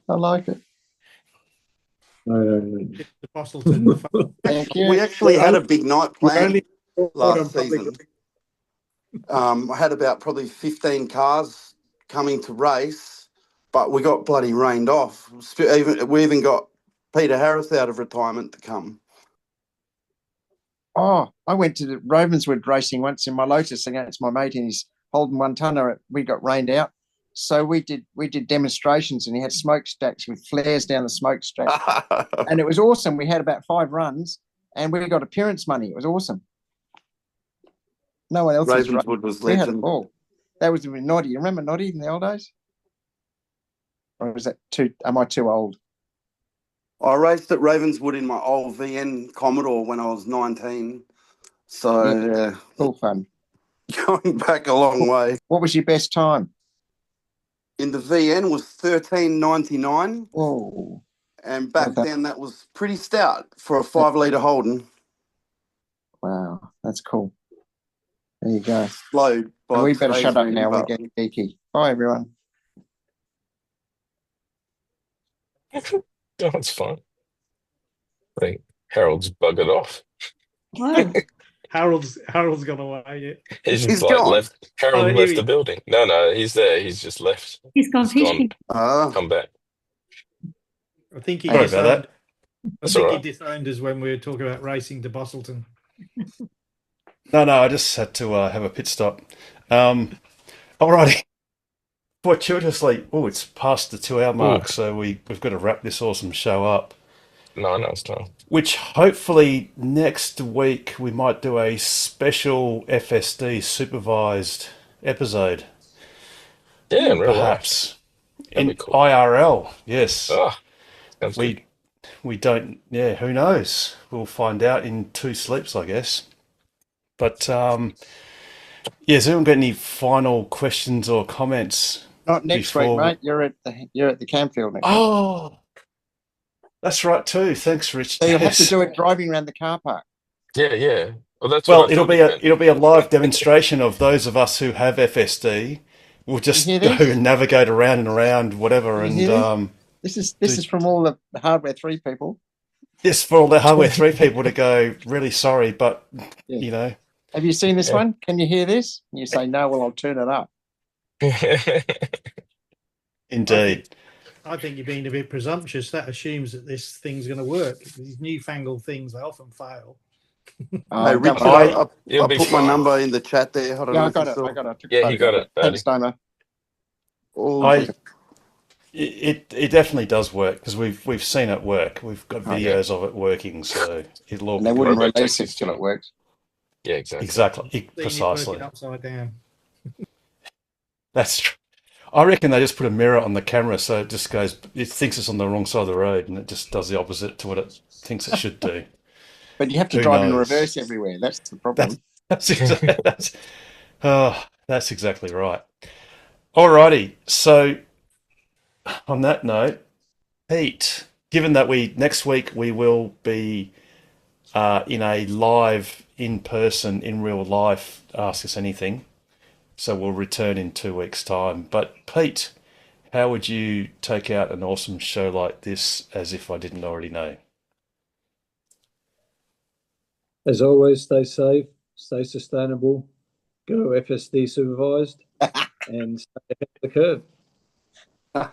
S8: I like it.
S3: Thank you. We actually had a big night planned last season. I had about probably 15 cars coming to race, but we got bloody rained off. We even got Peter Harris out of retirement to come.
S8: Oh, I went to the Ravenswood racing once in my Lotus against my mate in his Holden 1-tonner. We got rained out. So we did demonstrations, and he had smokestacks with flares down the smokestack. And it was awesome. We had about 5 runs, and we got appearance money. It was awesome. No one else
S3: Ravenswood was legend.
S8: We had a ball. That was with Noddy. You remember Noddy in the old days? Or was that am I too old?
S3: I raced at Ravenswood in my old VN Commodore when I was 19. So, yeah.
S8: Cool fun.
S3: Going back a long way.
S8: What was your best time?
S3: In the VN was 13.99.
S8: Whoa.
S3: And back then that was pretty stout for a 5-litre Holden.
S8: Wow, that's cool. There you go.
S3: Slowed by
S8: we better shut up
S3: today's
S8: now. We're
S3: but-
S8: getting geeky. Bye, everyone.
S4: No, it's fine. I think Harold's buggered off.
S11: Harold's gone away. Yeah.
S4: He's like
S11: gone.
S4: left. Harold
S11: Oh,
S4: left the building. No, he's there. He's just left.
S16: He's gone fishing.
S4: Come back.
S11: I think he
S1: Sorry about
S11: disowned.
S1: that.
S11: I
S4: That's
S11: think
S4: all
S11: he
S4: right.
S11: disowned us when we were talking about racing to Bustleton.
S1: No, I just had to have a pit stop. Alrighty. Fortuitously, it's past the 2-hour mark, so we've got to wrap this awesome show up.
S4: No, it's not.
S1: Which hopefully next week we might do a special FSD supervised episode.
S4: Yeah, in real life.
S1: Perhaps
S4: That'd be
S1: in
S4: cool.
S1: IRL. Yes.
S4: Sounds good.
S1: We don't. Yeah, who knows? We'll find out in 2 sleeps, I guess. But has anyone got any final questions or comments?
S8: Not next week,
S1: before-
S8: mate. You're at the Campfield next week.
S1: Oh, that's right too. Thanks, Rich.
S8: So you'll have to
S1: Yes.
S8: do it driving around the car park.
S4: Yeah. Well, that's
S1: Well,
S4: what I
S1: it'll
S4: thought
S1: be
S4: you
S1: a
S4: meant.
S1: it'll be a live demonstration of those of us who have FSD. We'll just
S8: You
S1: go
S8: hear this?
S1: and navigate around and around, whatever,
S8: You hear
S1: and
S8: This is from all the Hardware 3 people.
S1: this for all the Hardware 3 people to go. Really sorry, but
S8: Yeah.
S1: you know,
S8: Have you seen this
S1: Yeah.
S8: one? Can you hear this? And you say no. Well, I'll turn it up.
S1: indeed.
S11: I think you're being a bit presumptuous. That assumes that this thing's going to work. These newfangled things, they often fail.
S3: Hey, Richard,
S8: don't worry.
S3: I
S4: You'll be
S3: put my
S4: fine.
S3: number in the chat there. I don't
S8: Yeah,
S3: know
S8: I
S3: if
S8: got
S3: you
S8: it.
S3: saw.
S8: I got it. I took a
S4: Yeah, you got
S8: photograph.
S4: it,
S8: Thanks, Damo.
S1: It definitely does work because we've seen it work. We've got videos of it working, so it'll all
S8: And they
S1: be
S8: wouldn't
S1: good.
S8: release it till it works.
S4: Yeah, exactly.
S1: Exactly,
S11: Seeing it
S1: precisely.
S11: working upside down.
S1: That's true. I reckon they just put a mirror on the camera so it just goes. It thinks it's on the wrong side of the road, and it just does the opposite to what it thinks it should do.
S8: But you have to
S1: Who
S8: drive in
S1: knows?
S8: reverse everywhere. That's the problem.
S1: That's exactly right. Alrighty. So on that note, Pete, given that next week we will be in a live, in person, in real life, Ask Us Anything. So we'll return in 2 weeks' time. But Pete, how would you take out an awesome show like this as if I didn't already know?
S2: As always, stay safe, stay sustainable, go FSD supervised, and stay ahead of the curve.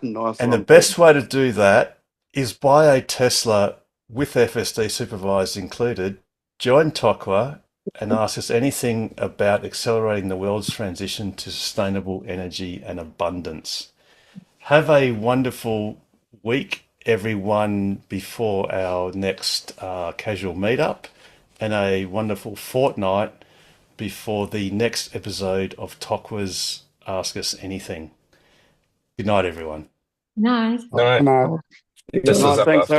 S3: Nice
S1: And
S3: one.
S1: the best way to do that is buy a Tesla with FSD supervised included, join Tokwa, and ask us anything about accelerating the world's transition to sustainable energy and abundance. Have a wonderful week, everyone, before our next casual meetup, and a wonderful fortnight before the next episode of Tokwa's Ask Us Anything. Good night, everyone.
S16: Nice.
S4: No,
S3: Good
S4: this is
S3: night.
S4: up
S3: Thanks,
S4: after
S3: Harold.